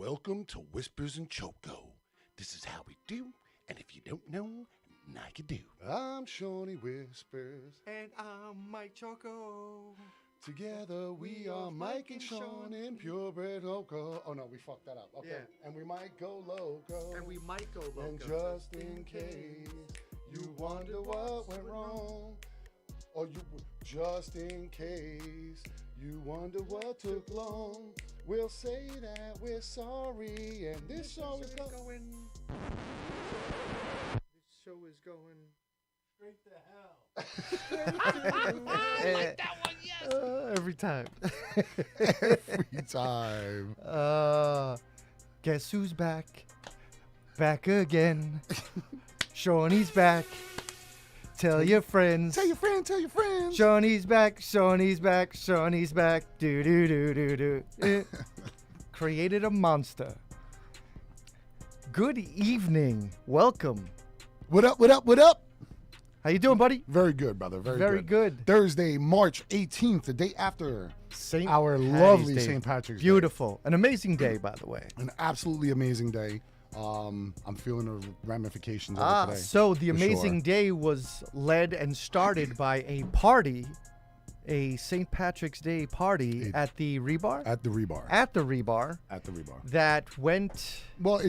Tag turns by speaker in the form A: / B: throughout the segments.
A: Welcome to Whispers and Choco. This is how we do, and if you don't know, now you do. I'm Shawnee Whispers.
B: And I'm Mike Choco.
A: Together we are Mike and Sean in purebred loco. Oh no, we fucked that up. Okay.
B: Yeah.
A: And we might go loco.
B: And we might go loco.
A: And just in case you wonder what went wrong, or you just in case you wonder what took long, we'll say that we're sorry, and this show is going.
B: This show is going straight to hell.
A: I like that one, yes.
B: Every time.
A: Every time.
B: Guess who's back? Back again. Shawnee's back. Tell your friends.
A: Tell your friends. Tell your friends.
B: Shawnee's back. Shawnee's back. Shawnee's back. Do do do do do. Created a monster. Good evening. Welcome.
A: What up? What up? What up?
B: How you doing, buddy?
A: Very good, brother. Very
B: good.
A: Thursday, March 18th, the day after
B: St.
A: our
B: Patty's
A: lovely
B: Day.
A: St. Patrick's Day.
B: Beautiful. An amazing day, by the way.
A: An absolutely amazing day. I'm feeling the ramifications of it today.
B: So the
A: for
B: amazing
A: sure.
B: day was led and started by a party, a St. Patrick's Day party at the Rebar?
A: At the Rebar.
B: At the Rebar.
A: At the Rebar.
B: That went
A: Well,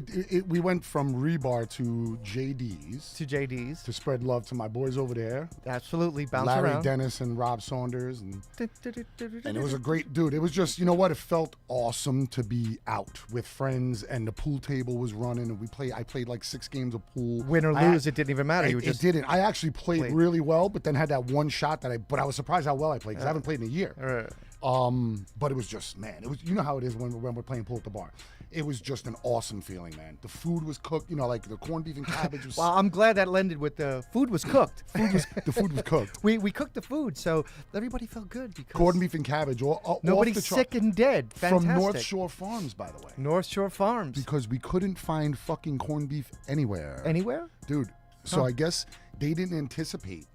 A: we went from Rebar to JD's
B: to JD's.
A: to spread love to my boys over there.
B: Absolutely. Bounce
A: Larry
B: around.
A: Dennis and Rob Saunders. And it was a great, dude, it was just, you know what? It felt awesome to be out with friends, and the pool table was running, and I played like 6 games of pool.
B: Win or lose, it didn't even matter. You
A: It
B: just
A: didn't. I actually played
B: played.
A: really well, but then had that one shot but I was surprised how well I played because I haven't played in a year. But it was just, man, it was, you know how it is when we're playing pool at the bar. It was just an awesome feeling, man. The food was cooked, you know, like the corned beef and cabbage was.
B: Well, I'm glad that ended with the food was cooked.
A: The food was cooked.
B: We cooked the food, so everybody felt good because
A: Corned beef and cabbage.
B: nobody's sick and dead. Fantastic.
A: From North Shore Farms, by the way.
B: North Shore Farms.
A: Because we couldn't find fucking corned beef anywhere.
B: Anywhere?
A: Dude, so I guess they didn't anticipate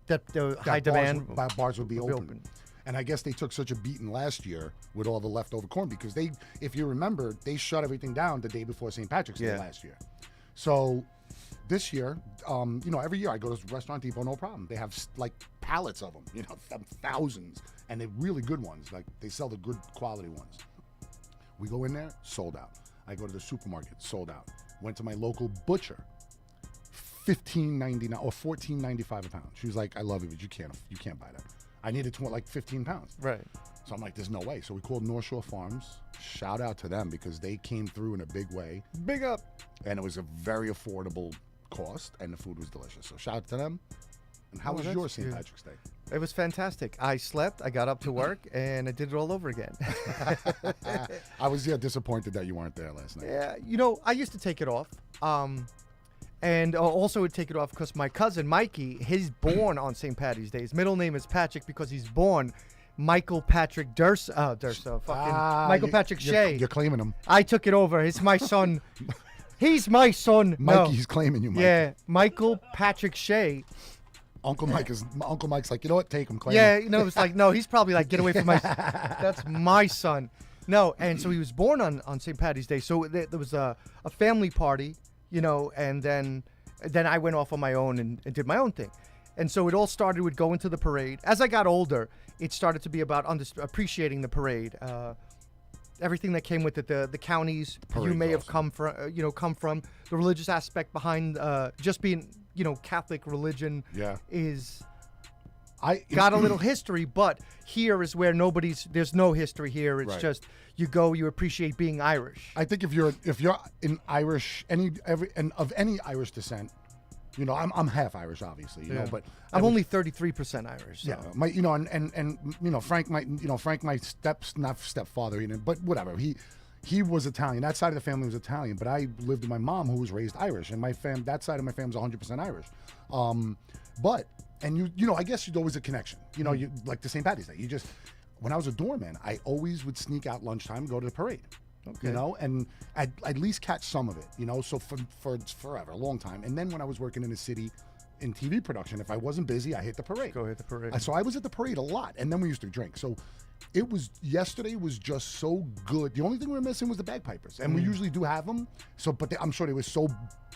B: That the
A: that
B: high demand
A: bars would be
B: would be
A: open. And I guess they took such a beating last year with all the leftover corn because if you remember, they shut everything down the day before St. Patrick's Day last year. So this year, you know, every year I go to Restaurant Depot, no problem. They have like pallets of them, you know, thousands, and they're really good ones. Like they sell the good quality ones. We go in there, sold out. I go to the supermarket, sold out. Went to my local butcher, $15.99 or $14.95 a pound. She was like, "I love you, but you can't buy that." I needed like 15 pounds.
B: Right.
A: So I'm like, there's no way. So we called North Shore Farms. Shout out to them because they came through in a big way.
B: Big up.
A: And it was a very affordable cost, and the food was delicious. So shout out to them. And how
B: Oh,
A: was
B: that's
A: your St.
B: good.
A: Patrick's Day?
B: It was fantastic. I slept, I got up to work, and I did it all over again.
A: I was disappointed that you weren't there last night.
B: Yeah, you know, I used to take it off. And also would take it off because my cousin Mikey, he's born on St. Patty's Day. His middle name is Patrick because he's born Michael Patrick Michael Patrick Shea.
A: You're claiming him.
B: I took it over. It's my son. He's my son.
A: Mikey, he's claiming you, Mikey.
B: Yeah, Michael Patrick Shea.
A: Uncle Mike's like, you know what? Take him, claim
B: Yeah,
A: him.
B: you know, it's like, no, he's probably like, get away from my, that's my son. No, and so he was born on St. Patty's Day. So there was a family party, you know, and then I went off on my own and did my own thing. And so it all started with going to the parade. As I got older, it started to be about appreciating the parade. Everything that came with it, the counties you may have come from, the religious aspect behind just being, you know, Catholic religion is got a little history, but here is where there's no history here. It's just you go, you appreciate being Irish.
A: I think if you're in Irish, of any Irish descent, you know, I'm half Irish, obviously, you know, but
B: I'm only 33% Irish. So.
A: Yeah, you know, and you know, Frank, my stepfather, you know, but whatever, he was Italian. That side of the family was Italian, but I lived with my mom who was raised Irish, and that side of my family was 100% Irish. You know, I guess you'd always a connection. You know, you like the St. Patty's Day. When I was a doorman, I always would sneak out lunchtime and go to the parade. Okay. You know, and I'd at least catch some of it, you know, so for forever, a long time. And then when I was working in the city in TV production, if I wasn't busy, I hit the parade.
B: Go hit the parade.
A: So I was at the parade a lot, and then we used to drink. So Yesterday was just so good. The only thing we were missing was the bagpipers, and we usually do have them. So, but I'm sure they were so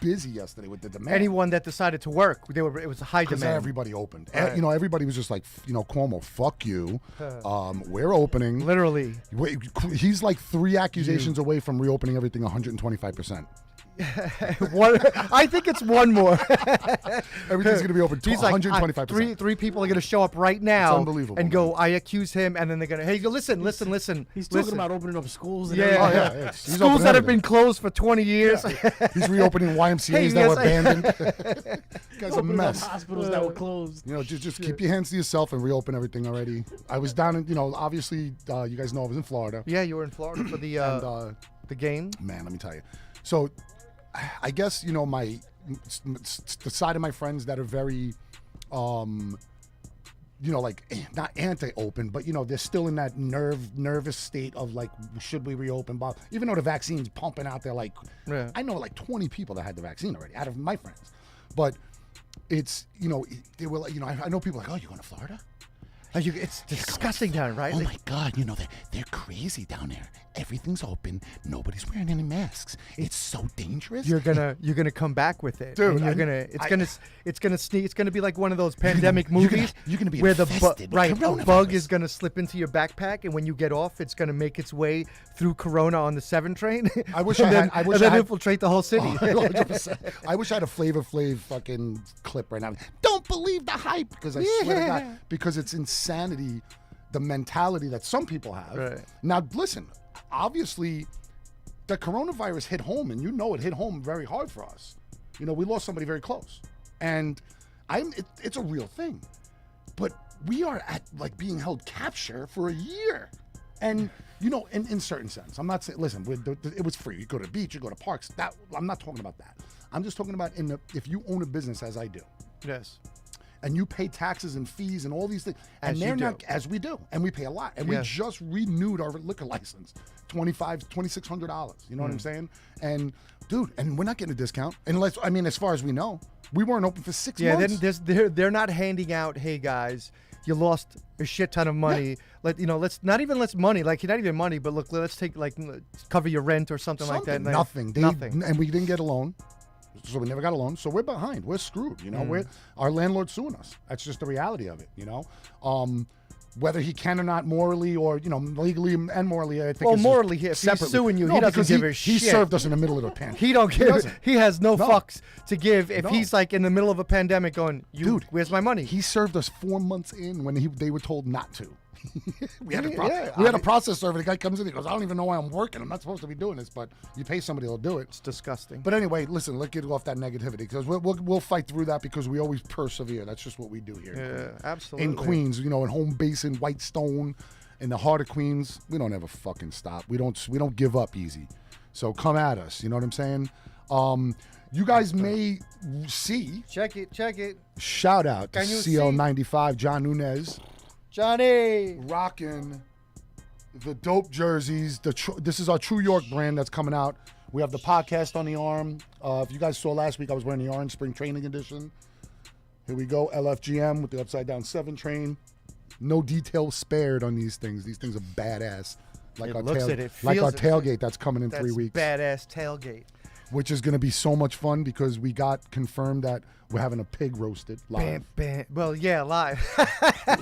A: busy yesterday with the demand.
B: Anyone that decided to work, it was a high
A: Because
B: demand.
A: everybody opened.
B: Right.
A: Everybody was just like, Cuomo, fuck you. We're opening.
B: Literally.
A: He's like 3 accusations away from reopening everything 125%.
B: I think it's one more.
A: Everything's going to be open
B: He's like,
A: 125%.
B: three people are going to show up right now.
A: It's unbelievable,
B: and
A: man.
B: go, I accuse him, and then they're going to, hey, go, listen.
C: He's
B: listen.
C: talking about opening up schools. And
B: Yeah.
C: everything.
A: Oh, yeah. He's
B: Schools
A: opening
B: that have
A: everything.
B: been closed for 20 years.
A: He's reopening YMCA's
B: Hey,
A: that were
B: yes,
A: abandoned. Guy's a
C: Opening up
A: mess.
C: hospitals that were closed.
A: Just keep your hands to yourself and reopen everything already. I was down in, obviously, you guys know I was in Florida.
B: Yeah, you were in Florida for the
A: And,
B: game.
A: man, let me tell you. So, I guess, the side of my friends that are very, like not anti-open, but they're still in that nervous state of like, should we reopen? But even though the vaccine's pumping out there, like I know like 20 people that had the vaccine already out of my friends, but it's they were like, I know people like, oh, you going to Florida?
B: It's disgusting down, right?
A: Oh my God, they're crazy down there. Everything's open. Nobody's wearing any masks. It's so dangerous.
B: You're gonna come back with it,
A: Dude,
B: and it's gonna be like one of those pandemic movies.
A: you're gonna be
B: where
A: infested with
B: the bug is gonna slip into your backpack, and when you get off, it's gonna make its way through Corona on the 7 train.
A: I wish
B: and
A: I had-
B: then,
A: I wish
B: and then
A: I had-
B: infiltrate the whole city.
A: 100%. I wish I had a Flavor Flav fucking clip right now. Don't believe the hype, because I swear to God, because it's insanity, the mentality that some people have.
B: Right.
A: Now, listen, obviously, the coronavirus hit home, and it hit home very hard for us. We lost somebody very close, and it's a real thing. But we are at like being held capture for a year. And, in certain sense, I'm not saying, listen, it was free. You go to the beach, you go to parks. I'm not talking about that. I'm just talking about if you own a business, as I do,
B: Yes.
A: and you pay taxes and fees and all these things,
B: As
A: and they're
B: you do.
A: not, as we do, and we pay a lot. And we
B: Yes.
A: just renewed our liquor license, $2,600. You know what I'm saying? And, dude, and we're not getting a discount. Unless, as far as we know, we weren't open for 6
B: Yeah,
A: months.
B: then they're not handing out, hey guys, you lost a shit ton of money. Let's not even money, like not even money, but look, let's take cover your rent or something like that.
A: Nothing.
B: Nothing.
A: And we didn't get a loan. So we never got a loan. So we're behind. We're screwed. Our landlord's suing us. That's just the reality of it. Whether he can or not morally, or legally and morally, I think.
B: Well,
A: is
B: morally, if he's
A: separately.
B: suing you,
A: No,
B: he doesn't
A: because
B: give a
A: He
B: shit.
A: served us in the middle of a pandemic.
B: He don't give.
A: doesn't.
B: He has no
A: No.
B: fucks to give if
A: No.
B: he's like in the middle of a pandemic going,
A: Dude,
B: where's my money?
A: He served us 4 months in when they were told not to. we had
B: Yeah,
A: a process server. The guy comes in, he goes, I don't even know why I'm working. I'm not supposed to be doing this, but you pay somebody, they'll do it.
B: It's disgusting.
A: But anyway, listen, let's get off that negativity, because we'll fight through that, because we always persevere. That's just what we do here.
B: Yeah, absolutely.
A: In Queens, in Home Basin, Whitestone, in the heart of Queens, we don't ever fucking stop. We don't give up easy. So come at us. You know what I'm saying? You guys may see.
B: Check it.
A: Shout out to
B: Can you
A: CL95, John Nunez,
B: Johnny.
A: rocking the dope jerseys. This is our True York brand that's coming out. We have the podcast on the arm. If you guys saw last week, I was wearing the orange spring training edition. Here we go, LFGM with the upside down 7 train. No detail spared on these things. These things are badass. Like
B: It
A: our
B: looks it, it
A: like our
B: feels it.
A: tailgate that's coming in
B: That's
A: 3 weeks,
B: badass tailgate.
A: which is going to be so much fun, because we got confirmed that we're having a pig roasted live.
B: Bam, bam. Well, yeah, live.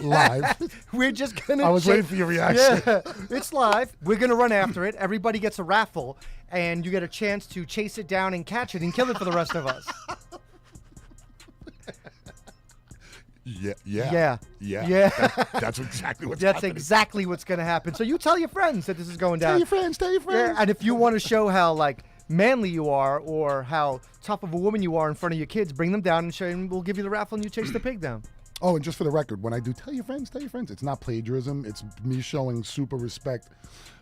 A: Live.
B: We're just gonna.
A: I was waiting for your reaction.
B: Yeah, it's live. We're gonna run after it. Everybody gets a raffle, and you get a chance to chase it down and catch it and kill it for the rest of us.
A: Yeah.
B: Yeah.
A: That's exactly what's
B: That's
A: happening.
B: exactly what's gonna happen. So you tell your friends that this is going down.
A: Tell your friends. Tell your friends.
B: Yeah, and if you want to show how manly you are, or how tough of a woman you are in front of your kids, bring them down and show, and we'll give you the raffle and you chase the pig down.
A: Oh, and just for the record, when I do tell your friends, it's not plagiarism. It's me showing super respect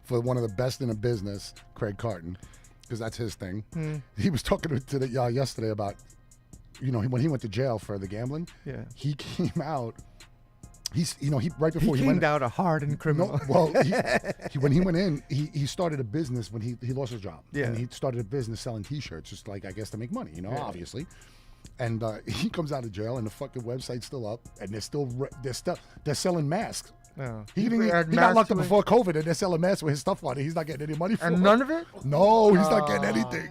A: for one of the best in the business, Craig Carton, because that's his thing. He was talking to the yesterday about, when he went to jail for the gambling.
B: Yeah.
A: He came out. He right
B: He
A: before he
B: came
A: went
B: out a hardened criminal.
A: No, well, when he went in, he started a business when he lost his job.
B: Yeah.
A: And he started a business selling T-shirts, just like, I guess, to make money, obviously. and he comes out of jail, and the fucking website's still up, and they're selling masks.
B: No.
A: He got locked up before COVID, and they're selling masks with his stuff on it. He's not getting any money for it.
B: And none of it?
A: No, he's not getting anything.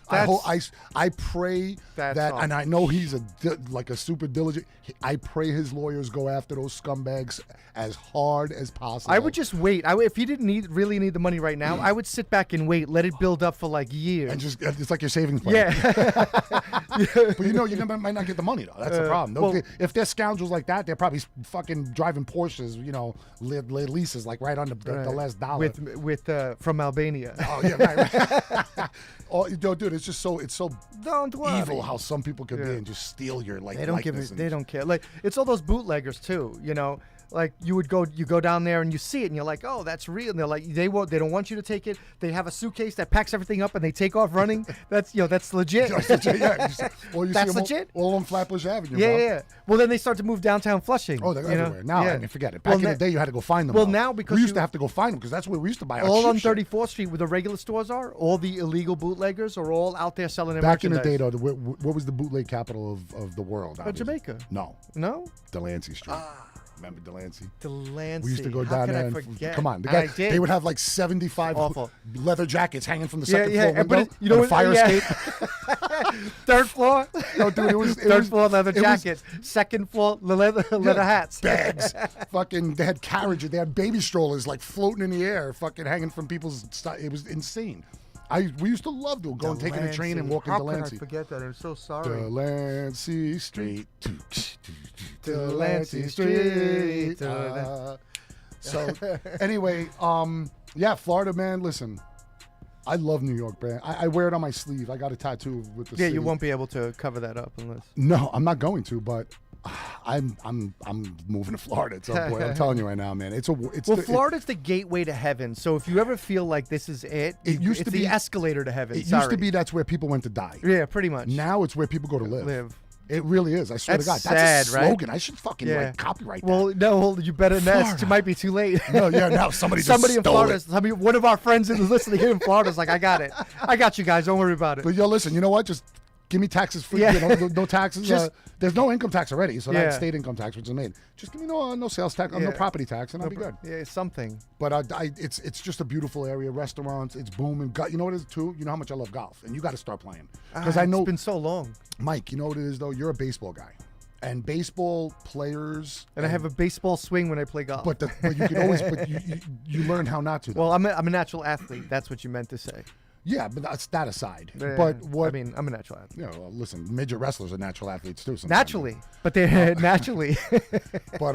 B: That's-
A: I pray
B: That's
A: that,
B: awful.
A: and I know he's like a super diligent. I pray his lawyers go after those scumbags as hard as possible.
B: I would just wait. If you didn't really need the money right now, I would sit back and wait, let it build up for like years.
A: and just it's like your savings plan.
B: Yeah.
A: But you might not get the money though. That's the problem.
B: well-
A: If they're scoundrels like that, they're probably fucking driving Porsches. Leases like right on the last dollar.
B: with from Albania.
A: Oh yeah, right. Oh, dude, it's just so
B: Don't worry.
A: evil how some people can be
B: Yeah.
A: and just steal your like.
B: They don't give
A: likeness
B: it.
A: and-
B: They don't care. Like it's all those bootleggers too. Like you go down there and you see it and you're like, oh, that's real. And they're like, they don't want you to take it. They have a suitcase that packs everything up and they take off running. That's legit.
A: yeah, you
B: That's
A: see them
B: legit.
A: all on Flatbush Avenue.
B: Yeah,
A: bro.
B: yeah. Well, then they start to move downtown Flushing.
A: Oh, they're
B: you know?
A: everywhere. Now,
B: Yeah.
A: I mean, forget it. Back in the day, you had to go find them.
B: well,
A: though.
B: now because
A: we used
B: you-
A: to have to go find them because that's where we used to buy our
B: all
A: cheap
B: on
A: shit.
B: 34th Street where the regular stores are, all the illegal bootleggers are all out there selling their
A: Back in the
B: merchandise.
A: day, though, what was the bootleg capital of the world? obviously?
B: Jamaica.
A: No,
B: No?
A: Delancey Street. Remember Delancey?
B: Delancey.
A: We used to go
B: How
A: down
B: could
A: there
B: I
A: and
B: forget?
A: come on.
B: I did.
A: They would have like 75
B: Awful.
A: leather jackets hanging from the
B: Yeah,
A: second
B: yeah,
A: floor
B: and- but
A: window.
B: you know
A: on a
B: what-
A: fire
B: yeah.
A: escape.
B: Third floor.
A: No, dude, it was
B: Third floor leather
A: it was
B: jackets. Second floor leather hats.
A: bags. Fucking, they had carriages. They had baby strollers like floating in the air, fucking hanging from people's. It was insane. We used to love to go and taking a train and walking
B: How
A: Delancey.
B: could I forget that? I'm so sorry.
A: Delancey Street.
B: Delancey Street.
A: So anyway, yeah, Florida, man. Listen, I love New York, man. I wear it on my sleeve. I got a tattoo with the
B: Yeah,
A: city.
B: you won't be able to cover that up unless.
A: No, I'm not going to, but I'm moving to Florida at some point. I'm telling you right now, man.
B: Well, Florida's the gateway to heaven. So if you ever feel like this is it,
A: used
B: it's
A: to
B: the
A: be-
B: escalator to heaven.
A: It
B: Sorry.
A: used to be that's where people went to die.
B: Yeah, pretty much.
A: Now it's where people go to live. It really is. I swear to God.
B: That's
A: That's
B: sad,
A: a
B: right?
A: slogan. I should fucking
B: Yeah.
A: like copyright that.
B: Well, no, you better.
A: Florida.
B: It might be too late.
A: No, yeah, now somebody
B: in
A: stole
B: Florida.
A: it.
B: One of our friends is listening here in Florida is like, I got it. I got you guys. Don't worry about it.
A: But yo, listen, you know what? Just give me taxes free.
B: Yeah.
A: No taxes.
B: Just-
A: There's no income tax already, so
B: Yeah.
A: that's state income tax, which is made. Just give me no sales tax, no
B: Yeah.
A: property tax, and I'll be good.
B: Yeah, something.
A: But it's just a beautiful area. Restaurants, it's booming. You know what it is too? You know how much I love golf, and you got to start playing because I know,
B: It's been so long.
A: Mike. You know what it is though? You're a baseball guy, and baseball players.
B: And I have a baseball swing when I play golf.
A: But you can always. But you learn how not to. Though.
B: well, I'm a natural athlete. That's what you meant to say.
A: Yeah, but that's that aside.
B: Yeah,
A: But what?
B: I mean, I'm a natural athlete.
A: You know, well, listen, midget wrestlers are natural athletes too. sometimes.
B: Naturally, but they're naturally
A: But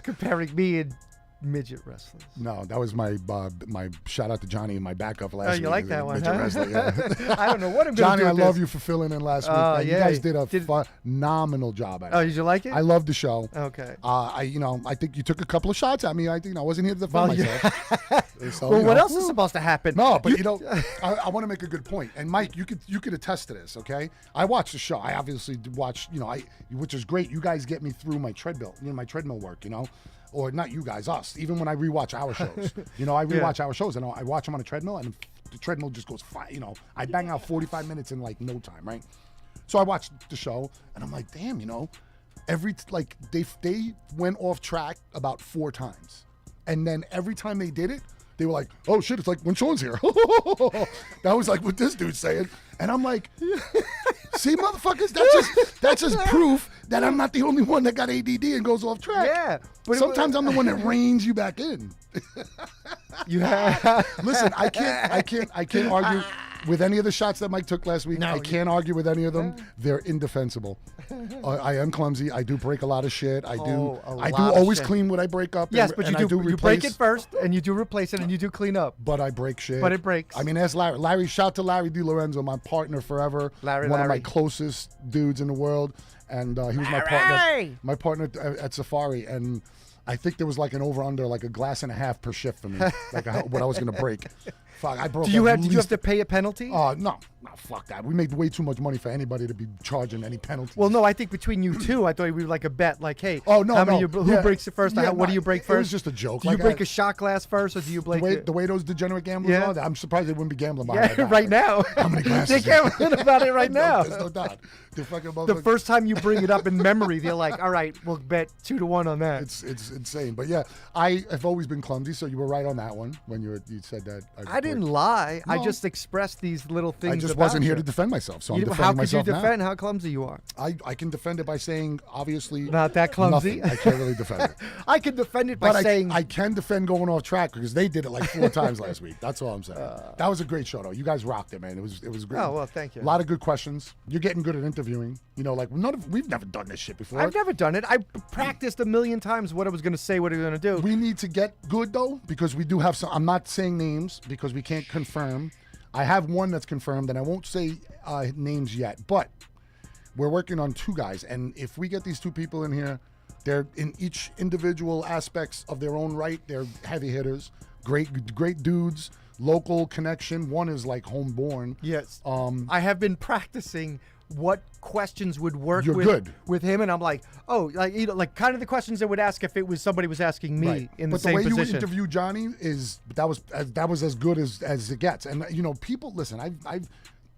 B: comparing me and midget wrestlers.
A: no, that was my shout out to Johnny and my backup last
B: Oh,
A: week.
B: you like that one,
A: Midget
B: huh?
A: wrestler, yeah.
B: I don't know what I'm
A: Johnny,
B: gonna
A: I
B: do.
A: love you for filling in last week.
B: Oh,
A: man. You
B: yeah.
A: guys did a
B: Did-
A: phenomenal job. At
B: Oh,
A: it.
B: did you like it?
A: I loved the show.
B: Okay.
A: I think you took a couple of shots at me. I wasn't here to defend
B: Well,
A: myself. So,
B: Well,
A: you
B: what
A: know,
B: else is supposed to happen?
A: No, but I want to make a good point. And Mike, you could attest to this, okay? I watched the show. I obviously watched, which is great. You guys get me through my treadmill, my treadmill work, or not you guys, us. Even when I rewatch our shows, I rewatch our shows and I watch them on a treadmill, and the treadmill just goes fine. I bang out 45 minutes in like no time, right? So I watched the show and I'm like, damn, they went off track about 4 times, and then every time they did it, they were like, oh shit, it's like when Sean's here. That was like what this dude's saying. And I'm like, see, motherfuckers, that's just proof that I'm not the only one that got ADD and goes off track.
B: Yeah, but
A: Sometimes I'm the one that reins you back in.
B: You have.
A: Listen, I can't argue with any of the shots that Mike took last week. I can't argue with any of them. They're indefensible. I am clumsy. I do break a lot of shit. I do
B: lot of
A: always
B: shit.
A: clean what I break up.
B: Yes,
A: and,
B: but
A: and
B: you
A: I do
B: you break
A: replace,
B: it first, and you do replace it, and you do clean up.
A: But I break shit.
B: But it breaks.
A: I mean, that's Larry. Larry, shout to Larry DiLorenzo, my partner forever. One of my
B: Larry.
A: closest dudes in the world. And he was my partner at Safari. And I think there was like an over under like a glass and a half per shift for me, like what I was gonna break. Fuck, I broke.
B: Did you
A: at
B: have
A: least-
B: to pay a penalty?
A: No, fuck that. We made way too much money for anybody to be charging any penalties.
B: Well, no, I think between you two, I thought we were like a bet. Like, hey,
A: Oh, no,
B: how many
A: no.
B: who
A: Yeah.
B: breaks it first?
A: Yeah,
B: What do
A: no,
B: you break
A: it
B: first?
A: was just a joke.
B: Do you
A: Like,
B: break
A: I-
B: a shot glass first, or do you break
A: the way those degenerate gamblers
B: Yeah.
A: are, I'm surprised they wouldn't be gambling behind my
B: Yeah,
A: back.
B: right now.
A: How many glasses?
B: They're gambling about it right now.
A: There's no doubt. They're fucking
B: The first time you bring it up in memory, they're like, "All right, we'll bet 2-1 on that."
A: It's insane. But yeah, I have always been clumsy, so you were right on that one when you said that.
B: I didn't lie. I
A: No.
B: just expressed these little things.
A: I just
B: about
A: wasn't here
B: you.
A: to defend myself, so I'm
B: You-
A: defending
B: how could you
A: myself now.
B: defend how clumsy you are?
A: I can defend it by saying obviously
B: Not that clumsy.
A: nothing. I can't really defend it.
B: I can defend it by
A: But
B: saying
A: I can defend going off track because they did it like 4 times last week. That's all I'm saying. That was a great show though. You guys rocked it, man. It was great.
B: Oh, well, thank you.
A: A lot of good questions. You're getting good at interviewing. You know, like we've never done this shit before.
B: I've never done it. I practiced a million times what I was going to say, what I was going to do.
A: We need to get good though because we do have some. I'm not saying names because we can't confirm. I have one that's confirmed, and I won't say names yet, but we're working on 2 guys, and if we get these 2 people in here, they're in each individual aspects of their own right. They're heavy hitters, great dudes, local connection. One is like homeborn.
B: Yes. I have been practicing what questions would work
A: You're good.
B: with him, and I'm like, oh, like like kind of the questions I would ask if it was somebody was asking me
A: Right.
B: in
A: but
B: the same
A: way
B: position.
A: you interview Johnny is that was as good as it gets. And you know, people listen. I've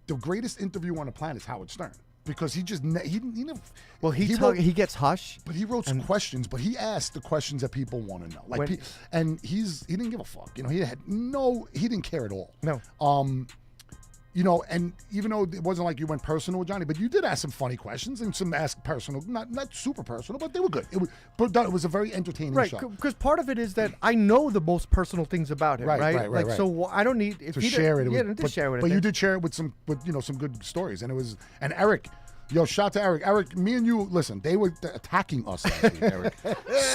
A: the greatest interview on the planet is Howard Stern because he just he never.
B: well, he
A: wrote,
B: gets hush.
A: but he wrote some questions. But he asked the questions that people want to know. Like,
B: When-
A: and he didn't give a fuck. You know, he didn't care at all.
B: No.
A: You know, and even though it wasn't like you went personal with Johnny, but you did ask some funny questions and some ask personal, not super personal, but they were good. It was a very entertaining
B: Right,
A: show.
B: because part of it is that I know the most personal things about him,
A: Right,
B: right?
A: right,
B: like,
A: right.
B: so I don't need if
A: To
B: he
A: share it,
B: did, yeah, to
A: but,
B: share it.
A: but you did share it with some good stories, and Eric. Yo, shout to Eric. Eric, me and you, listen, they were attacking us last week, Eric.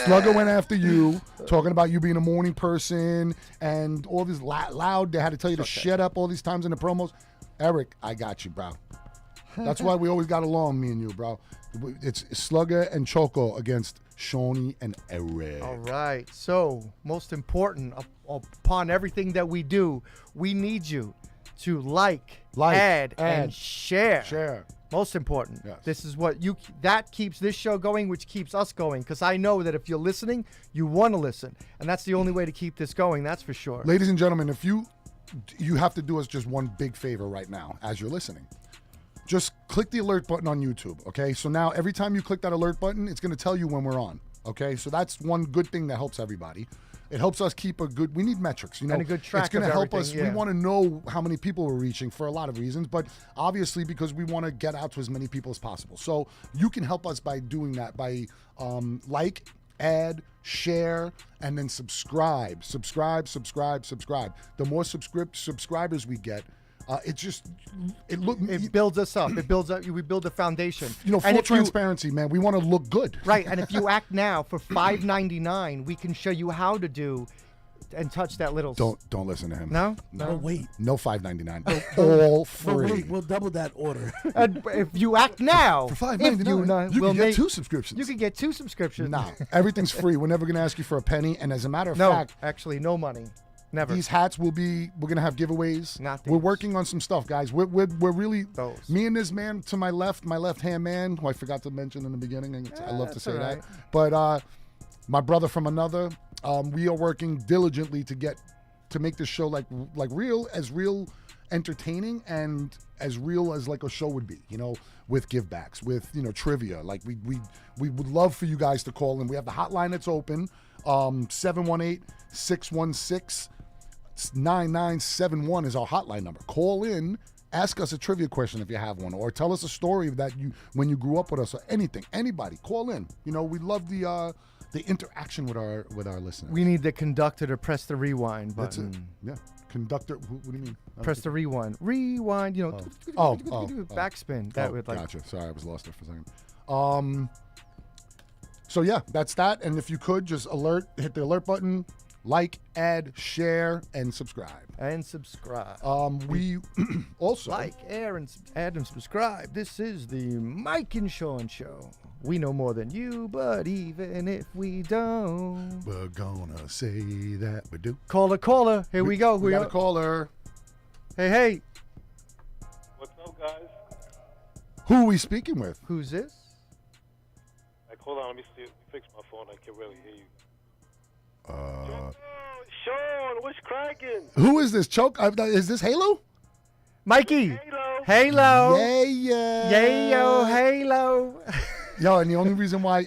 A: Slugger went after you, talking about you being a morning person and all this loud. They had to tell you to shut up all these times in the promos. Eric, I got you, bro. That's why we always got along, me and you, bro. It's Slugger and Choco against Shawnee and Eric.
B: All right. So, most important, upon everything that we do, we need you to like, add, and share.
A: Share.
B: Most important.
A: Yes.
B: This is what that keeps this show going, which keeps us going. Because I know that if you're listening, you want to listen, and that's the only way to keep this going. That's for sure.
A: Ladies and gentlemen, if you have to do us just one big favor right now as you're listening. Just click the alert button on YouTube, okay? So now every time you click that alert button, it's going to tell you when we're on, okay? So that's one good thing that helps everybody. It helps us keep we need metrics, you know.
B: And a good track
A: It's going to
B: of
A: help us.
B: everything, yeah.
A: We want to know how many people we're reaching for a lot of reasons, but obviously because we want to get out to as many people as possible. So you can help us by doing that, by like, add, share, and then subscribe. The more subscribers we get,
B: It builds us up. It builds up. We build a foundation.
A: you know,
B: And
A: full
B: if you-
A: transparency, man. We want to look good.
B: Right, and if you act now for $5.99, we can show you how to do and touch that little.
A: Don't listen to him.
B: No.
C: Oh, wait.
A: No $5.99. All
C: But
A: free.
C: we'll double that order.
B: And if you act now,
A: For
B: if
A: $5.99, you
B: we'll
A: can get
B: make-
A: 2 subscriptions.
B: You can get 2 subscriptions.
A: No, everything's free. We're never going to ask you for a penny. And as a matter of
B: No,
A: fact,
B: actually, no money. Never.
A: these hats we're going to have giveaways.
B: Not
A: We're
B: these.
A: working on some stuff, guys. We're really,
B: Those.
A: me and this man to my left-hand man, who I forgot to mention in the beginning. I love to
B: that's
A: say
B: all
A: that.
B: right.
A: But my brother from another, we are working diligently to make this show like real entertaining and as real as like a show would be, you know, with givebacks, with, you know, trivia. Like we would love for you guys to call in. We have the hotline that's open, 718-616-9971 is our hotline number. Call in, ask us a trivia question if you have one, or tell us a story that when you grew up with us, or anything. Anybody, call in. You know, we love the interaction with our listeners.
B: We need the conductor to press the rewind
A: That's
B: button.
A: it. Yeah. Conductor. What do you mean?
B: Press the rewind. Rewind. You know. Backspin. That would like.
A: Gotcha. Sorry, I was lost there for a second. So yeah, that's that. And if you could just hit the alert button, like, add, share, and subscribe.
B: And subscribe.
A: We also
B: Like, add, and subscribe. This is the Mike and Sean Show. We know more than you, but even if we don't.
A: we're gonna say that we do.
B: Caller. Here we go.
A: We got a caller.
B: Hey.
D: What's up, guys?
A: Who are we speaking with?
B: Who's this?
D: Like, hold on, let me see. Fix my phone. I can really hear you. Sean, what's cracking?
A: Who is this? Choke? Is this Halo?
B: Mikey.
D: Halo.
A: Yeah.
B: Yayo, Halo.
A: Yo, and the only reason why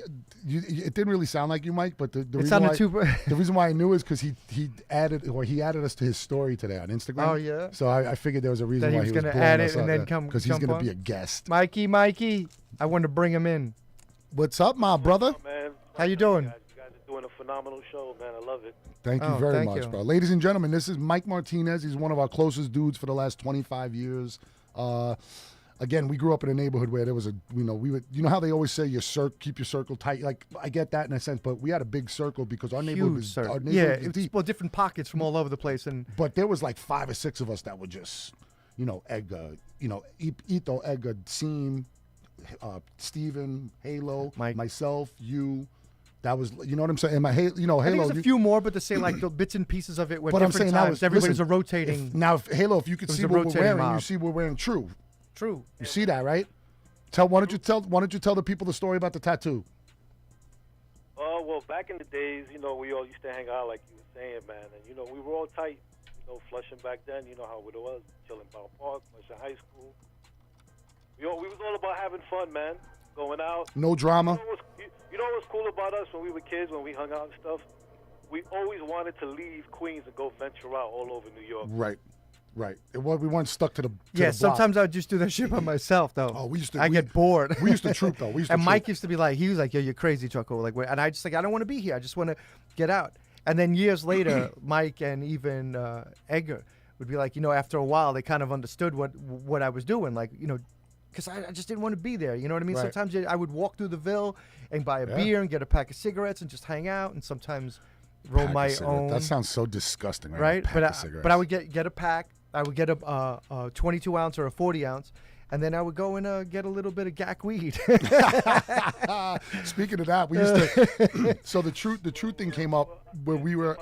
A: it didn't really sound like you, Mike, but the
B: It
A: reason
B: sounded
A: why,
B: too.
A: the reason why I knew is because he added us to his story today on Instagram.
B: Oh, yeah?
A: So I figured there was a reason
B: That he
A: why
B: was
A: he was
B: gonna
A: blowing
B: add
A: us
B: it and
A: up,
B: then
A: yeah,
B: come
A: because he's
B: jump
A: gonna
B: on?
A: be a guest.
B: Mikey. I wanted to bring him in.
A: What's up, my brother?
D: Man.
B: How you doing?
D: You guys are doing a phenomenal show, man. I love it.
A: Thank you
B: Oh,
A: very
B: thank
A: much,
B: you.
A: bro. Ladies and gentlemen, this is Mike Martinez. He's one of our closest dudes for the last 25 years. Again, we grew up in a neighborhood where there was you know how they always say keep your circle tight. Like, I get that in a sense, but we had a big circle because our neighborhood
B: Huge
A: was
B: circle.
A: our
B: Yeah,
A: neighborhood was
B: it's
A: deep.
B: well, different pockets from all over the place, and
A: But there was like 5 or 6 of us that were just, Edgar, Ito, Edgar, Seam, Steven, Halo,
B: Mike.
A: myself, you. That was, you know what I'm saying? And my Halo,
B: I think
A: Halo.
B: there's a few more, but to say like the bits and pieces of it were
A: But I'm
B: different
A: saying that
B: times.
A: was
B: Everybody's
A: listen,
B: a rotating.
A: Now, Halo, if you could
B: was
A: see
B: a
A: what we're
B: rotating
A: wearing, you
B: mob.
A: see we're wearing True.
B: True.
A: You see that, right? Why don't you tell the people the story about the tattoo?
D: Oh, well, back in the days, we all used to hang out like you were saying, man. And, we were all tight, Flushing back then. You know how it was, chilling Bell Park, Flushing High School. We was all about having fun, man. Going out.
A: No drama.
D: You know what was cool about us when we were kids, when we hung out and stuff? We always wanted to leave Queens and go venture out all over New York.
A: Right. We weren't stuck to the
B: Yeah,
A: the block.
B: sometimes I would just do that shit by myself though.
A: Oh, we used to.
B: I get bored.
A: We used to troop though. We used to
B: And
A: troop.
B: Mike used to be like, he was like, "Yo, you're crazy, Choco." Like, and I just like, I don't want to be here. I just want to get out. And then years later, Mike and even Edgar would be like, after a while, they kind of understood what I was doing. Like, because I just didn't want to be there. You know what I mean?
A: Right.
B: Sometimes I would walk through the Ville and buy a
A: Yeah.
B: beer and get a pack of cigarettes and just hang out, and sometimes roll
A: Pack of
B: my
A: cigarettes.
B: own.
A: That sounds so disgusting,
B: right?
A: Pack
B: But
A: of
B: I,
A: cigarettes.
B: but I would get a pack. I would get a 22 ounce or a 40 ounce, and then I would go and get a little bit of gack weed.
A: Speaking of that, we used to. So the truth thing came up where we were.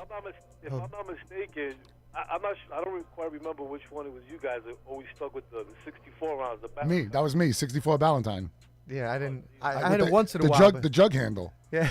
D: If I'm not mistaken, I'm not. I don't quite remember which one it was. You guys that always stuck with the 64 rounds.
A: Me, that was me. 64 Valentine.
B: Yeah, I didn't. I
A: With
B: had it
A: the-
B: once in a
A: the
B: while.
A: Jug,
B: but-
A: the jug handle.
B: yeah,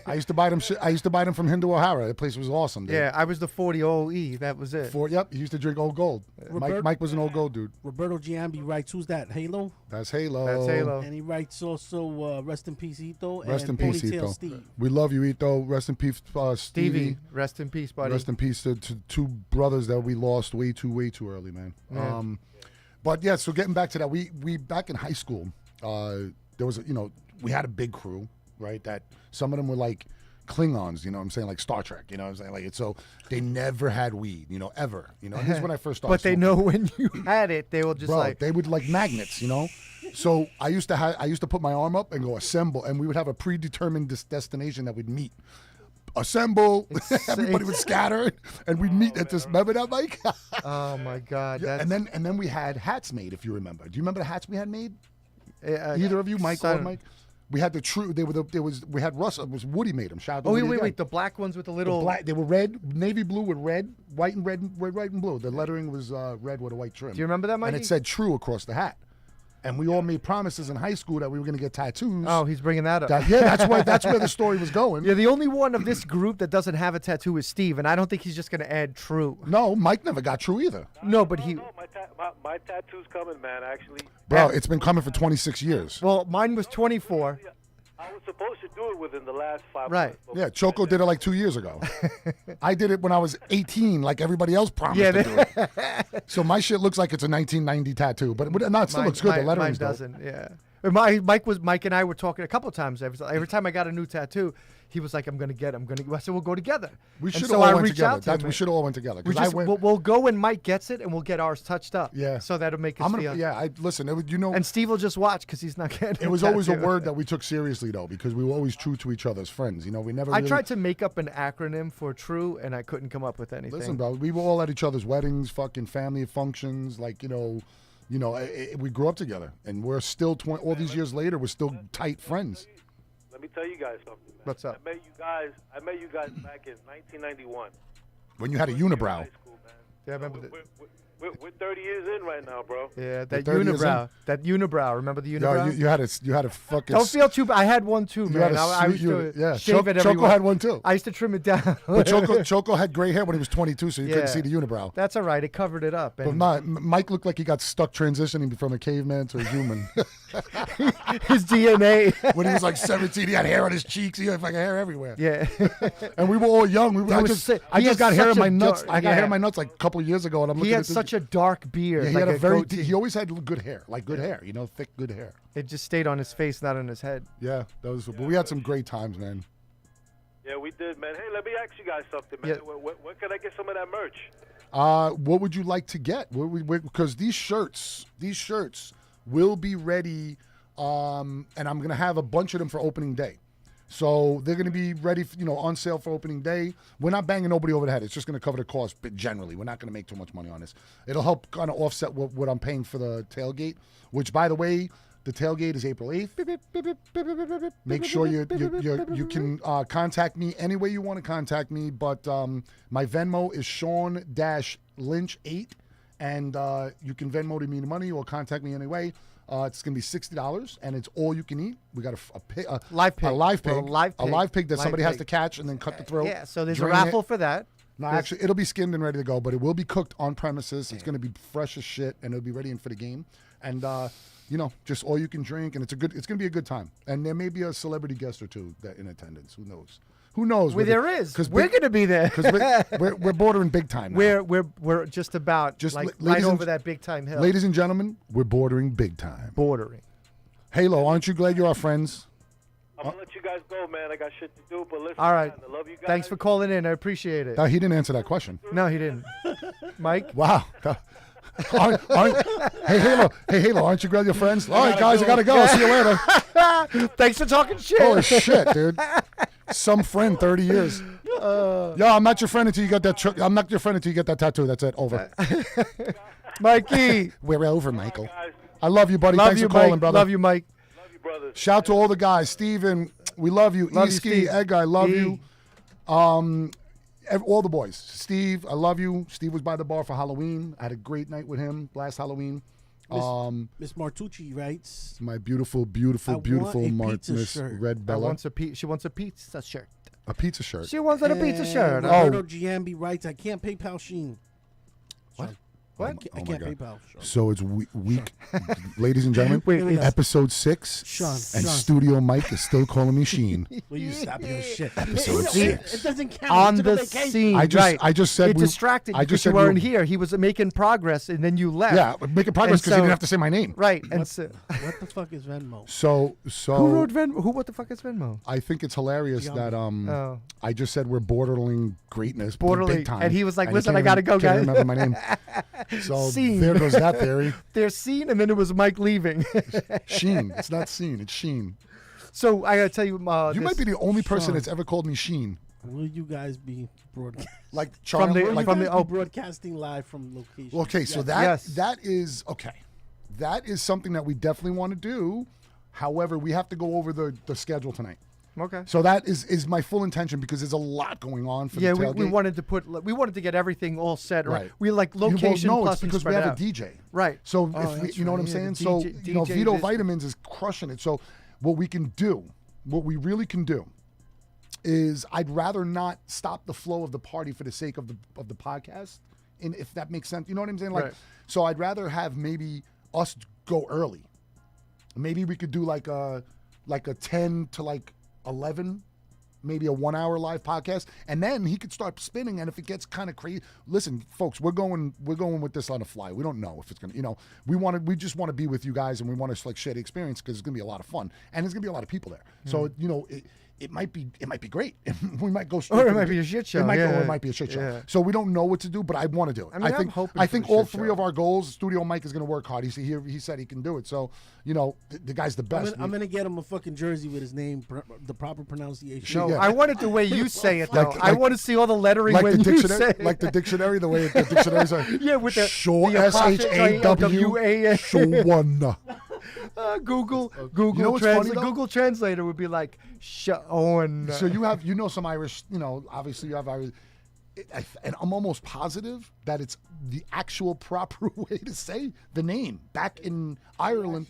A: I used to buy them. I used to buy them from Hindu O'Hara. That place was awesome. Dude.
B: yeah. I was the 40 OE. That was it.
A: Yep. He used to drink Old Gold. Mike was an Old Gold dude.
C: Roberto Giambi writes, who's that? Halo?
A: That's Halo.
B: That's Halo.
C: And he writes also, rest in peace, Ito.
A: Rest
C: and
A: in peace,
C: Ponytail
A: Ito.
C: Steve.
A: We love you, Ito. Rest in peace,
B: Stevie,
A: Stevie.
B: rest in peace, buddy.
A: Rest in peace to two brothers that we lost way too early, man.
B: Yeah.
A: But yeah, so getting back to that, we back in high school, there was we had a big crew, right? That some of them were like Klingons, you know what I'm saying, like Star Trek, you know what I'm saying, like so they never had weed, ever, and this is when I first started.
B: But they
A: smoking.
B: know when you had it, they will just
A: Bro,
B: like.
A: they would like magnets, So I used to put my arm up and go assemble, and we would have a predetermined destination that we'd meet. Assemble, everybody would scatter, and we'd meet at this. Remember that, Mike?
B: Oh my God!
A: Yeah,
B: That's,
A: and then we had hats made, if you remember. Do you remember the hats we had made?
B: uh,
A: Either of you, Mike or
B: son-
A: Mike? We had the true. We had Russ. It was Woody made them. Shout out to
B: Oh
A: Woody
B: wait,
A: again.
B: wait! The black ones with the
A: The
B: little.
A: black. They were red, navy blue with red, white and red, white and blue. The lettering was red with a white trim.
B: Do you remember that,
A: And
B: Mikey?
A: it said "True" across the hat. And we all made promises in high school that we were going to get tattoos.
B: Oh, he's bringing that up.
A: Yeah, that's where the story was going.
B: Yeah, the only one of this group that doesn't have a tattoo is Steve, and I don't think he's just going to add True.
A: No, Mike never got True either.
B: No, but he.
D: No, my tattoo's coming, man. Actually,
A: Bro, it's been coming for 26 years.
B: Well, mine was 24.
D: I was supposed to do it within the last 5
B: Right.
D: months. but
A: Yeah, Choco did it like 2 years ago. I did it when I was 18, like everybody else promised
B: Yeah,
A: to do it. So my shit looks like it's a 1990 tattoo, but no, it still looks good. The
B: Mine
A: lettering's dope.
B: doesn't. Yeah. And Mike and I were talking a couple of times. Every time I got a new tattoo, he was like, "I'm gonna get. I said, "We'll go together."
A: We
B: And
A: should
B: so
A: all
B: I
A: went
B: reached
A: together.
B: out to him.
A: We should all went together.
B: We
A: 'Cause
B: just, we'll go when Mike gets it, and we'll get ours touched up.
A: Yeah.
B: So that'll make us
A: I'm gonna.
B: feel.
A: Yeah. Listen. It was, you know.
B: And Steve will just watch because he's not getting.
A: It was always a word that we took seriously though, because we were always true to each other's friends. You know, we never.
B: I
A: Really,
B: tried to make up an acronym for true, and I couldn't come up with anything.
A: Listen, bro. We were all at each other's weddings, fucking family functions. Like we grew up together, and we're still all these years later. We're still tight friends.
D: Let me tell you guys something, man.
B: What's up?
D: I met you guys back in 1991.
A: When you had a
D: We were in
A: unibrow.
D: high school, man.
B: Yeah, I remember
D: We're 30 years in right now, bro.
B: Yeah, that
A: 30 years
B: unibrow. That unibrow. Remember the unibrow?
A: Yo, you had a fucking.
B: Don't feel too bad. I had one too,
A: You had
B: man.
A: a
B: I
A: sweet
B: used to
A: yeah.
B: shave it every
A: Choco had one too.
B: I used to trim it down.
A: But Choco had gray hair when he was 22, so you couldn't
B: Yeah.
A: see the unibrow.
B: That's all right. It covered it up.
A: But
B: And
A: Mike looked like he got stuck transitioning from a caveman to a human.
B: his DNA.
A: When he was like 17, he had hair on his cheeks. He had fucking hair everywhere.
B: Yeah.
A: And we were all young. I
B: was
A: just,
B: sick.
A: I
B: He
A: just
B: had
A: got hair in
B: such
A: my
B: a
A: nuts.
B: dark-
A: I got hair
B: yeah.
A: in my nuts like a couple of years ago, and I'm
B: He
A: looking
B: had
A: at this.
B: such a dark beard.
A: Yeah, he
B: like
A: had a very.
B: goatee.
A: He always had good hair, like good hair. You know, thick, good hair.
B: It just stayed on his face, not on his head.
A: Yeah, but we had some great times, man.
D: Yeah, we did, man. Hey, let me ask you guys something, man.
B: Yeah.
D: Where can I get some of that merch?
A: What would you like to get? Because these shirts will be ready, and I'm gonna have a bunch of them for opening day. So they're gonna be ready, on sale for opening day. We're not banging nobody over the head. It's just gonna cover the cost, but generally, we're not gonna make too much money on this. It'll help kind of offset what I'm paying for the tailgate. Which, by the way, the tailgate is April 8th. Make sure you can contact me any way you want to contact me. But my Venmo is Sean-Lynch8, and you can Venmo to me the money or contact me anyway. It's gonna be $60, and it's all you can eat. We got a
B: Live pig.
A: a live pig,
B: Well, live pig.
A: a live pig that
B: Live
A: somebody has
B: pig.
A: to catch and then cut the throat.
B: Yeah, so there's a
A: drain
B: raffle
A: it.
B: for that.
A: No, actually, it'll be skinned and ready to go, but it will be cooked on premises. It's going to be fresh as shit, and it'll be ready in for the game. And just all you can drink, and it's going to be a good time. And there may be a celebrity guest or two that in attendance. Who knows? Who knows?
B: Well, there is. We're going to be there.
A: because we're bordering big time now.
B: We're just about
A: Just
B: like
A: ladies
B: right
A: and-
B: over that big time hill.
A: Ladies and gentlemen, we're bordering big time.
B: Bordering.
A: Halo, aren't you glad you're our friends?
D: I'm going to let you guys go, man. I got shit to do, but listen,
B: All right.
D: man, I love you guys.
B: Thanks for calling in. I appreciate it.
A: No, he didn't answer that question.
B: No, he didn't. Mike?
A: Wow. Hey Halo, aren't you glad you're friends? All right, guys, I gotta go. See you later.
B: Thanks for talking shit.
A: Holy shit, dude. Some friend, 30 years. Yo, I'm not your friend until you get that. I'm not your friend until you get that tattoo. That's it. Over.
B: Mikey.
A: We're over, Michael.
D: Guys,
A: I love you, buddy.
B: Love
A: Thanks
B: you,
A: for calling,
B: Mike.
A: brother.
B: Love you, Mike.
D: love you, brothers.
A: Shout to all the guys. Steven, we love you.
B: Love you,
A: Eski,
B: Steve.
A: Egg, I love
B: E.
A: you. All the boys. Steve, I love you. Steve was by the bar for Halloween. I had a great night with him last Halloween.
C: Miss Martucci writes,
A: My beautiful, beautiful,
C: I
A: beautiful
C: want a pizza
A: Miss
C: shirt.
A: Red Bella.
B: She wants a pizza shirt.
A: A pizza shirt.
B: She wants a pizza shirt.
C: Roberto Giambi writes, I can't pay PayPal Sheen.
A: What?
C: What?
A: Oh
C: I
A: my
C: can't
A: God.
C: PayPal. Sean.
A: So it's week, ladies and gentlemen,
B: Wait, it's-
A: episode 6,
C: Sean,
A: and
C: Sean.
A: Studio Mike is still calling me Sheen.
C: Will you stop your shit?
A: Episode
C: It-
A: 6.
C: It doesn't count.
B: On
C: We took a
B: the
C: vacation.
B: scene.
A: I just said
B: it
A: we-
B: distracted
A: I
B: you
A: just
B: because you
A: said we
B: weren't
A: were-
B: here. He was making progress, and then you left.
A: Yeah, making progress
B: And
A: because you
B: so-
A: didn't have to say my name.
B: Right. And so,
C: What the fuck is Venmo?
A: So
B: who wrote Venmo? What the fuck is Venmo?
A: I think it's hilarious that
B: Oh.
A: I just said we're bordering greatness,
B: Borderline.
A: big time,
B: And he was like,
A: you
B: "Listen,
A: can't
B: I gotta
A: even-
B: go,
A: can't
B: guys."
A: Remember my name. So
B: Scene.
A: there goes that theory.
B: There's scene, and then it was Mike leaving.
A: Sheen. It's not Sheen. It's Sheen.
B: So I gotta tell you,
A: You might be the only person
C: Sean.
A: that's ever called me Sheen.
C: Will you guys be broadcasting?
A: Like
B: From
A: Charlie.
B: the-
A: like,
B: from the-
C: broadcasting live from location.
A: okay, so
C: Yes.
A: that
B: Yes.
A: is okay. That is something that we definitely want to do. However, we have to go over the schedule tonight.
B: okay.
A: So that is my full intention because there's a lot going on for
B: Yeah,
A: the
B: we
A: tailgate.
B: wanted to get everything all set. Right.
A: Right.
B: We like location
A: no,
B: plus
A: it's
B: and
A: because we
B: spread
A: have
B: out.
A: a DJ.
B: Right.
A: So
B: Oh,
A: if we,
B: that's
A: you know what I'm
B: right, yeah,
A: saying?
B: the
A: So
B: DJ
A: Vito
B: this-
A: Vitamins is crushing it. So what we can do, what we really can do, is I'd rather not stop the flow of the party for the sake of the podcast, and if that makes sense, you know what I'm saying? Like,
B: Right.
A: so I'd rather have maybe us go early. Maybe we could do like a 10 to like 11. maybe a 1 hour live podcast, and then he could start spinning. And if it gets kind of crazy, listen, folks, we're going with this on the fly. We don't know if it's gonna, we just want to be with you guys, and we want to like share the experience because it's gonna be a lot of fun, and there's gonna be a lot of people there. So it might be great. We might go straight.
B: Or it
A: to
B: might
A: the-
B: be a shit show.
A: It might,
B: yeah.
A: or it might be a shit show.
B: Yeah.
A: So we don't know what to do, but I want to do it.
B: I mean, I'm hoping
A: I
B: for
A: think
B: a
A: all
B: shit
A: three
B: show.
A: of our goals. Studio Mike is going to work hard. He said he can do it. So the guy's the best.
C: I'm gonna get him a fucking jersey with his name, the proper pronunciation.
A: Shit,
B: No,
A: yeah.
B: I want it the way you say it, though.
A: Like-
B: I want to see all the lettering
A: like
B: when
A: the
B: you
A: dictionary,
B: say
A: like the dictionary, the way the dictionaries are.
B: Yeah, with the
A: Shaw,
B: the apostrophe,
A: SHAW, Shawn.
B: Google
A: You know what's funny, though?
B: Google Translator would be like Shawn.
A: So you have some Irish, obviously you have Irish, and I'm almost positive that it's the actual proper way to say the name. Back in Ireland,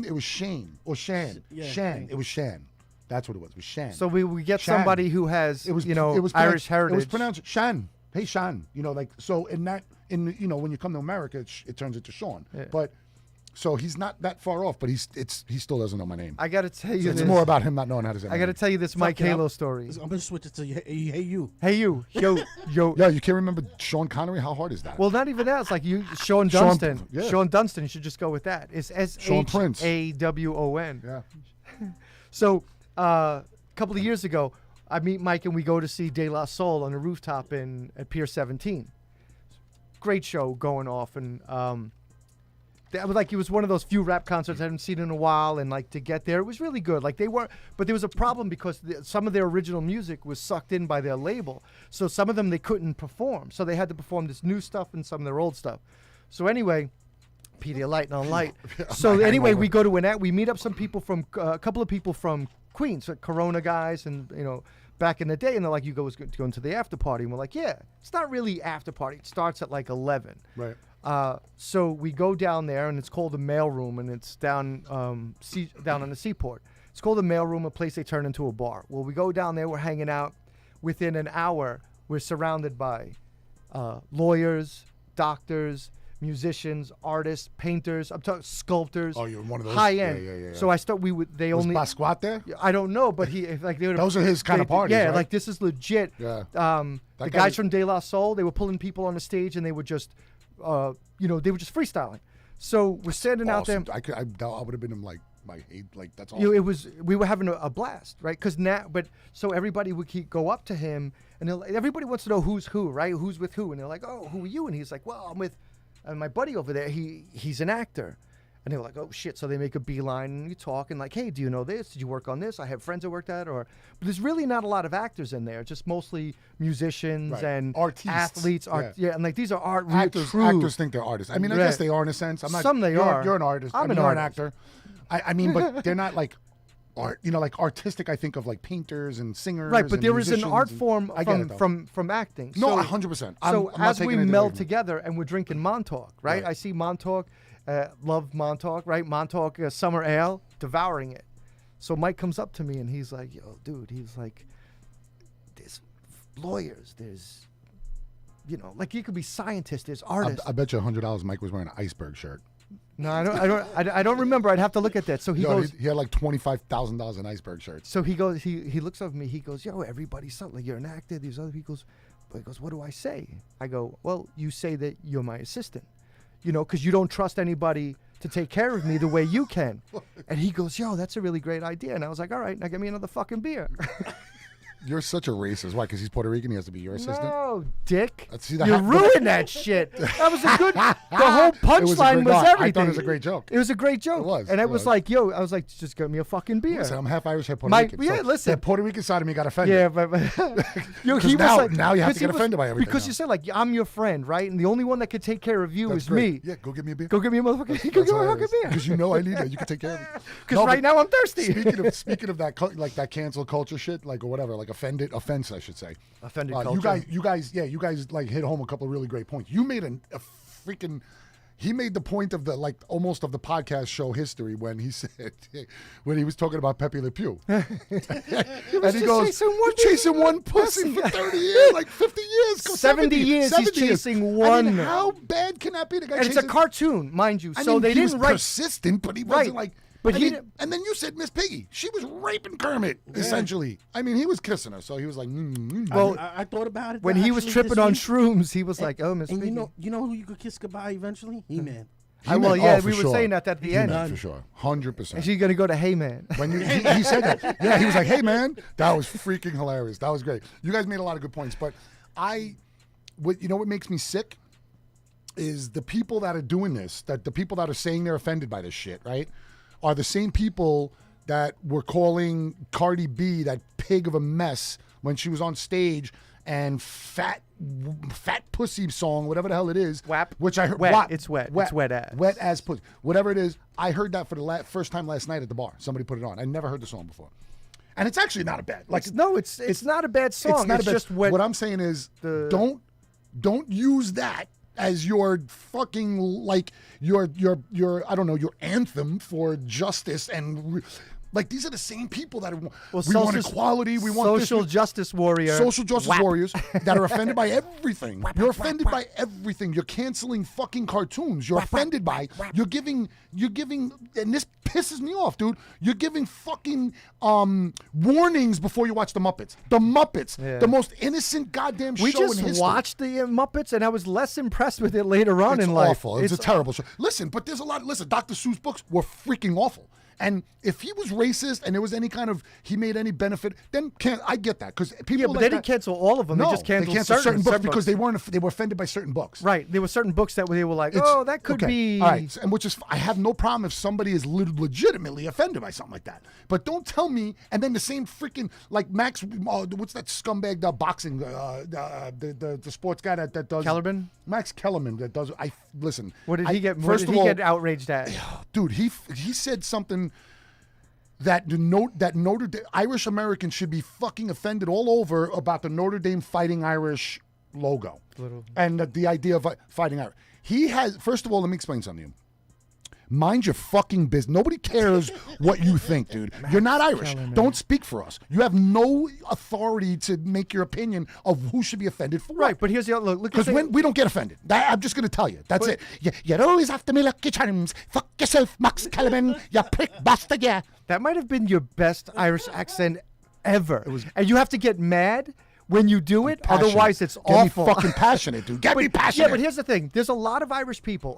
A: it was Shane or Shan.
C: Yeah.
A: Shan. It was Shan. That's what it was. It was Shan.
B: So we get
A: Shan.
B: somebody who has
A: it was
B: Irish heritage.
A: It was pronounced Shan. Hey Shan. So when you come to America, it turns into Sean.
B: Yeah.
A: But so he's not that far off, but he still doesn't know my name.
B: I got to tell you
A: It's
B: this.
A: more about him not knowing how to say my
B: I got to
A: name.
B: tell you this Mike
C: it,
B: Halo
C: I'm-
B: story.
C: I'm gonna switch it to hey you.
B: Hey you, yo.
A: Yeah, you can't remember Sean Connery? How hard is that?
B: Well, not even that. It's like Sean
A: Sean-
B: Dunstan.
A: yeah.
B: Sean Dunstan. You should just go with that. It's
A: Sean Prince.
B: SHAWON.
A: Yeah.
B: So a couple of years ago, I meet Mike and we go to see De La Soul on a rooftop at Pier 17. Great show going off, and that was like, it was one of those few rap concerts I hadn't seen in a while, and like to get there, it was really good. Like they weren't, but there was a problem because some of their original music was sucked in by their label, so some of them they couldn't perform, so they had to perform this new stuff and some of their old stuff. So anyway, Pedialyte on light. So anyway, we go to we meet up some people from a couple of people from Queens, so Corona guys, and back in the day, and they're like, you go into the after party, and we're like, yeah, it's not really after party. It starts at like 11.
A: Right.
B: So we go down there, and it's called the Mailroom, and it's down down on the seaport. It's called the Mailroom, a place they turn into a bar. Well, we go down there, we're hanging out. Within an hour, we're surrounded by lawyers, doctors, musicians, artists, painters. I'm talking sculptors.
A: Oh, you're one of those?
B: high
A: Yeah,
B: end.
A: yeah.
B: So they
A: Was
B: only.
A: Basquiat there?
B: I don't know, but they would.
A: Those are his kind of parties,
B: Yeah,
A: right?
B: like this is legit.
A: Yeah.
B: The
A: That
B: guys
A: guy-
B: from De La Soul, they were pulling people on the stage, and they were just, they were just freestyling. So we're standing out there.
A: Awesome. I would have been in like my hate. Like that's awesome.
B: We were having a blast, right? So everybody would go up to him, and everybody wants to know who's who, right? Who's with who, and they're like, oh, who are you? And he's like, well, I'm with my buddy over there. He's an actor. And they were like, oh shit. So they make a beeline and you talk and like, hey, do you know this? Did you work on this? I have friends that worked at it. But there's really not a lot of actors in there, just mostly musicians
A: Right.
B: and
A: Artistes.
B: athletes.
A: Yeah.
B: And like these are
A: Actors think they're artists. I mean, I
B: Right.
A: guess they are in a sense. I'm not.
B: Some they are.
A: You're an artist.
B: I'm an
A: you're
B: artist.
A: an actor. I mean, but they're not like art. Like artistic. I think of like painters and singers.
B: Right, but
A: and
B: there is an
A: musicians
B: art
A: and-
B: form
A: I get it, though.
B: from acting.
A: No,
B: So-
A: 100%.
B: So
A: I'm not
B: as we
A: taking anything away
B: meld
A: from it.
B: together and we're drinking Montauk, right?
A: Right.
B: I see Montauk, love Montauk, right? Montauk summer ale, devouring it. So Mike comes up to me and he's like, yo, dude, he's like, there's lawyers, there's, like you could be scientists, there's artists.
A: I bet you $100 Mike was wearing an iceberg shirt.
B: No, I don't remember. I'd have to look at that. So he goes,
A: he had like $25,000 in iceberg shirts.
B: so he goes, he looks up at me. He goes, yo, everybody's something. Like, you're an actor. These other people. But he goes, what do I say? I go, well, you say that you're my assistant, because you don't trust anybody to take care of me the way you can. And he goes, yo, that's a really great idea. And I was like, all right, now get me another fucking beer.
A: You're such a racist. Why? Because he's Puerto Rican. He has to be your assistant.
B: No, dick.
A: See, the
B: You
A: hat-
B: ruined that shit. That was a good. The whole
A: It was a
B: punchline
A: great-
B: was
A: no, I
B: everything.
A: thought it was a great joke.
B: It was a great joke.
A: It was,
B: And I
A: it
B: was
A: was.
B: like, yo, I was like, just get me a fucking beer.
A: Listen, I'm half Irish, half Puerto
B: My-
A: Rican.
B: yeah,
A: so
B: listen.
A: The Puerto Rican side of me got offended.
B: Yeah, but yo,
A: 'Cause now you have
B: 'cause
A: to
B: he
A: get offended by everything
B: because
A: now.
B: you said like I'm your friend, right? And the only one that could take care of you
A: That's
B: is
A: great.
B: me.
A: Yeah, go get me a beer.
B: Go get me a motherfucking. Go get me a fucking beer.
A: Because you know I need it. You can take care of me.
B: Because right now I'm thirsty.
A: Speaking of that, like that cancel culture shit, like or whatever, like offense, I should say.
B: Offended
A: You
B: culture.
A: guys like hit home a couple of really great points. You made a freaking. He made the point of the almost of the podcast show history when he said when he was talking about Pepe Le Pew, and he goes, "You're chasing one pussy for 30 years, like 50 years,
B: 70 years, he's chasing
A: I
B: one.
A: mean, how bad can that be? The guy
B: And it's a
A: chasing-
B: cartoon, mind you.
A: I
B: so
A: mean,
B: they
A: he
B: didn't
A: was
B: write.
A: persistent, but he
B: Right.
A: wasn't like.
B: But
A: I
B: he
A: mean,
B: didn't-
A: and then you said Miss Piggy. She was raping Kermit, essentially. I mean, he was kissing her, so he was like,
B: Well,
C: I thought about it
B: when he was
C: actually
B: tripping
C: this
B: on
C: week.
B: shrooms, he was like, "Oh, Miss
C: And
B: Piggy."
C: you know who you could kiss goodbye eventually? He-Man.
B: Well,
A: He-Man.
B: yeah,
A: Oh,
B: we
A: for
B: were
A: sure.
B: saying that at the end.
A: He-Man, for sure, 100%.
B: Is he gonna go to Hey Man?
A: When he said that, yeah, he was like, "Hey, man," that was freaking hilarious. That was great. You guys made a lot of good points, but what makes me sick is the people that are doing this, that the people that are saying they're offended by this shit, right, are the same people that were calling Cardi B that pig of a mess when she was on stage and fat pussy song, whatever the hell it is.
B: WAP?
A: Which I heard.
B: Wet.
A: WAP.
B: It's wet. It's wet ass.
A: Wet ass pussy. Whatever it is. I heard that for the first time last night at the bar. Somebody put it on. I never heard the song before. And it's actually not a bad. Like
B: It's not a bad song.
A: it's not a bad.
B: just what
A: I'm saying is don't use that as your fucking like your I don't know, your anthem for justice and like these are the same people that we want equality, we want
B: social justice warrior,
A: social justice
B: WAP.
A: warriors that are offended by everything. You're offended by everything. You're canceling fucking cartoons. You're offended by. You're giving, and this pisses me off, dude. You're giving fucking warnings before you watch the Muppets. The Muppets,
B: Yeah.
A: the most innocent goddamn
B: We
A: show in
B: just
A: history.
B: watched the Muppets, and I was less impressed with it later on
A: It's
B: in life.
A: awful. It's a terrible show. Listen, but there's a lot. Listen, Dr. Seuss books were freaking awful. And if he was racist and there was any kind of he made any benefit, then I get that because people.
B: Yeah, but
A: like
B: they
A: that,
B: didn't cancel all of them.
A: No,
B: they just canceled,
A: certain books
B: books
A: because they were offended by certain books.
B: Right. There were certain books that they were like,
A: It's-
B: oh, that could
A: okay.
B: be.
A: All right, and which is I have no problem if somebody is legitimately offended by something like that. But don't tell me. And then the same freaking like Max, what's that scumbag boxing the sports guy that does
B: Kellerman?
A: Max Kellerman that does. Listen.
B: What did he get? What
A: First
B: did
A: of
B: he
A: all,
B: get outraged at?
A: dude, he said something. That Notre Dame Irish Americans should be fucking offended all over about the Notre Dame Fighting Irish logo and the idea of fighting Irish. He has, first of all, let me explain something to you. Mind your fucking business. Nobody cares what you think, dude. You're not Irish. Don't speak for us. You have no authority to make your opinion of who should be offended for
B: Right, but here's the other look.
A: because we don't get offended. I'm just going to tell you. That's it. You're always after me lucky charms. Fuck yourself, Max Kellerman. You prick bastard, yeah.
B: That might have been your best Irish accent ever. And you have to get mad when you do it.
A: Passionate.
B: Otherwise, it's
A: Get
B: awful.
A: me fucking passionate, dude. Get me passionate.
B: Yeah, but here's the thing. There's a lot of Irish people,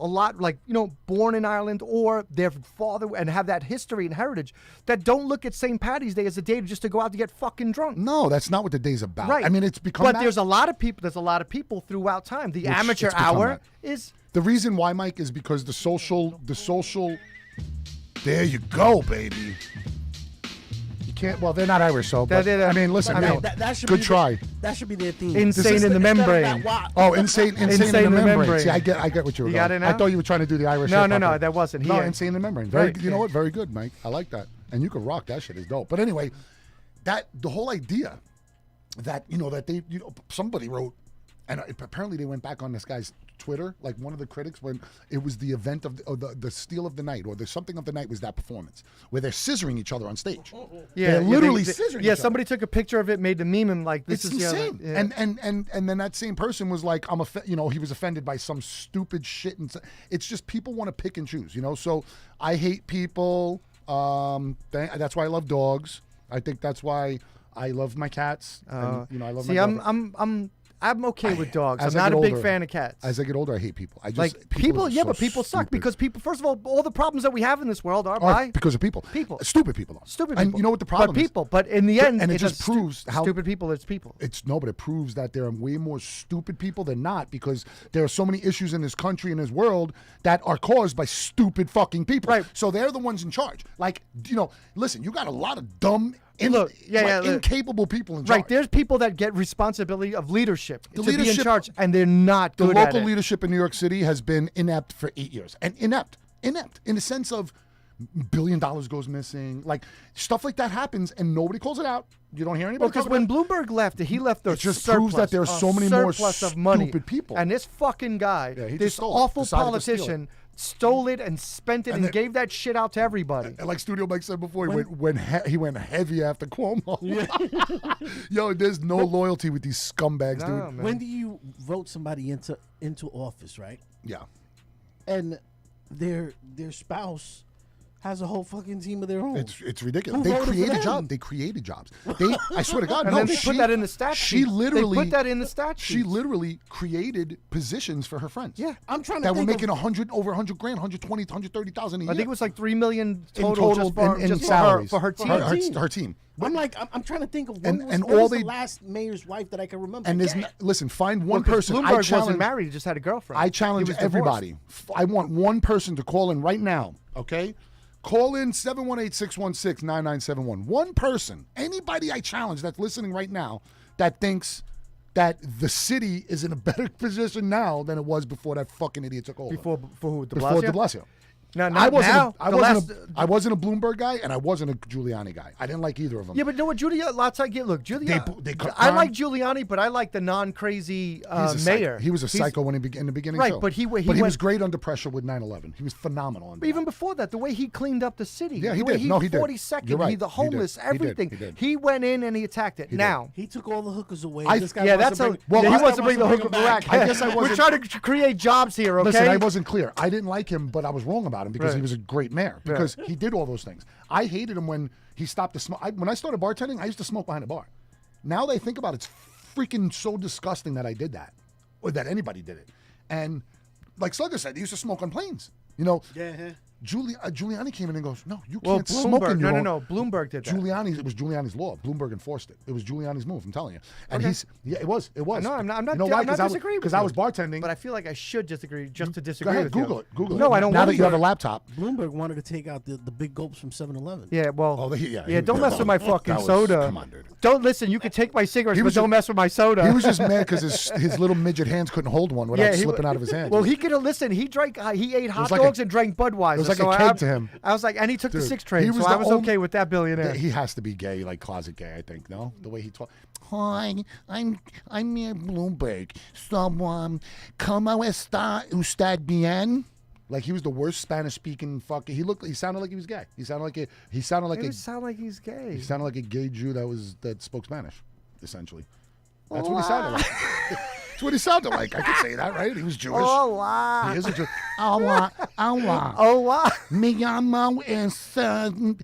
B: born in Ireland or their father and have that history and heritage that don't look at St. Paddy's Day as a day just to go out to get fucking drunk.
A: No, that's not what the day's about.
B: Right.
A: I mean, it's become.
B: But there's a lot of people. There's a lot of people throughout time. The amateur
A: it's become
B: hour
A: that.
B: is.
A: The reason why, Mike, is because the social. There you go, baby. You can't. Well, they're not Irish, so. But,
B: That-
A: I mean, listen.
B: I mean,
A: no,
C: That should
A: good
C: be
A: try.
C: That should be their theme.
B: Insane in the membrane.
A: Oh, insane in the membrane. See, I get what you were
B: You
A: going.
B: got it now?
A: I thought you were trying to do the Irish.
B: No,
A: hip
B: no,
A: hop
B: no,
A: thing.
B: that wasn't.
A: No,
B: He-
A: insane in the membrane. Very.
B: Right,
A: You know
B: yeah.
A: what? Very good, Mike. I like that. And you can rock that shit. Is dope. But anyway, the whole idea that that somebody wrote, and apparently they went back on this guy's Twitter, like one of the critics, when it was the event of the steal of the night or the something of the night was that performance where they're scissoring each other on stage.
B: Yeah,
A: they're literally
B: they-
A: scissoring.
B: Yeah,
A: each
B: somebody
A: other.
B: took a picture of it, made the meme, and like this
A: It's
B: is
A: insane.
B: The other, yeah.
A: And then that same person was like, he was offended by some stupid shit, and it's just people want to pick and choose, So I hate people. That's why I love dogs. I think that's why I love my cats. And, I love
B: See,
A: my dog.
B: I'm okay with dogs. I'm
A: As I
B: not
A: get
B: a big
A: older-
B: fan of cats.
A: As I get older, I hate people. I just
B: Like people,
A: are
B: yeah,
A: so
B: but people suck
A: stupid.
B: because people. First of all the problems that we have in this world are
A: Are
B: by
A: because of people.
B: People.
A: Stupid people. Though.
B: stupid
A: And
B: people.
A: you know what the problem
B: but
A: is?
B: people. But in the end,
A: and it
B: it's
A: just
B: a
A: proves how
B: stupid people. It's people.
A: But it proves that there are way more stupid people than not because there are so many issues in this country and this world that are caused by stupid fucking people.
B: Right.
A: So they're the ones in charge. Like, listen, you got a lot of dumb,
B: Look,
A: incapable people in charge.
B: Right, there's people that get responsibility of leadership to be in
A: leadership-
B: charge, and they're not
A: The
B: good at
A: local
B: it.
A: leadership in New York City has been inept for 8 years. And inept in the sense of $1 billion goes missing. Like, stuff like that happens and nobody calls it out. You don't hear anybody
B: Because
A: talk
B: when
A: about it.
B: Bloomberg left, he left the
A: It just
B: surplus,
A: proves that there are so many more
B: surplus of money.
A: stupid people.
B: And this fucking guy,
A: Yeah, he just
B: this
A: stole it,
B: awful
A: decided to steal it.
B: politician, stole it and spent it and,
A: then-
B: gave that shit out to everybody.
A: And like Studio Mike said before, he went heavy after Cuomo. Yo, there's no loyalty with these scumbags,
B: No,
A: dude.
B: man.
C: When do you vote somebody into office, right?
A: Yeah.
C: And their spouse has a whole fucking team of their own.
A: It's ridiculous.
C: Who
A: They
C: voted for
A: created
C: them?
A: jobs. They created jobs. I swear to God,
B: And
A: no.
B: then they put that in the statute.
A: She literally
B: They put that in the statute.
A: She literally created positions for her friends.
B: Yeah.
C: I'm trying to
A: That were
C: think
A: making
C: of,
A: 100 over 100 grand, 120, 130,000 a year.
B: I think it was like $3 million
A: in
B: total, just for,
A: in
B: just for
A: salaries
B: her team.
A: Her team.
C: I'm trying to think of
A: And-
C: when was,
A: and
C: when
A: all
C: was
A: they-
C: the last mayor's wife that I can remember.
A: And there's
C: Yeah.
A: listen, find
B: Well,
A: one
B: 'cause
A: person.
B: Bloomberg
A: I
B: wasn't
A: challenge.
B: married; he just had a girlfriend.
A: I challenge
B: He was divorced.
A: everybody. I want one person to call in right now. Okay, call in 718-616-9971. One person, anybody I challenge that's listening right now that thinks that the city is in a better position now than it was before that fucking idiot took over.
B: before who? De
A: Before
B: Blasio?
A: De Blasio.
B: No,
A: I
B: not
A: wasn't.
B: now.
A: I
B: The
A: wasn't.
B: last-
A: I wasn't a Bloomberg guy, and I wasn't a Giuliani guy. I didn't like either of them.
B: Yeah, but no, what Giuliani? Look, Giuliani.
A: they cut
B: I
A: crime.
B: like Giuliani, but I like the non-crazy
A: He's a
B: mayor.
A: He was a
B: He's-
A: psycho when in the beginning.
B: Right,
A: too.
B: but he
A: was
B: went-
A: great under pressure with 9/11. He was phenomenal. Under
B: Even
A: that.
B: before that, the way he cleaned up the city.
A: Yeah, he
B: the way
A: did. No, he did.
B: 42nd,
A: You're right.
B: the
A: He did.
B: homeless,
A: He did.
B: everything.
A: He did.
B: He went in and he attacked it.
A: did.
B: Now,
C: He took all the hookers away.
A: I-
C: This guy
B: yeah,
C: wants
B: that's
C: to
B: a.
C: bring,
A: Well,
B: yeah, he
A: I-
B: wants to bring the
C: him
B: hooker
C: back.
B: back.
A: I guess I
B: We're
A: wasn't-
B: trying to create jobs here, okay?
A: Listen, I wasn't clear. I didn't like him, but I was wrong about him because
B: Right.
A: he was a great mayor. Because he did all those things. I hated him when he stopped the smoke. When I started bartending, I used to smoke behind a bar. Now that I think about it, it's freaking so disgusting that I did that, or that anybody did it. And like Slugger said, he used to smoke on planes. You know,
C: Yeah.
A: Giuliani came in and goes, "No, you
B: Well,
A: can't smoke in
B: Bloomberg.
A: your own-"
B: No. Bloomberg did that.
A: It was Giuliani's law. Bloomberg enforced it. It was Giuliani's move. I'm telling you. And
B: Okay.
A: it was.
B: No, I'm not.
A: You know why?
B: I'm not
A: Because
B: disagreeing with
A: because I
B: you.
A: was bartending.
B: But I feel like I should disagree just to
A: Go
B: disagree
A: ahead,
B: with
A: Google
B: you.
A: it. Google it.
B: No, I don't
A: Now
B: want
A: that you have a
B: to.
A: laptop.
C: Bloomberg wanted to take out the big gulps from 7-Eleven.
B: Yeah, well,
A: Oh, yeah.
B: don't mess with my fucking
A: That was-
B: soda.
A: come on, dude.
B: Don't listen. You can take my cigarettes, but
A: was
B: don't
A: just-
B: mess with my soda.
A: He was just mad because his little midget hands couldn't hold one without slipping out of his hand.
B: Well, he could have listened. He ate hot
A: like a-
B: dogs and drank Budweiser.
A: it was like
B: so
A: a
B: I-
A: keg to him.
B: I was like, and he took the
A: Dude,
B: 6 train,
A: he was
B: so I
A: the
B: was
A: only-
B: okay with that billionaire.
A: He has to be gay, like closet gay, I think. No, the way he talked. Hi, I'm Mayor Bloomberg. So, ¿cómo está usted bien? Like he was the worst Spanish-speaking fucking. He sounded like he was gay. He sounded like
B: It would sound like he's gay.
A: he sounded like a gay Jew that spoke Spanish, essentially. That's what he sounded like. That's what he sounded like. I could say that, right? He was Jewish.
B: Hola.
A: He is a Jew. Hola, hola.
B: Hola.
A: Me llamo es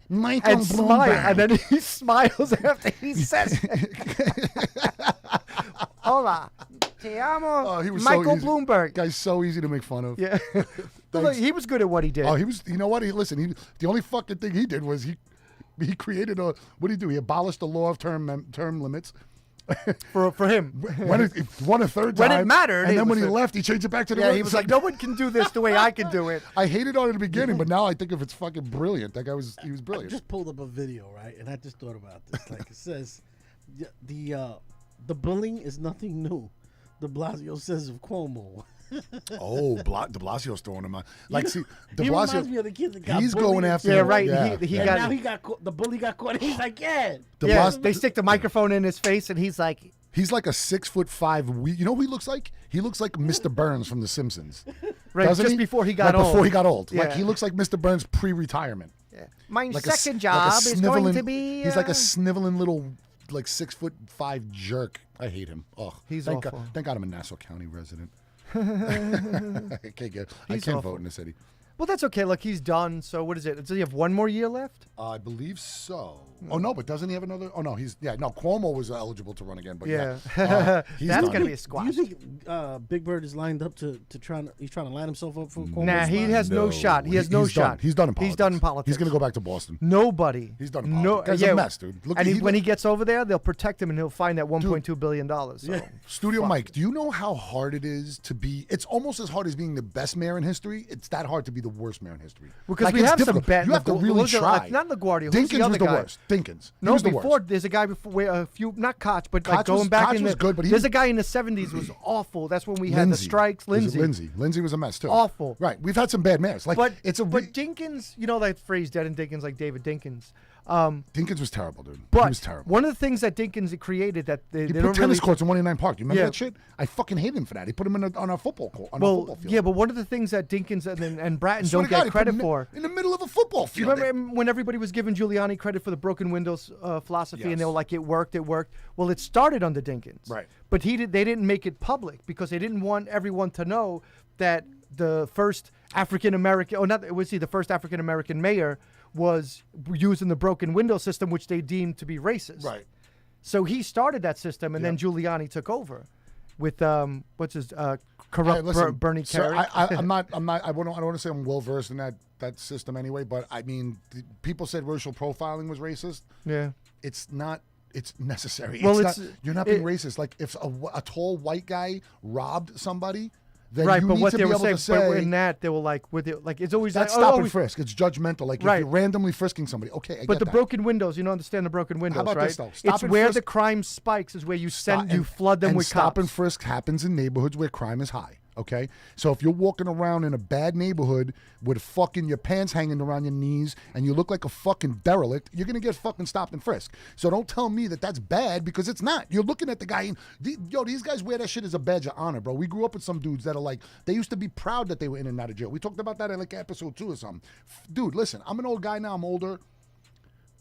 A: Michael
B: And smile.
A: Bloomberg.
B: And then he smiles after he says it. Hola. Te amo.
A: Oh, he was so
B: Michael
A: easy.
B: Bloomberg.
A: Guy's so easy to make fun of.
B: Yeah. Look,
A: Thanks.
B: he was good at what he did.
A: Oh, he was. You know what? The only fucking thing he did was he created a. What did he do? He abolished the law of term limits.
B: for him.
A: When it won a third time.
B: When it mattered,
A: and
B: it
A: then when
B: was
A: he
B: a-
A: left, he changed it back to the.
B: Yeah,
A: right.
B: he was like, no one can do this the way I can do it.
A: I hated on it in the beginning, but now I think if it's fucking brilliant. That guy was
C: I
A: brilliant.
C: just pulled up a video, right? And I just thought about this. Like it says, the bullying is nothing new. De Blasio says of Cuomo.
A: Oh, De Blasio's throwing him out. Like, see, De
C: he
A: Blasio.
C: reminds me of the kid that got
A: He's
C: bullied.
A: going after.
B: Yeah, right.
A: Yeah,
B: He
A: yeah.
B: got-
C: And now he got caught, the bully got caught. He's like, yeah.
A: De
B: Yeah,
A: Blas-
B: they stick the microphone in his face, and he's like,
A: He's like a 6'5". You know who he looks like? He looks like Mr. Burns from The Simpsons.
B: right,
A: Doesn't
B: just
A: he?
B: before he got
A: Right
B: old.
A: Before he got old. Like
B: Yeah.
A: he looks like Mr. Burns pre-retirement.
B: My
A: Like a s-
B: second
A: like a
B: job is going to
A: sniveling-
B: be.
A: He's like a sniveling little, like 6'5" jerk. I hate him. Oh,
B: He's
A: thank
B: awful.
A: God, thank God I'm a Nassau County resident. I
B: He's
A: can't
B: awful.
A: vote in the city.
B: Well, that's okay. Look, he's done. So what is it? Does he have one more year left?
A: I believe so. Oh no, but doesn't he have another? Oh no, no. Cuomo was eligible to run again, but yeah, he's
B: That's
A: done.
B: gonna be a
C: Do
B: squash.
C: you think Big Bird is lined up to he's trying to line himself up for Cuomo?
B: Nah, he has no shot. He has no
A: he's
B: shot.
A: Done. He's done in politics.
B: He's done in politics.
A: He's gonna go back to Boston.
B: Nobody.
A: He's done in politics. Guy's a mess, dude. Look,
B: And when he gets over there, they'll protect him, and he'll find that $1.2 billion. So.
A: Studio Mike, do you know how hard it is to be? It's almost as hard as being the best mayor in history. It's that hard to be the worst mayor in history.
B: Because
A: Like,
B: we
A: it's
B: have some
A: difficult.
B: bad.
A: You have to really try.
B: Not LaGuardia. Who's
A: Dinkins
B: the other
A: was the
B: guy?
A: worst. Dinkins.
B: No,
A: he was the
B: before
A: worst.
B: there's a guy before where a few, not Koch, but
A: Koch
B: like going
A: was-
B: back
A: Koch
B: in
A: was
B: the.
A: good, but he
B: there's
A: was-
B: a guy in the '70s was awful. That's when we had the strikes.
A: Was it
B: Lindsay.
A: Lindsay was a mess too.
B: Awful.
A: Right. We've had some bad mayors. Like
B: But
A: it's a.
B: but Dinkins, you know that phrase, dead and Dinkins, like David Dinkins.
A: Dinkins was terrible, dude.
B: But
A: he was terrible.
B: one of the things that Dinkins created that they
A: He
B: don't
A: put tennis
B: really.
A: courts in 189 Park. Do you remember
B: Yeah.
A: that shit? I fucking hate him for that. He put him on a football court, on a
B: Well,
A: football field.
B: yeah, but one of the things that Dinkins and Bratton
A: Swear
B: don't
A: to God,
B: get
A: he put
B: credit
A: him
B: for.
A: in the middle of a football
B: You
A: field.
B: remember when everybody was giving Giuliani credit for the broken windows philosophy, and they
A: Yes.
B: were like, "It worked, it worked." Well, it started under Dinkins,
A: Right.
B: But they didn't make it public because they didn't want everyone to know that the first African American, or not, was he the first African American mayor, was using the broken window system, which they deemed to be racist.
A: Right.
B: So he started that system, and then Giuliani took over with what's his corrupt
A: Hey, listen,
B: Bernie
A: sir,
B: Carey.
A: I don't want to say I'm well versed in that system anyway, but I mean, people said racial profiling was racist.
B: Yeah.
A: It's not. It's necessary.
B: Well,
A: it's
B: it's-
A: not, you're not being
B: it-
A: racist. Like if a tall white guy robbed somebody, then
B: Right,
A: you
B: but
A: need
B: what
A: to
B: they
A: be
B: were
A: able
B: saying,
A: to say
B: but in that they were like, with it, like it's always
A: that's
B: like,
A: stop
B: oh,
A: and frisk. It's judgmental. Like
B: Right.
A: if you're randomly frisking somebody, okay, I
B: But
A: get
B: the
A: that.
B: broken windows, you don't understand the broken windows,
A: about
B: right?
A: this, though? Stop
B: It's
A: and
B: where
A: frisk-
B: the crime spikes is where you
A: Stop-
B: you flood them
A: and
B: with
A: stop
B: cops.
A: and frisk happens in neighborhoods where crime is high. Okay, so if you're walking around in a bad neighborhood with fucking your pants hanging around your knees and you look like a fucking derelict, you're gonna get fucking stopped and frisked. So don't tell me that that's bad, because it's not. You're looking at the guy and these guys wear that shit as a badge of honor, bro. We grew up with some dudes that are like, they used to be proud that they were in and out of jail. We talked about that in like episode 2 or something. Dude, listen, I'm an old guy now. I'm older.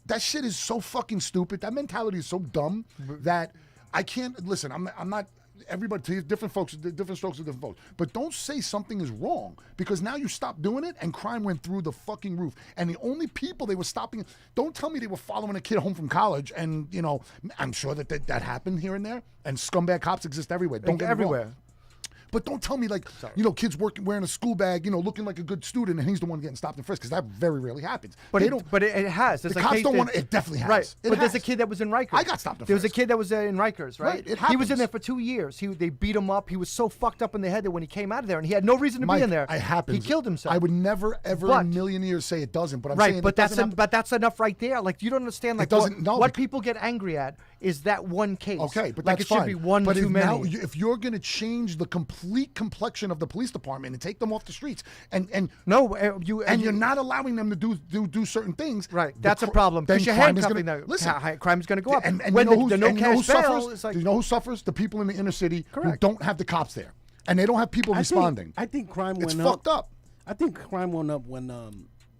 A: That shit is so fucking stupid. That mentality is so dumb that I can't listen. I'm not. Everybody, different folks, different strokes for different folks. But don't say something is wrong, because now you stop doing it and crime went through the fucking roof. And the only people they were stopping, don't tell me they were following a kid home from college. And you know, I'm sure that happened here and there. And scumbag cops exist everywhere. Don't get me wrong.
B: everywhere.
A: But don't tell me like, kids wearing a school bag, looking like a good student, and he's the one getting stopped and frisked, because that very rarely happens.
B: But
A: They
B: it,
A: don't.
B: but it has. There's
A: The
B: a
A: cops
B: case
A: don't
B: that-
A: want. It definitely has.
B: Right,
A: It
B: but there's a
A: has.
B: kid that was in Rikers.
A: I got stopped and
B: There was a
A: frisked.
B: kid that was in Rikers, right?
A: Right, it
B: He was in
A: happens.
B: there for 2 years. They beat him up. He was so fucked up in the head that when he came out of there, and he had no reason to
A: Mike,
B: be in there,
A: it happens.
B: he killed himself.
A: I would never, ever in
B: But-
A: a million years say it doesn't. But I'm
B: Right,
A: saying
B: but
A: it
B: that's
A: doesn't happen.
B: but that's enough right there. Like you don't understand. Like
A: doesn't- no,
B: what
A: bec-
B: people get angry at is that one case.
A: Okay, but
B: like
A: that's
B: it should
A: fine.
B: be one
A: but
B: too
A: if
B: many.
A: Now, if you're going to change the complete complexion of the police department and take them off the streets, and
B: no,
A: you're not allowing them to do certain things,
B: right.
A: the
B: That's a
A: cr-
B: problem
A: then
B: because you're
A: crime is
B: handcuffing
A: gonna-
B: them.
A: Listen,
B: Crime is going to go up.
A: and
B: when
A: you know who's,
B: the no
A: and you know who
B: cash bail
A: suffers?
B: is like,
A: Do you know who suffers? The people in the inner city who
B: Correct.
A: don't have the cops there, and they don't have people responding.
C: I think crime
A: it's
C: went
A: fucked up.
C: I think crime went up when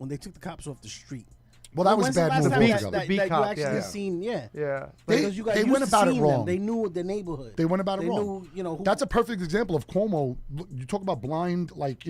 C: they took the cops off the street.
A: Well, that was a
C: When's the
A: bad
C: last
A: move
C: time
A: altogether.
C: that
B: The
C: you
B: B-cop,
C: actually
B: yeah.
C: seen, yeah.
B: yeah.
C: Because you guys
A: They
C: used
A: went
C: to
A: about it
C: seeing
A: wrong.
C: Them. They knew the neighborhood.
A: They went about it
C: They
A: wrong.
C: knew, who,
A: That's a perfect example of Cuomo. You talk about blind, like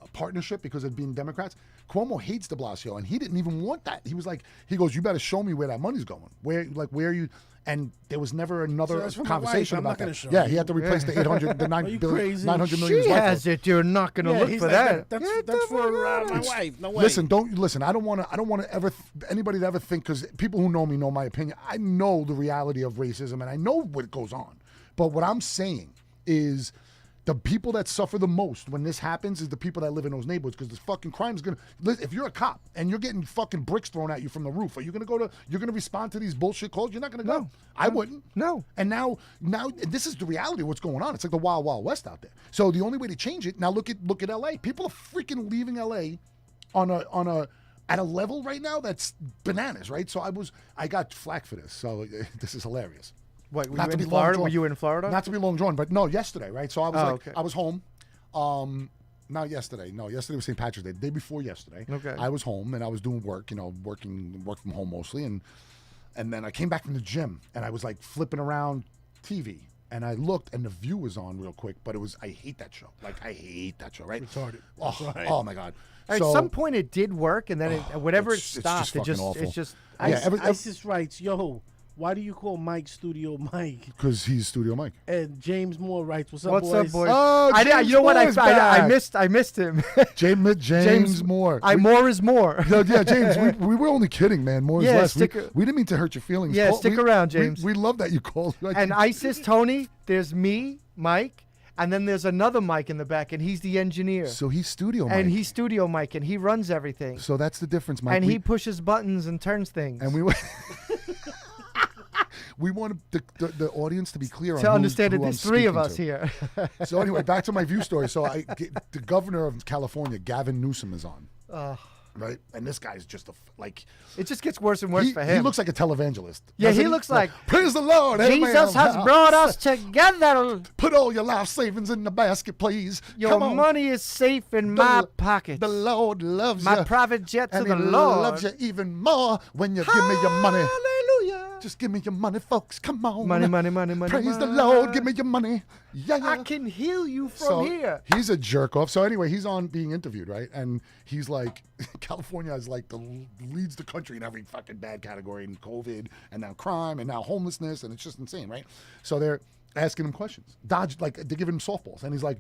A: a partnership because of being Democrats. Cuomo hates De Blasio, and he didn't even want that. He was like, he goes, "You better show me where that money's going. Where are you?" And there was never another
C: that's for my
A: conversation
C: wife. I'm not
A: about
C: gonna
A: that.
C: show
A: Yeah,
C: you.
A: he had to replace the 800, the
C: Are you
A: 900
C: crazy?
A: million.
B: She
A: his wife
B: has
A: owed.
B: it. You're not going to look
C: he's
B: for
C: like,
B: that.
C: That's for my wife. No way.
A: Listen, don't listen. I don't want to ever anybody to ever think, because people who know me know my opinion. I know the reality of racism and I know what goes on. But what I'm saying is, the people that suffer the most when this happens is the people that live in those neighborhoods, because this fucking crime is gonna. If you're a cop and you're getting fucking bricks thrown at you from the roof, are you gonna you're gonna respond to these bullshit calls? You're not gonna go.
B: No.
A: I wouldn't.
B: No.
A: And now this is the reality of what's going on. It's like the wild, wild west out there. So the only way to change it now. Look at L.A. People are freaking leaving L.A. at a level right now that's bananas, right? So I got flack for this. So this is hilarious.
B: What, were
A: Not
B: you
A: to
B: in
A: be long
B: Florida?
A: drawn.
B: Were you in Florida?
A: Not to be long drawn, but no, yesterday, right? So I was
B: okay.
A: I was home. Not yesterday. No, yesterday was St. Patrick's Day. The day before yesterday,
B: Okay.
A: I was home and I was doing work. Work from home mostly, and then I came back from the gym and I was like flipping around TV. And I looked, and The View was on real quick, but I hate that show. Like, I hate that show, right?
C: Retarded.
A: Oh my God.
B: At
A: So-
B: some point, it did work, and then whatever it
A: it's just
B: stopped,
A: fucking awful.
B: it's just.
A: Yeah,
C: ISIS writes, yo, why do you call Mike Studio Mike?
A: Because he's Studio Mike.
C: And James Moore writes, what's up,
B: What's
C: boys?
B: up, boys?
A: Oh, James
B: you know what?
A: Moore's
B: I
A: back.
B: missed him.
A: James Moore.
B: More is more.
A: No, yeah, James, we were only kidding, man. More is
B: Yeah,
A: less.
B: stick-
A: We didn't mean to hurt your feelings.
B: Yeah, stick around, James.
A: We love that you called.
B: And ISIS, Tony, there's me, Mike, and then there's another Mike in the back, and he's the engineer.
A: So he's Studio Mike.
B: And he's Studio Mike, and he runs everything.
A: So that's the difference, Mike.
B: And he pushes buttons and turns things.
A: And we want the audience to be clear on
B: to
A: who-
B: understand
A: who
B: that
A: I'm
B: there's three of
A: speaking
B: us
A: to.
B: here.
A: So anyway, back to my View story. So the governor of California, Gavin Newsom, is on. Right, and this guy's just
B: It just gets worse and worse for him.
A: He looks like a televangelist.
B: Yeah,
A: doesn't
B: he looks like,
A: praise the Lord. amen."
B: Jesus has brought us together.
A: Put all your life savings in the basket, please.
B: Your
A: Come on.
B: money is safe in my pocket.
A: The Lord loves
B: My
A: you.
B: private jet to
A: and
B: the
A: he
B: Lord.
A: loves you even more when you give me your money.
B: Hallelujah.
A: Just give me your money, folks. Come on.
B: Money, money, money, money.
A: Praise the
B: money.
A: Lord. Give me your money. Yeah, yeah.
B: I can heal you from
A: So
B: here.
A: he's a jerk off. So anyway, he's on being interviewed, right? And he's like, California is like leads the country in every fucking bad category in COVID and now crime and now homelessness, and it's just insane, right? So they're asking him questions, they're giving him softballs, and he's like,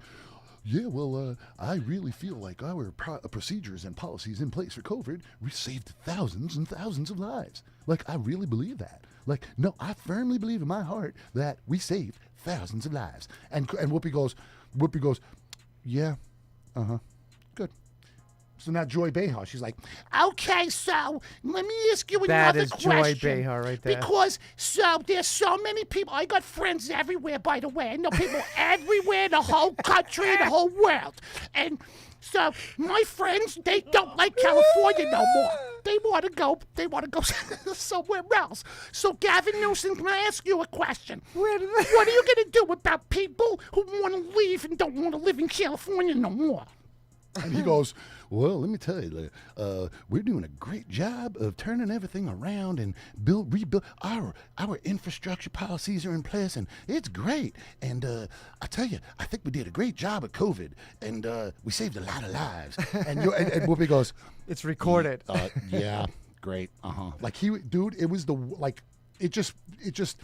A: yeah, well, I really feel like our procedures and policies in place for COVID saved thousands and thousands of lives. Like, I really believe that. Like, no, I firmly believe in my heart that we saved thousands of lives. And Whoopi goes, yeah, good. So now Joy Behar, she's like, okay, so let me ask you
B: That
A: another
B: is Joy
A: question.
B: Behar right there.
A: Because there's so many people. I got friends everywhere, by the way. I know people everywhere, the whole country, the whole world. And so my friends, they don't like California no more. They want to go somewhere else. So Gavin Newsom, can I ask you a question? What are you going to do about people who want to leave and don't want to live in California no more? And he goes, well, let me tell you, we're doing a great job of turning everything around and rebuild. Our infrastructure policies are in place, and it's great. And I tell you, I think we did a great job of COVID, and we saved a lot of lives. And Whoopi goes,
B: It's recorded.
A: yeah, great, Like dude, it was it just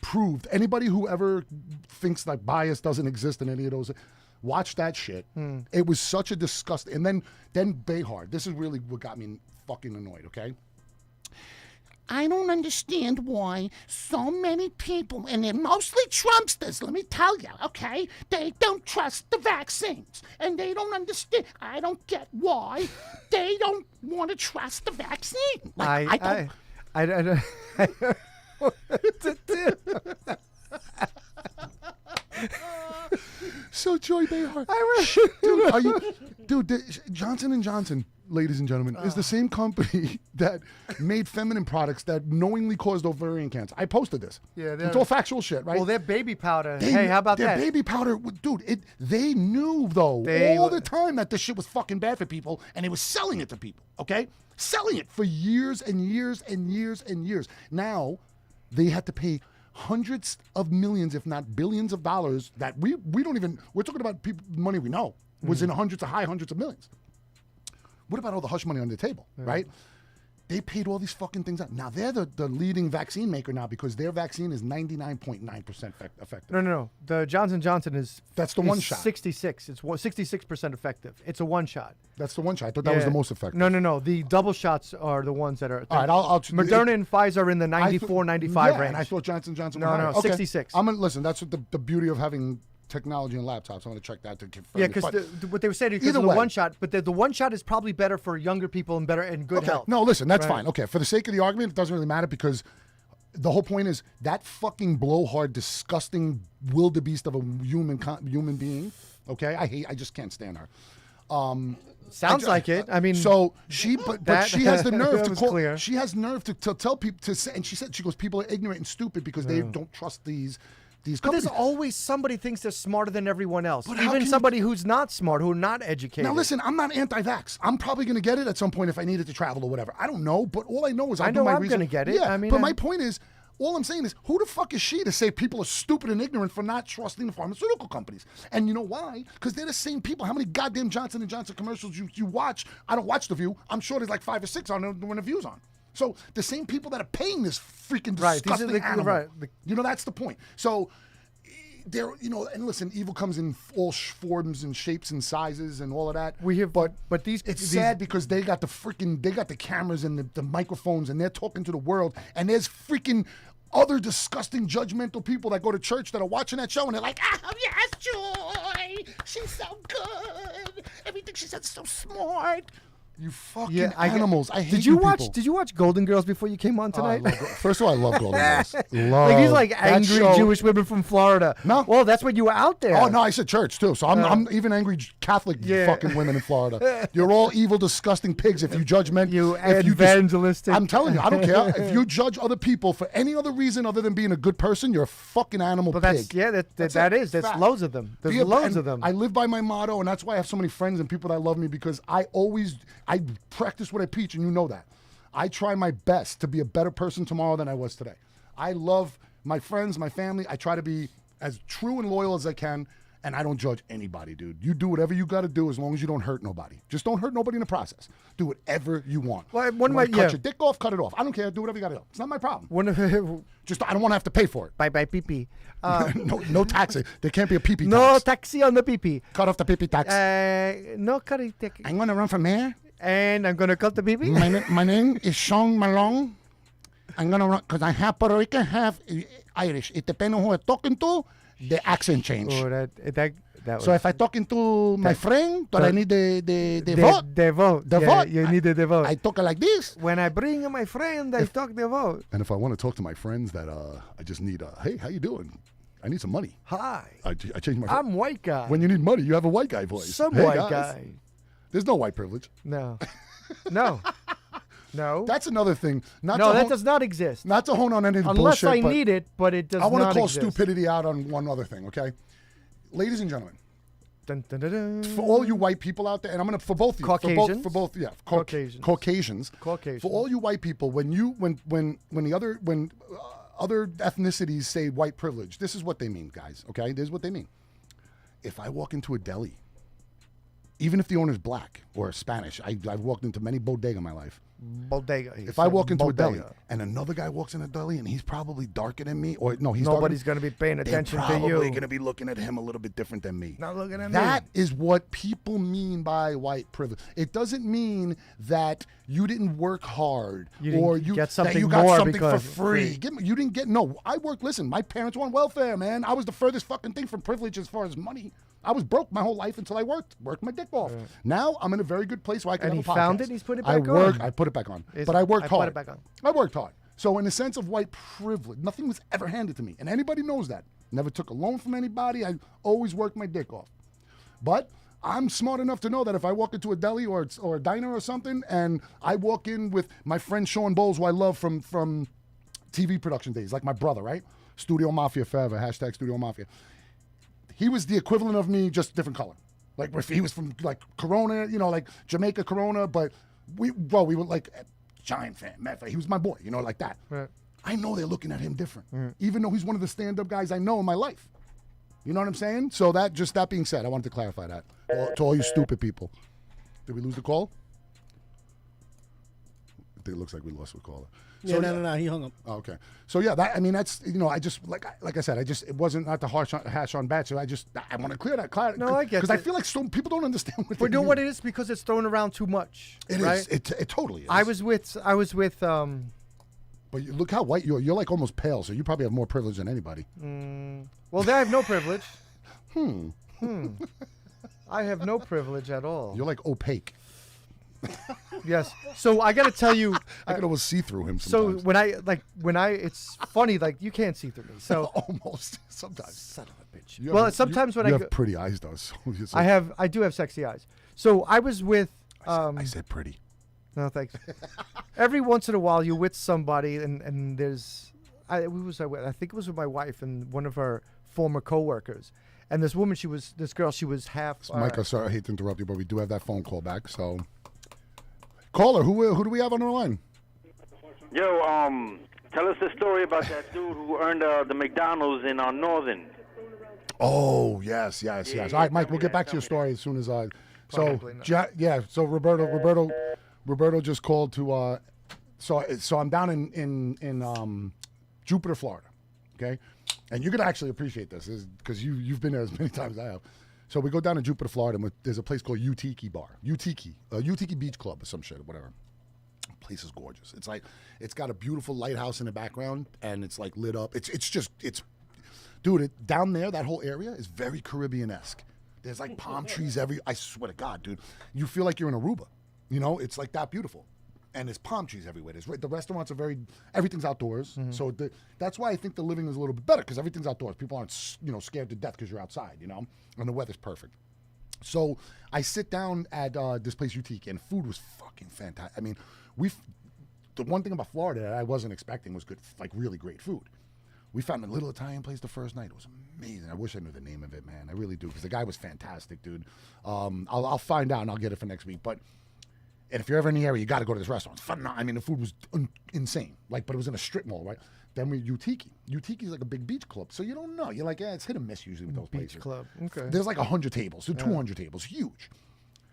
A: proved anybody who ever thinks like bias doesn't exist in any of those. Watch that shit. It was such a disgust. And then Behar. This is really what got me fucking annoyed, okay? I don't understand why so many people, and they're mostly Trumpsters, let me tell you, okay? They don't trust the vaccines. And they don't understand. I don't get why they don't want to trust the vaccine. Like, I don't
B: know what to do.
A: So Joy Behar, Johnson & Johnson, ladies and gentlemen, is the same company that made feminine products that knowingly caused ovarian cancer. I posted this.
B: Yeah,
A: it's all factual shit, right?
B: Well, their baby powder. Hey, how about
A: their
B: that?
A: baby powder, dude. They knew though all the time that this shit was fucking bad for people, and they were selling it to people. Okay, selling it for years and years and years and years. Now they had to pay hundreds of millions, if not billions of dollars that we don't even, we're talking about money we know was in high hundreds of millions. What about all the hush money on the table, right? They paid all these fucking things out. Now they're the leading vaccine maker now because their vaccine is 99.9% effective.
B: No. The Johnson & Johnson is
A: that's the one shot.
B: 66. It's 66% effective. It's a one shot.
A: That's the one shot. I thought that was the most effective.
B: No. The double shots are the ones that are.
A: All right, I'll
B: Moderna and Pfizer are in the 94, 95 range.
A: And I thought Johnson & Johnson.
B: No,
A: okay.
B: 66.
A: Listen. That's what the beauty of having technology and laptops. I'm going to check that to confirm.
B: Yeah, because what they were saying is the one shot, but the one shot is probably better for younger people and good health.
A: No, listen, that's fine. Okay, for the sake of the argument, it doesn't really matter because the whole point is that fucking blowhard, disgusting wildebeest of a human being. Okay, I just can't stand her.
B: Sounds like it. I mean,
A: so but she has the nerve to call.
B: Clear.
A: She has nerve to tell people to say, and she goes, people are ignorant and stupid because they don't trust these
B: But
A: companies.
B: there's always somebody thinks they're smarter than everyone else.
A: But how
B: Even
A: can
B: somebody who's not smart, who's not educated.
A: Now listen, I'm not anti-vax. I'm probably going to get it at some point if I needed to travel or whatever. I don't know, but all I know is
B: I
A: do
B: know
A: my
B: I'm
A: research.
B: gonna get it.
A: Yeah,
B: I mean,
A: but my point is, all I'm saying is, who the fuck is she to say people are stupid and ignorant for not trusting the pharmaceutical companies? And you know why? Because they're the same people. How many goddamn Johnson & Johnson commercials you watch? I don't watch The View. I'm sure there's like 5 or 6 on when The View's on. So the same people that are paying this freaking disgusting animal. You know, that's the point. So there, and listen, evil comes in all forms and shapes and sizes and all of that.
B: But
A: it's sad because they got the cameras and the microphones and they're talking to the world, and there's freaking other disgusting judgmental people that go to church that are watching that show and they're like, oh yes, Joy, she's so good, everything she says is so smart. You fucking animals. I hate
B: Did you
A: people.
B: Did you watch Golden Girls before you came on tonight?
A: First of all, I love Golden Girls.
B: Like these like angry Jewish women from Florida.
A: No.
B: Well, that's when you were out there.
A: Oh, no, I said church, too. So I'm even angry Catholic fucking women in Florida. You're all evil, disgusting pigs if you judgment.
B: Evangelistic.
A: I'm telling you, I don't care. If you judge other people for any other reason other than being a good person, you're a fucking animal pig.
B: There's loads of them. There's loads of them.
A: I live by my motto, and that's why I have so many friends and people that love me because I practice what I preach, and you know that. I try my best to be a better person tomorrow than I was today. I love my friends, my family. I try to be as true and loyal as I can, and I don't judge anybody, dude. You do whatever you got to do as long as you don't hurt nobody. Just don't hurt nobody in the process. Do whatever you want.
B: Well,
A: You wanna cut your dick off, cut it off. I don't care. Do whatever you got to do. It's not my problem. Just I don't want to have to pay for it.
B: Bye bye pee pee.
A: No taxi. There can't be a pee-pee
B: No
A: tax.
B: taxi on the pee pee.
A: Cut off the pee-pee tax.
B: No cutting taxi.
A: I'm going to run for mayor.
B: And I'm gonna cut the pee pee.
A: My name is Sean Malone. I'm going to run because I have Puerto Rican, have Irish. It depends on who I'm talking to, the accent change.
B: Oh, that was.
A: So if I'm talking to my friend, but I need the vote.
B: The vote.
A: The
B: Yeah,
A: vote.
B: You needed the vote.
A: I talk like this.
B: When I bring my friend, I talk the vote.
A: And if I want to talk to my friends that I just need, hey, how you doing? I need some money.
B: Hi,
A: I changed my.
B: I'm white guy.
A: When you need money, you have a white guy voice.
B: Some
A: Hey,
B: white
A: guys.
B: guy.
A: There's no white privilege.
B: No, no, no.
A: That's another thing. Not
B: No,
A: to
B: that
A: hone,
B: does not exist.
A: not to hone on any
B: Unless
A: bullshit.
B: I
A: but
B: need it, but it does
A: I want
B: not
A: to call
B: exist.
A: stupidity out on one other thing. Okay, ladies and gentlemen,
B: Dun, dun, dun, dun.
A: for all you white people out there, and I'm gonna for both of you,
B: Caucasians?
A: for both, yeah,
B: Caucasians.
A: Caucasians,
B: Caucasians.
A: for all you white people, when other ethnicities say white privilege, this is what they mean, guys. Okay, this is what they mean. If I walk into a deli, even if the owner's black or Spanish, I've walked into many bodega in my life.
B: Bodega.
A: If I walk into a deli
B: bodega.
A: and another guy walks in a deli and he's probably darker than me, or no, he's
B: Nobody's
A: darker,
B: going to be paying
A: they're
B: attention to
A: probably
B: you.
A: going to be looking at him a little bit different than me.
B: Not looking at me.
A: That is what people mean by white privilege. It doesn't mean that you didn't work hard
B: You didn't
A: or
B: get
A: that
B: something
A: you got
B: more
A: something for
B: because
A: free.
B: free.
A: You didn't get no. I worked. Listen, my parents were on welfare, man. I was the furthest fucking thing from privilege as far as money. I was broke my whole life until I worked my dick off. Now I'm in a very good place where I can
B: And
A: have
B: he
A: a podcast.
B: found it and he's put it
A: I
B: back
A: work.
B: on.
A: I put it back on,
B: Is-
A: but I worked
B: I put
A: hard.
B: it back on.
A: I worked hard. So in the sense of white privilege, nothing was ever handed to me, and anybody knows that. Never took a loan from anybody. I always worked my dick off. But I'm smart enough to know that if I walk into a deli or a diner or something, and I walk in with my friend Sean Bowles, who I love from TV production days, like my brother, right? Studio Mafia forever. # Studio Mafia. He was the equivalent of me, just different color. Like if he was from like Corona, like Jamaica Corona, but we were like giant fan. Matter of fact, he was my boy, like that.
B: Right.
A: I know they're looking at him different, even though he's one of the stand-up guys I know in my life. You know what I'm saying? So that being said, I wanted to clarify that to all you stupid people. Did we lose the call? I think it looks like we lost the caller.
C: Yeah, no, he hung up.
A: Oh, okay. So yeah, that's I just like I said, it wasn't not the hash on bat. So I want to clear that.
B: No, I get
A: because I
B: it.
A: feel like some people don't understand what
B: We're
A: they
B: doing
A: mean.
B: what it is because it's thrown around too much.
A: It
B: right?
A: is. It totally is.
B: I was with
A: But look how white you are. You're like almost pale, so you probably have more privilege than anybody.
B: well, they have no privilege. I have no privilege at all.
A: You're like opaque.
B: Yes. So I got to tell you.
A: I can almost see through him
B: So
A: sometimes.
B: when I, it's funny. Like you can't see through me. So
A: Almost sometimes.
B: son of a bitch.
A: You
B: Well,
A: have-
B: sometimes
A: you,
B: when
A: you
B: I
A: have
B: go,
A: pretty eyes though. So it's
B: I do have sexy eyes. So I was with.
A: I said pretty.
B: No, thanks. Every once in a while, you're with somebody, and there's, I think it was with my wife and one of her former coworkers, and this woman, she was half.
A: Mike, sorry, I hate to interrupt you, but we do have that phone call back. So, caller, who do we have on our line?
E: Yo, tell us the story about that dude who earned the McDonald's in Northern.
A: Oh yes. All right, Mike, we'll get back to your story as soon as I. So
B: Probably not.
A: So Roberto just called to. So I'm down in Jupiter, Florida. Okay, and you're gonna actually appreciate this because you've been there as many times as I have. So we go down to Jupiter, Florida, and there's a place called Utiki Bar, Utiki Beach Club or some shit or whatever. Place is gorgeous. It's like it's got a beautiful lighthouse in the background, and it's like lit up. Dude, down there, that whole area is very Caribbean-esque. There's like palm trees I swear to God, dude. You feel like you're in Aruba. It's like that beautiful. And there's palm trees everywhere. The restaurants are everything's outdoors. So that's why I think the living is a little bit better because everything's outdoors. People aren't, scared to death because you're outside, and the weather's perfect. So I sit down at this place, Utiki, and food was fucking fantastic. I mean, the one thing about Florida that I wasn't expecting was good, like really great food. We found a little Italian place the first night. It was amazing. I wish I knew the name of it, man. I really do, because the guy was fantastic, dude. I'll find out and I'll get it for next week. But And if you're ever in the area, you got to go to this restaurant. It's fun. I mean, the food was insane. Like, but it was in a strip mall, right? Then we Utiki. Utiki is like a big beach club, so you don't know. You're like, it's hit or miss usually with those
B: Beach
A: places.
B: club. Okay.
A: There's like 100 tables, so 200 tables, huge.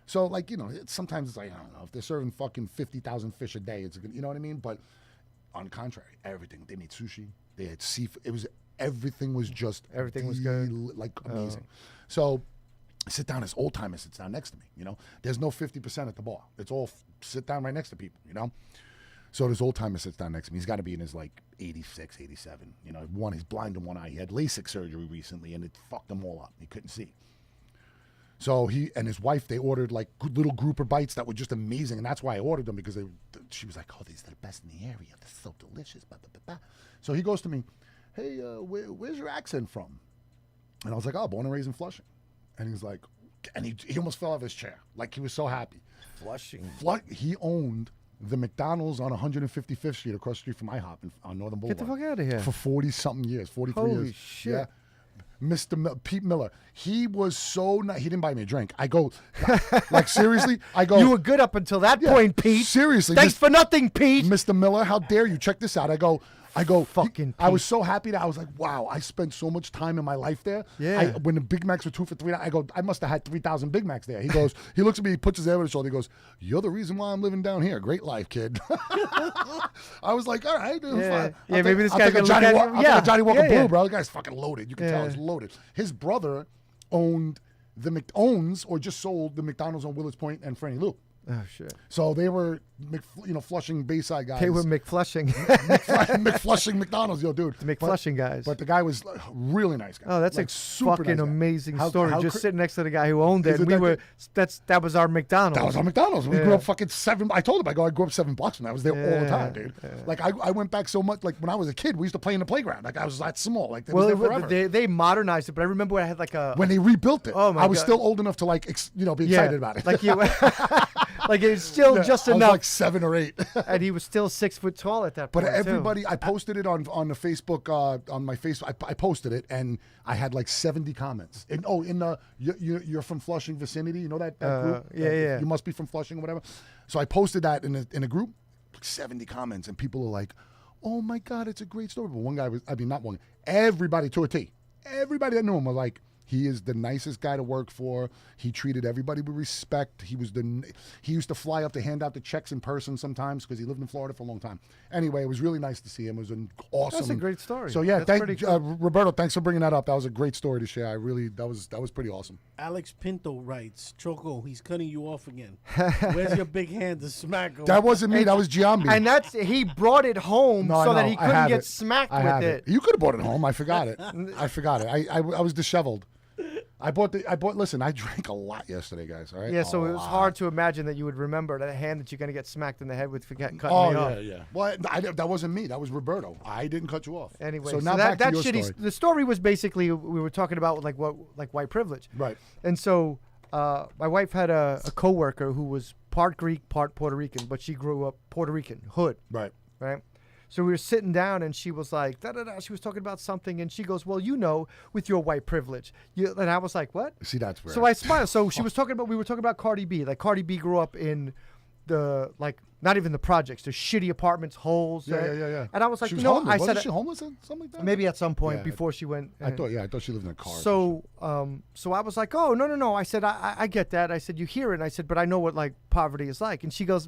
A: So like, sometimes it's like, I don't know, if they're serving fucking 50,000 fish a day, it's you know what I mean. But on the contrary, everything, they made sushi, they had seafood. Everything was just
B: Everything was good.
A: like amazing. So I sit down, this old timer sits down next to me. There's no 50% at the bar. It's all sit down right next to people. So this old timer sits down next to me. He's got to be in his like 86, 87. He's blind in one eye. He had LASIK surgery recently, and it fucked him all up. He couldn't see. So he and his wife, they ordered like little grouper bites that were just amazing, and that's why I ordered them, because she was like, "Oh, these are the best in the area. They're so delicious." Blah, blah, blah, blah. So he goes to me, "Hey, where's your accent from?" And I was like, "Oh, born and raised in Flushing." And he's like, and he almost fell off his chair, like he was so happy.
B: Flushing.
A: He owned the McDonald's on 155th Street across the street from IHOP on Northern Boulevard.
B: Get the fuck out of here.
A: For 40-something years, 43
B: Holy
A: years.
B: shit.
A: Yeah. Pete Miller. He was so nice. He didn't buy me a drink. I go, like seriously, I go.
B: You were good up until that point, Pete.
A: Seriously.
B: Thanks for nothing, Pete.
A: Mr. Miller, how dare you? Check this out. I go.
B: Fucking
A: I was so happy that I was like, wow, I spent so much time in my life there.
B: Yeah.
A: When the Big Macs were 2 for $3, I go, I must have had 3,000 Big Macs there. He goes, he looks at me, he puts his head on his shoulder, he goes, "You're the reason why I'm living down here. Great life, kid." I was like, all right, dude,
B: Yeah.
A: fine.
B: Yeah,
A: I'll
B: maybe
A: take-
B: this
A: I'll
B: guy's
A: take a
B: gonna
A: Johnny
B: look at
A: Walker.
B: it.
A: I'll take
B: Yeah.
A: a Johnny Walker
B: Yeah,
A: Blue,
B: yeah.
A: bro. The guy's fucking loaded. You can tell
B: Yeah.
A: he's loaded. His brother owns or just sold the McDonald's on Willits Point and Franny Lou.
B: Oh shit.
A: So they were, Flushing Bayside guys.
B: They were McFlushing.
A: McFlushing McDonald's, yo, dude.
B: The McFlushing guys.
A: But the guy was a really nice guy.
B: Oh, that's
A: like,
B: a
A: super
B: fucking
A: nice guy.
B: amazing
A: How-
B: story.
A: how
B: Just
A: cra-
B: sitting next to the guy who owned it.
A: Isn't
B: And
A: that
B: that was our McDonald's.
A: That was on McDonald's. We
B: Yeah.
A: grew up fucking 7. I told him, I grew up 7 blocks from that. I was there all the time,
B: Yeah,
A: dude. Like I went back so much. Like when I was a kid, we used to play in the playground. Like I was that small. Like it was
B: Well,
A: there forever.
B: they modernized it, but I remember when I had like a
A: When they rebuilt it,
B: Oh, my
A: I was
B: God.
A: still old enough to like, be excited about it.
B: Like you, like it's still
A: Yeah,
B: just
A: I was
B: enough,
A: like 7 or 8.
B: and he was still 6 foot tall at that
A: But
B: point. too.
A: everybody, I posted it on the Facebook, on my Facebook. I posted it, and I had like 70 comments. And you're from Flushing vicinity, you know that group?
B: yeah.
A: You must be from Flushing or whatever. So I posted that in a group, like 70 comments, and people are like, "Oh my God, it's a great story." But one guy not one, everybody to a T. Everybody that knew him was like, he is the nicest guy to work for. He treated everybody with respect. He used to fly up to hand out the checks in person sometimes because he lived in Florida for a long time. Anyway, it was really nice to see him. It was an awesome.
B: That's a great story.
A: So yeah,
B: That's pretty cool.
A: Roberto, thanks for bringing that up. That was a great story to share. That was pretty awesome.
C: Alex Pinto writes, "Choco, he's cutting you off again. Where's your big hand to smack him?"
A: That wasn't me. That was Giambi.
B: And he brought it home
A: No, I
B: so that
A: know.
B: he
A: I
B: couldn't
A: have
B: get
A: it.
B: smacked
A: I
B: with
A: have
B: it.
A: You could have brought it home. I forgot it. I was disheveled. I bought. Listen, I drank a lot yesterday, guys. All right.
B: Yeah, so
A: A
B: it was
A: lot.
B: hard to imagine that you would remember that hand that you're gonna get smacked in the head with for cutting
A: Oh
B: me off.
A: yeah. Well, that wasn't me. That was Roberto. I didn't cut you off.
B: Anyway,
A: so now back
B: that
A: to your
B: shitty.
A: story.
B: The story was basically we were talking about like white privilege,
A: Right.
B: and so my wife had a coworker who was part Greek, part Puerto Rican, but she grew up Puerto Rican hood,
A: Right.
B: right? So we were sitting down, and she was like, da da da. She was talking about something, and she goes, "Well, with your white privilege," and I was like, "What?"
A: See, that's where.
B: So I smiled. So we were talking about Cardi B. Like Cardi B grew up in the not even the projects, the shitty apartments, holes.
A: Yeah,
B: right?
A: yeah.
B: And I was like,
A: she was
B: I
A: homeless.
B: said
A: Wasn't she homeless or something like that?
B: maybe at some point
A: Yeah.
B: before she went.
A: I thought she lived in a car.
B: So I was like, oh no. I said I get that. I said you hear it. And I said, but I know what like poverty is like. And she goes,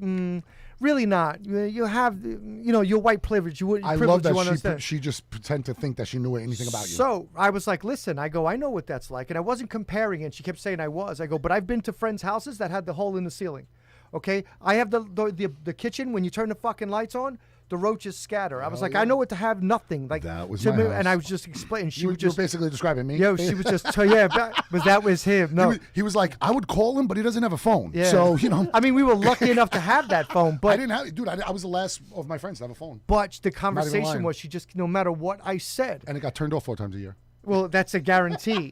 B: really not. You have your white privilege. You
A: I
B: privilege
A: love
B: you
A: that
B: understand.
A: she just pretend to think that she knew anything about you.
B: So I was like, listen, I go, I know what that's like. And I wasn't comparing, and she kept saying I was. I go, but I've been to friends' houses that had the hole in the ceiling. Okay? I have the kitchen, when you turn the fucking lights on, the roaches scatter. I was like, I know what to have nothing. Like
A: That was
B: to
A: my
B: me,
A: house.
B: and I was just explaining. She
A: you
B: was
A: were
B: just,
A: basically describing me.
B: she was just, but that was him. No.
A: He was like, I would call him, but he doesn't have a phone.
B: Yeah.
A: So,
B: I mean, we were lucky enough to have that phone,
A: I
B: but
A: didn't have, dude, I was the last of my friends to have a phone.
B: but the
A: lying.
B: conversation was she just, no matter what I said,
A: And it got turned off 4 times a year.
B: well, that's a guarantee.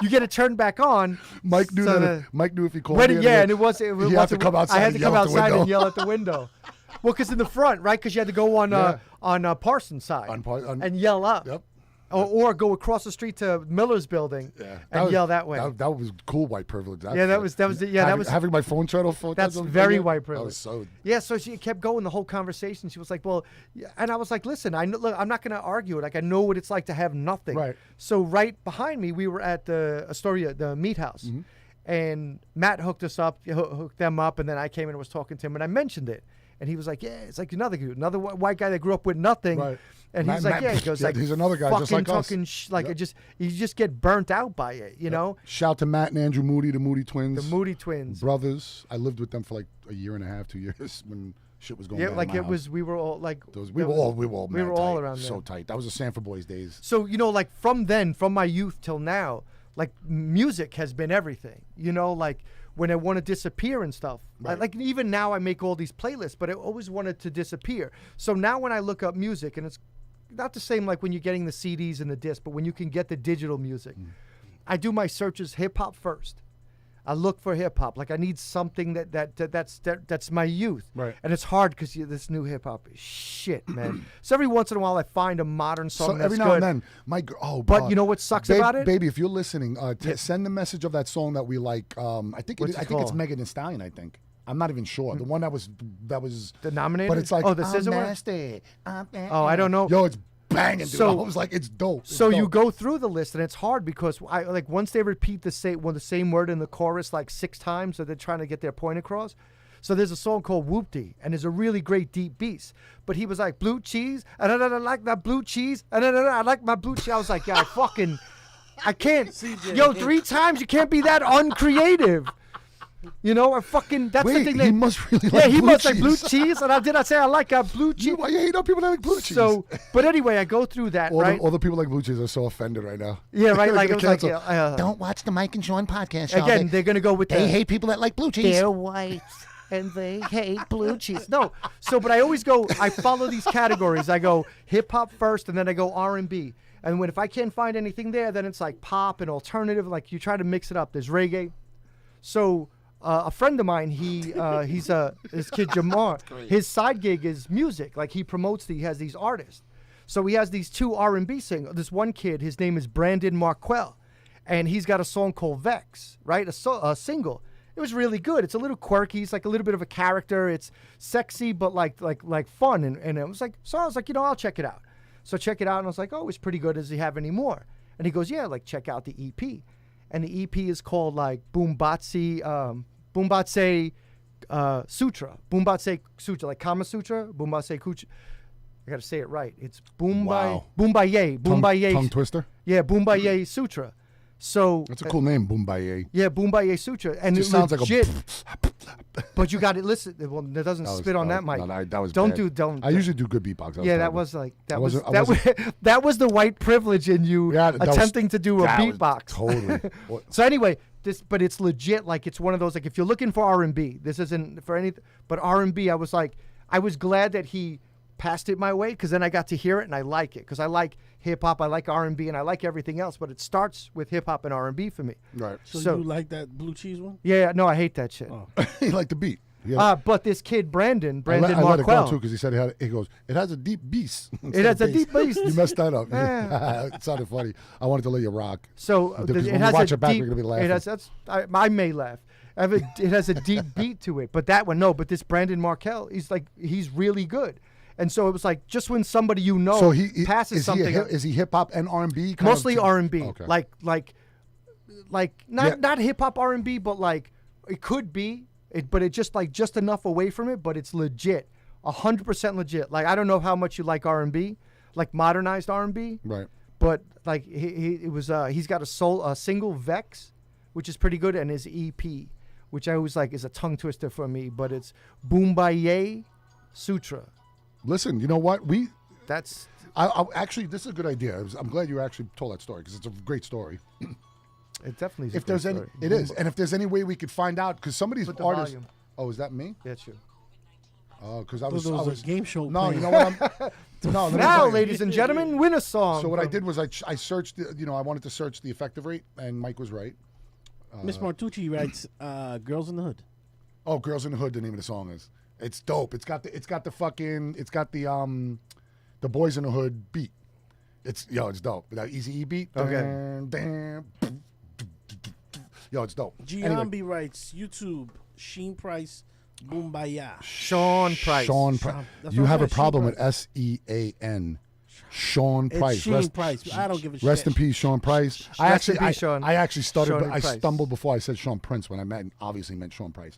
B: You get it turned back on.
A: Mike knew
B: so
A: that. Mike knew if he called
B: When
A: me.
B: it, yeah, and it was. It
A: He
B: was
A: had to come outside
B: I had
A: and
B: to
A: yell
B: come
A: out the
B: outside and
A: window.
B: yell at the window. Well, because in the front, right? Because you had to go on
A: Yeah.
B: on Parsons' side
A: On
B: and yell up.
A: Yep.
B: or go across the street to Miller's building and yell that way.
A: That was cool white privilege.
B: That was
A: having my phone shut off.
B: That's very white privilege.
A: That was so.
B: Yeah, so she kept going the whole conversation. She was like, "Well," and I was like, "Listen, I know, look, I'm not going to argue it. Like, I know what it's like to have nothing."
A: Right.
B: So right behind me, we were at the Astoria, the meat house, and Matt hooked them up, and then I came in and was talking to him, and I mentioned it, and he was like, "Yeah, it's like another white guy that grew up with nothing."
A: Right.
B: And he's like, "Yeah," he goes, like,
A: he's another guy just like us.
B: talking you just get burnt out by it, you know.
A: Shout to Matt and Andrew Moody, the Moody twins.
B: The Moody twins,
A: brothers. I lived with them for like a year and a half, 2 years when shit was going down.
B: Yeah, like
A: in my
B: it
A: house.
B: was. We were all like.
A: We were all
B: all around
A: so
B: there.
A: tight. That was the Sanford Boys days.
B: So like from my youth till now, like music has been everything. Like when I want to disappear and stuff.
A: Right.
B: Like even now I make all these playlists, but I always wanted to disappear. So now when I look up music, and it's not the same like when you're getting the CDs and the disc, but when you can get the digital music, I do my searches hip hop first. I look for hip hop. Like I need something that's my youth.
A: Right.
B: And it's hard because this new hip hop is shit, man. So every once in a while I find a modern song
A: So
B: that's
A: every now
B: good.
A: and then,
B: But you know what sucks about it?
A: baby? If you're listening, send the message of that song that we like. I think
B: What's it
A: it's
B: called?
A: Megan Thee Stallion. I think I'm not even sure. The one that was
B: The nominated?
A: But it's like
B: the SZA one?
A: nasty.
B: Oh, I don't know.
A: Yo, it's banging. Dude.
B: So-
A: I was like, it's dope. It's
B: So you
A: dope.
B: go through the list, and it's hard because I like once they repeat the same word in the chorus like 6 times, so they're trying to get their point across. So there's a song called Whoop-Dee, and there's a really great deep bass. But he was like, blue cheese, and I like that blue cheese, and I like my blue cheese. I was like, yeah, I can't.
C: CJ.
B: Yo, 3 times, you can't be that uncreative. That's
A: Wait,
B: the thing.
A: he must really like
B: he
A: blue
B: must like blue
A: cheese.
B: cheese, and I say I like blue cheese.
A: Why you hate on people that like blue cheese?
B: So, but anyway, I go through that,
A: all
B: right?
A: the people like blue cheese are so offended right now.
B: Yeah, right.
A: They're
B: Like it
A: gonna
B: was like
A: cancel. Don't watch the Mike and Sean podcast. Y'all.
B: again, they're gonna go with
A: they
B: the,
A: hate people that like blue cheese.
B: They're white and they hate blue cheese. No, so but I always go. I follow these categories. I go hip hop first, and then I go R&B. And if I can't find anything there, then it's like pop and alternative. Like you try to mix it up. There's reggae. So a friend of mine, he's this kid Jamar. His side gig is music. Like he promotes. He has these artists. So he has these 2 R&B singers. This one kid, his name is Brandon Marquell, and he's got a song called Vex, right? A single. It was really good. It's a little quirky. It's like a little bit of a character. It's sexy, but like fun. And it was like, so I was like, I'll check it out. So check it out, and I was like, oh, it's pretty good. Does he have any more? And he goes, yeah, like check out the EP. And the EP is called like Boombatse Sutra. Boombatse Sutra, like Kama Sutra. Boombatse Kucha. I got to say it right. It's
A: Wow.
B: Boombaye.
A: Tongue twister.
B: Yeah, Boombaye Sutra. So
A: That's a cool name, Boombaye.
B: yeah, Boombaye Sutra, and
A: Just
B: it
A: sounds like
B: legit.
A: a.
B: But you got to listen. Well, it doesn't spit on that mic.
A: No, that was
B: don't
A: bad.
B: do. Don't.
A: I usually do good beatbox.
B: Yeah, that was like that was
A: wasn't- I
B: that was, that was the white privilege in you
A: Yeah, that was-
B: attempting to do a
A: that was
B: beatbox.
A: Totally.
B: So anyway, but it's legit. Like it's one of those. Like if you're looking for R&B, this isn't for any. But R&B, I was glad that he passed it my way because then I got to hear it and I like it because I like hip hop, I like R&B, and I like everything else. But it starts with hip hop and R&B for me.
A: Right.
C: So you like that blue cheese one?
B: Yeah, no, I hate that shit.
C: Oh.
A: He liked the beat. Yeah.
B: But this kid Brandon
A: I let it go
B: Marquell,
A: too because he said it goes. It has a deep bass.
B: It has a deep bass.
A: You messed that up.
B: Yeah.
A: It sounded funny. I wanted to let you rock.
B: So
A: Because
B: it
A: when we
B: has
A: watch
B: a
A: it back,
B: deep.
A: we're gonna be laughing.
B: It has I may laugh. It has a deep beat to it, but that one no. But this Brandon Marquell, he's really good. And so it was like just when somebody
A: So he
B: passes
A: is
B: something,
A: is he hip hop and R&B?
B: mostly R&B,
A: Okay.
B: like not hip hop R&B, but like it could be, but it just enough away from it, but it's legit, 100% legit. Like I don't know how much you like R&B, like modernized R&B,
A: Right.
B: but like he's got a single Vex, which is pretty good, and his EP, which I always like is a tongue twister for me, but it's Boombaye Sutra.
A: Listen, you know what?
B: That's
A: I actually, this is a good idea. I'm glad you actually told that story because it's a great story.
B: it definitely is.
A: If there's any, it is. And if there's any way we could find out, because some of these
B: Put the
A: artists.
B: volume.
A: Oh, is that me?
B: That's you.
A: Oh, because I
C: There
A: was.
C: was a game show.
A: No,
C: playing.
A: you know what? No, let me
B: Now,
A: tell you.
B: ladies and gentlemen, win a song.
A: So what I did was I searched. I wanted to search the effective rate, and Mike was right.
C: Miss Martucci writes, "Girls in the Hood."
A: Oh, "Girls in the Hood." The name of the song is. It's dope. It's got the Boys in the Hood beat. It's dope. That Easy E beat.
B: Okay.
A: Yo, it's dope.
C: Giambi writes YouTube Sheen Price Boombaya.
B: Sean Price.
A: Sean
C: Sean-
A: Price.
C: that's
A: You
C: what I
A: have a
C: said,
A: problem
C: Sheen
A: with SEAN. Sean
C: It's
A: Price.
C: Sheen Price. I don't give a shit.
A: Rest in peace, Sean Price.
B: Rest in peace, Sean.
A: I actually stuttered,
B: Sean
A: but I
B: Price.
A: stumbled before I said Sean Prince when I obviously meant Sean Price.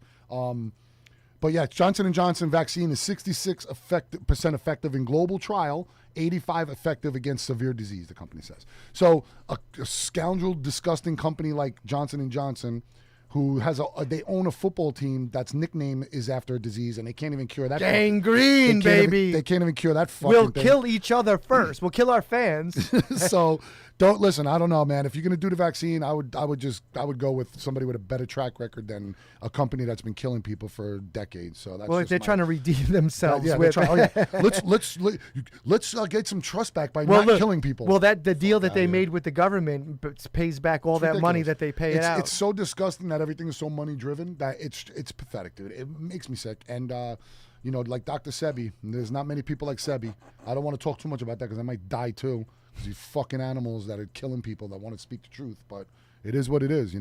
A: But yeah, Johnson & Johnson vaccine is 66% effective in global trial, 85 effective against severe disease, the company says. So a scoundrel, disgusting company like Johnson & Johnson, who has they own a football team that's nickname is after a disease, and they can't even cure that.
B: Gangrene,
A: They
B: baby.
A: can't even cure that fucking
B: We'll
A: thing.
B: kill each other first. We'll kill our fans.
A: So don't listen. I don't know, man. If you're gonna do the vaccine, I would go with somebody with a better track record than a company that's been killing people for decades. So that's
B: Well, if
A: just
B: they're
A: my-
B: trying to redeem themselves
A: yeah,
B: with.
A: they're trying, oh, yeah. Let's get some trust back by
B: Well,
A: not
B: look,
A: killing people.
B: Well, the deal that
A: outta
B: they
A: here.
B: made with the government pays back all that money
A: ridiculous.
B: that they pay it
A: it's,
B: out.
A: It's so disgusting that everything is so money driven that it's pathetic, dude. It makes me sick. And like Dr. Sebi, there's not many people like Sebi. I don't want to talk too much about that because I might die too. These fucking animals that are killing people that want to speak the truth, but it is what it is,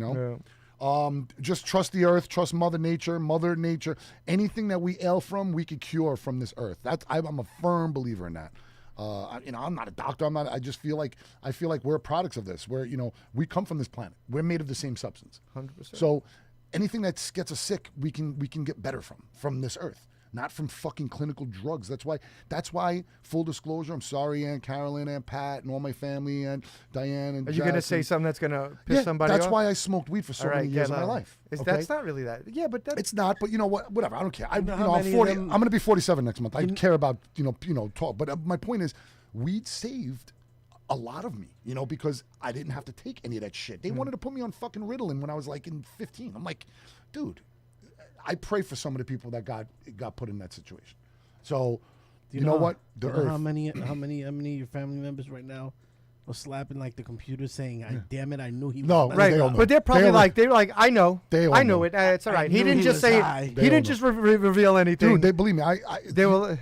A: Just trust the earth, trust Mother Nature. Anything that we ail from, we could cure from this earth. I'm a firm believer in that. I'm not a doctor. I just feel like we're products of this. We come from this planet. We're made of the same substance.
B: 100%.
A: So anything that gets us sick, we can get better from this earth, not from fucking clinical drugs. That's why. Full disclosure. I'm sorry, Aunt Carolyn, Aunt Pat, and all my family, and Diane, and
B: Are you going to
A: Jess,
B: say
A: and-
B: something that's going to piss somebody
A: That's
B: off?
A: why I smoked weed for so
B: All
A: many
B: right,
A: years
B: get
A: of my
B: out.
A: life.
B: That's not really that. Yeah, but that's
A: It's not, but you know what? Whatever. I don't care.
C: know how
A: I'm
C: many of
A: 40.
C: them-
A: I'm going to be 47 next month. I care about talk. But my point is, weed saved a lot of me. Because I didn't have to take any of that shit. They wanted to put me on fucking Ritalin when I was like in 15. I'm like, dude, I pray for some of the people that got put in that situation. So, you know what? The
C: you know
A: earth.
C: how many of your family members right now are slapping like the computer saying, damn it, I knew he was
A: No,
C: better."
B: right.
A: they all know.
B: But they're probably
A: They all
B: like, I know.
A: They all
B: I know
A: know.
B: it. It's all
C: I
B: right. He
C: knew
B: didn't
C: he
B: just
C: was
B: say
C: high.
B: it.
A: They
B: He
A: all
B: didn't
A: know.
B: just reveal anything.
A: Dude, they believe me.
B: They will.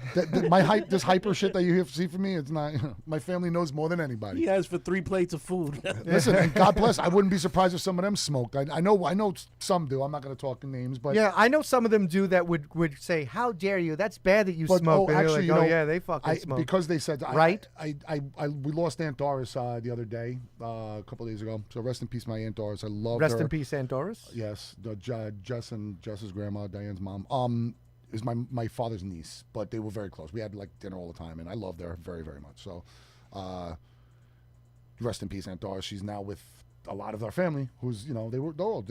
A: This hyper shit that you see from me, it's not. My family knows more than anybody.
C: He asked for 3 plates of food.
A: Listen, and God bless. I wouldn't be surprised if some of them smoked. I know some do. I'm not going to talk names, but
B: Yeah, I know some of them do that would say, "How dare you? That's bad that you
A: But,
B: smoke." And
A: actually,
B: you're like, yeah, they fucking smoke.
A: because they said
B: Right?
A: we lost Aunt Doris the other day, a couple days ago. So rest in peace, my Aunt Doris. I love her.
B: Rest in peace, Aunt Doris.
A: Yes, Jess's grandma, Diane's mom, is my father's niece, but they were very close. We had like dinner all the time, and I loved her very, very much. So, rest in peace, Aunt Doris. She's now with a lot of our family, who's they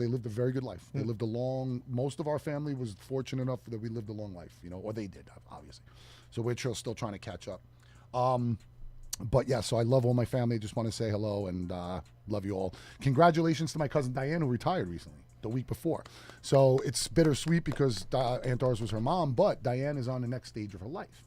A: lived a very good life. They lived a long. Most of our family was fortunate enough that we lived a long life, or they did, obviously. So we're still trying to catch up. But yeah, so I love all my family. Just want to say hello and love you all. Congratulations to my cousin Diane, who retired recently, the week before. So it's bittersweet because Aunt Doris was her mom, but Diane is on the next stage of her life.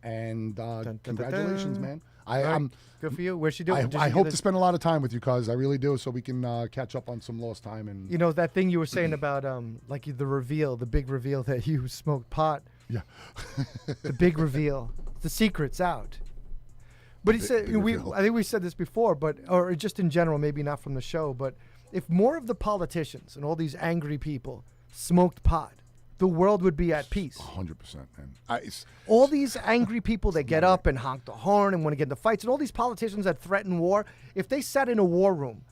A: And congratulations,
B: dun.
A: man.
B: Right. Good for you. Where's she doing? Did
A: I
B: she
A: hope
B: get
A: to
B: a-
A: spend a lot of time with you, cuz I really do, so we can catch up on some lost time. And
B: You know that thing you were saying about like the big reveal that you smoked pot.
A: yeah,
B: The big reveal. The secret's out. But he said
A: big reveal.
B: I think we said this before, or just in general, maybe not from the show, but if more of the politicians and all these angry people smoked pot, the world would be at peace.
A: 100%, man.
B: All these angry people that get up and honk the horn and want to get into fights, and all these politicians that threaten war, if they sat in a war room,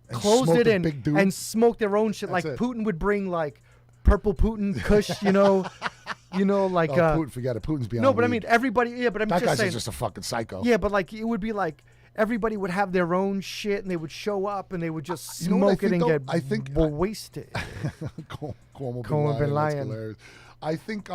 A: And
B: closed
A: smoked
B: it
A: a
B: in,
A: big dude?
B: and smoked their own shit,
A: That's
B: like
A: it.
B: Putin would bring like purple Putin Kush, like
A: Putin, forget it. Putin's beyond.
B: no, but I
A: weed.
B: mean everybody. Yeah, but I'm
A: that
B: just
A: guy's
B: saying.
A: just a fucking psycho.
B: Yeah, but like it would be like everybody would have their own shit, and they would show up, and they would just
A: You know what I
B: smoke it
A: think,
B: and
A: though?
B: get
A: I think-
B: wasted.
A: Cuomo
B: bin
A: Laden. That's
B: Laden.
A: hilarious. I think,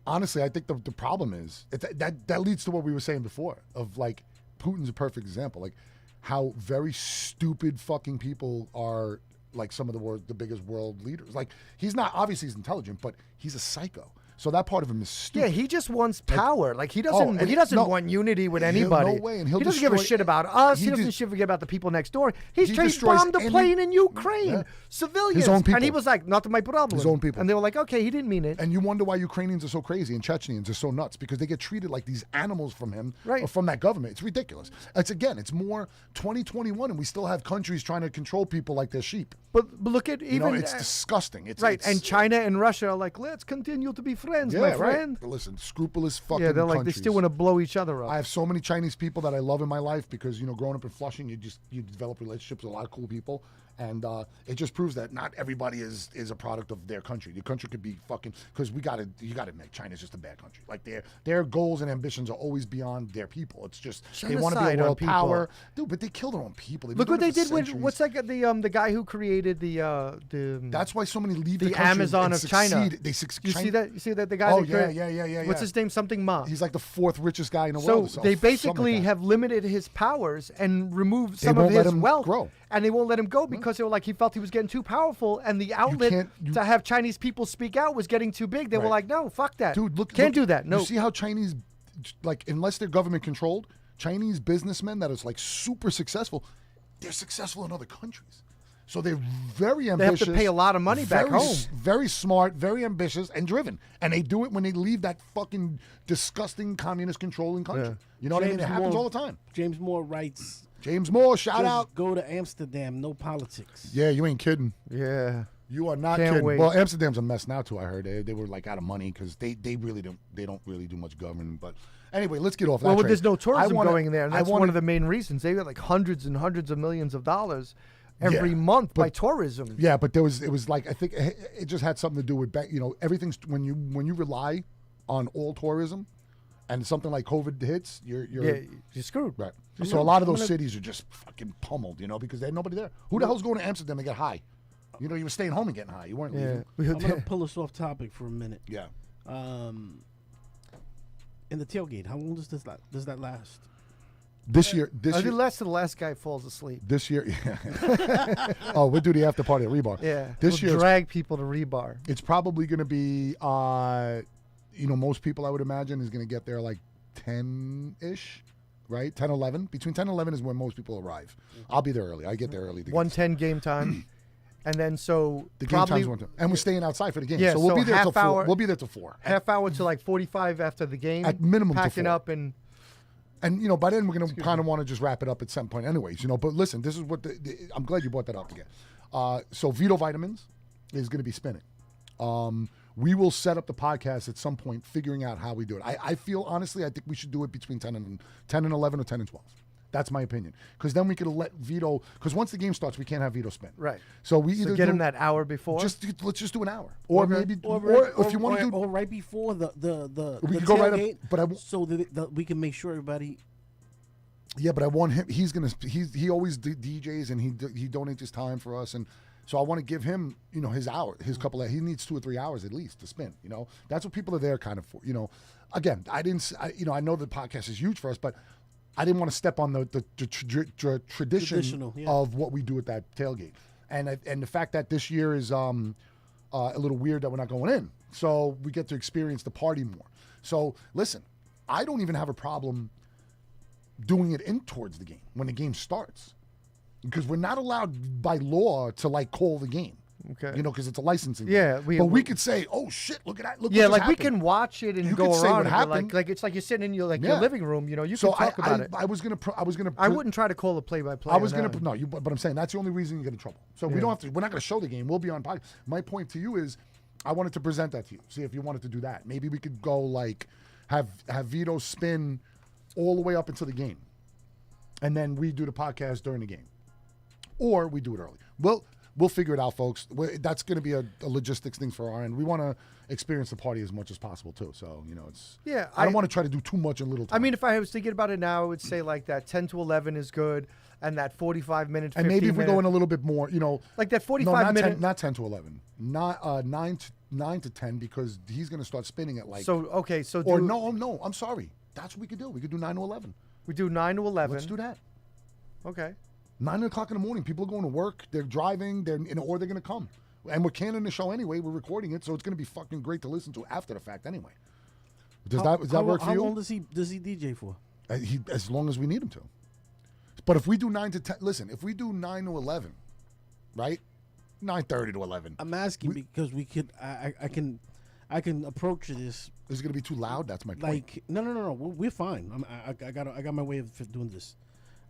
A: honestly, I think the problem is that leads to what we were saying before of like Putin's a perfect example, like how very stupid fucking people are. Like some of the biggest world leaders. Like he's not obviously he's intelligent, but he's a psycho. So that part of him is stupid.
B: Yeah, he just wants power. Like he
A: Oh,
B: doesn't.
A: and
B: he doesn't
A: no,
B: want unity with
A: no
B: anybody.
A: way, and he'll
B: he doesn't give a
A: destroy-
B: shit about us. He
A: he
B: doesn't
A: de-
B: give about the people next door. He
A: destroys
B: bombed a
A: any-
B: plane in Ukraine,
A: Yeah.
B: civilians,
A: His own
B: and he
A: people.
B: was like, "Not my problem."
A: His own people.
B: and they were like, "Okay, he didn't mean it."
A: And you wonder why Ukrainians are so crazy and Chechens are so nuts because they get treated like these animals from him
B: Right.
A: or from that government. It's ridiculous. It's more 2021 and we still have countries trying to control people like they're sheep.
B: but look at
A: You know,
B: even
A: it's disgusting. It's
B: right.
A: it's-
B: And China and Russia are like, "Let's continue to be friends,
A: yeah,
B: my
A: right.
B: friend."
A: But listen, scrupulous fucking
B: Yeah, they're like
A: countries.
B: they still want to blow each other up.
A: I have so many Chinese people that I love in my life because growing up in Flushing, you develop relationships with a lot of cool people, and it just proves that not everybody is a product of their country. Your country could be fucking because you got to admit China's just a bad country. Like their goals and ambitions are always beyond their people. It's just they want to be
B: Genocide
A: a
B: on
A: world
B: people.
A: power, dude. But they kill their own people. They've been
B: Look what
A: doing
B: they
A: it for
B: did with
A: centuries.
B: what's that? The guy who created the
A: That's why so many leave
B: the
A: the country
B: Amazon
A: and
B: of China.
A: succeed. They
B: You see that? You see that the guy?
A: Oh
B: that
A: yeah,
B: created-
A: yeah.
B: What's his name? Something Ma.
A: He's like the fourth richest guy in the
B: So
A: world. or
B: they
A: something like
B: basically
A: that.
B: have limited his powers and removed some
A: won't
B: of
A: let
B: his
A: him
B: wealth,
A: grow.
B: and they won't let him go because they were like he felt he was getting too powerful, and the outlet
A: can't-
B: to have Chinese people speak out was getting too big. They were
A: Right.
B: like, "No, fuck that,
A: Dude, look,
B: can't
A: look-
B: do that." No,
A: You see how Chinese, like, unless they're government controlled, Chinese businessmen that is like super successful, they're successful in other countries. So they're very
B: have
A: ambitious.
B: to pay a lot of money back
A: very
B: home.
A: Very smart, very ambitious, and driven. And they do it when they leave that fucking disgusting communist controlling country.
B: Yeah.
A: You know what I mean?
C: James
A: It happens
C: Moore-
A: all the time.
C: James Moore writes,
A: James Moore, shout
C: just
A: out.
C: go to Amsterdam, no politics.
A: Yeah, you ain't kidding.
B: yeah.
A: You are not
B: Can't
A: kidding.
B: wait.
A: Well, Amsterdam's a mess now too. I heard they were like out of money because they don't really do much governing. But anyway, let's get off that.
B: Well,
A: train.
B: there's no
A: I
B: tourism
A: wanna-
B: going there, and
A: I
B: that's
A: wanna-
B: one of the main reasons. They got like hundreds and hundreds of millions of dollars every
A: Yeah,
B: month by
A: but-
B: tourism.
A: Yeah, but it was like I think it just had something to do with everything's when you rely on all tourism, and something like COVID hits, you're
B: Yeah, you're screwed.
A: right.
C: I'm
A: So a
C: gonna-
A: lot of
C: I'm
A: those
C: gonna-
A: cities are just fucking pummeled, because there's nobody there. Who the hell's going to Amsterdam and get high? You were staying home and getting high. You weren't
B: Yeah,
A: leaving.
C: I'm gonna pull us off topic for a minute.
A: Yeah.
C: In the tailgate, how long does that last?
A: This year,
B: Unless the last guy falls asleep.
A: this year. Oh, we'll do the after party at Rebar.
B: Yeah,
A: This
B: we'll
A: year,
B: drag people to rebar.
A: it's probably going to be, most people I would imagine is going to get there like 10-ish, right? 10, 11. Between 10 and 11 is when most people arrive. I'll be there early. I get there early. to get
B: 1:10 game time, and then so
A: the game
B: probably
A: time's 1:10. And we're staying outside for the game.
B: Yeah,
A: so we'll
B: so
A: be there till
B: half
A: 4.
B: hour-
A: We'll be there till 4.
B: half hour to like 45 after the game.
A: At minimum to
B: packing
A: 4.
B: up and
A: And by then we're going to kind of want to just wrap it up at some point, anyways. But listen, this is what I'm glad you brought that up again. So Vito Vitamins is going to be spinning. We will set up the podcast at some point, figuring out how we do it. I feel honestly, I think we should do it between 10 and 11 or 10 and 12. That's my opinion. Because then we could let Vito. Because once the game starts, we can't have Vito spin.
B: right.
A: So we either
B: So get
A: do,
B: him that hour before.
A: Let's just do an hour, or
B: Okay.
A: maybe, or if you want to do.
C: or right before the
A: We
C: the
A: could go right up-
C: tailgate,
A: but I w-
C: so that we can make sure everybody.
A: Yeah, but I want him. He always DJs and he donates his time for us, and so I want to give him his hour, his couple of. He needs 2 or 3 hours at least to spin. That's what people are there kind of for. Again, I know the podcast is huge for us, but I didn't want to step on the tradition
C: Traditional, yeah.
A: of what we do at that tailgate, and the fact that this year is a little weird that we're not going in, so we get to experience the party more. So listen, I don't even have a problem doing it in towards the game when the game starts, because we're not allowed by law to call the game.
B: Okay.
A: Because it's a licensing.
B: Yeah,
A: thing.
B: we-
A: but we could say, "Oh shit, look at that! Look,
B: yeah,
A: what
B: like
A: just
B: we
A: happened."
B: can watch it and
A: You
B: go
A: could say
B: around
A: what
B: and be
A: happened.
B: like it's like you're sitting in your your
A: Yeah.
B: living room. You
A: So
B: can talk about it.
A: I was gonna.
B: I wouldn't try to call a play-by-play.
A: I was
B: on
A: gonna.
B: that.
A: No, but I'm saying that's the only reason you get in trouble. So we don't have to. We're not gonna show the game. We'll be on podcast. My point to you is, I wanted to present that to you. See if you wanted to do that. Maybe we could go have Vito spin all the way up until the game, and then we do the podcast during the game, or we do it early. We'll figure it out, folks. That's going to be a logistics thing for our end. We want to experience the party as much as possible too. So it's.
B: Yeah,
A: I don't want to try to do too much in little time.
B: I mean, if I was thinking about it now, I would say like that 10 to 11 is good, and that 45-minute,
A: and maybe if we go in a little bit more,
B: like that
A: no, not
B: 45-minute.
A: 10, not 10 to 11, not 9 to 10, because he's going to start spinning at
B: So okay, so
A: or
B: do,
A: no, I'm sorry. That's what we could do. We could do 9 to 11.
B: we do 9 to 11.
A: Let's do that.
B: Okay.
A: 9 o'clock in the morning. People are going to work. They're driving. Or they're going to come. And we're canning the show anyway. We're recording it, so it's going to be fucking great to listen to after the fact anyway. Does that work for
C: how
A: you?
C: long does he DJ for?
A: As long as we need him to. But if we do 9 to 10, listen, if we do 9 to 11, right? 9:30 to 11.
C: I'm asking because we could. I can approach this.
A: Is it going to be too loud? That's my point.
C: Like no. We're fine. I got my way of doing this.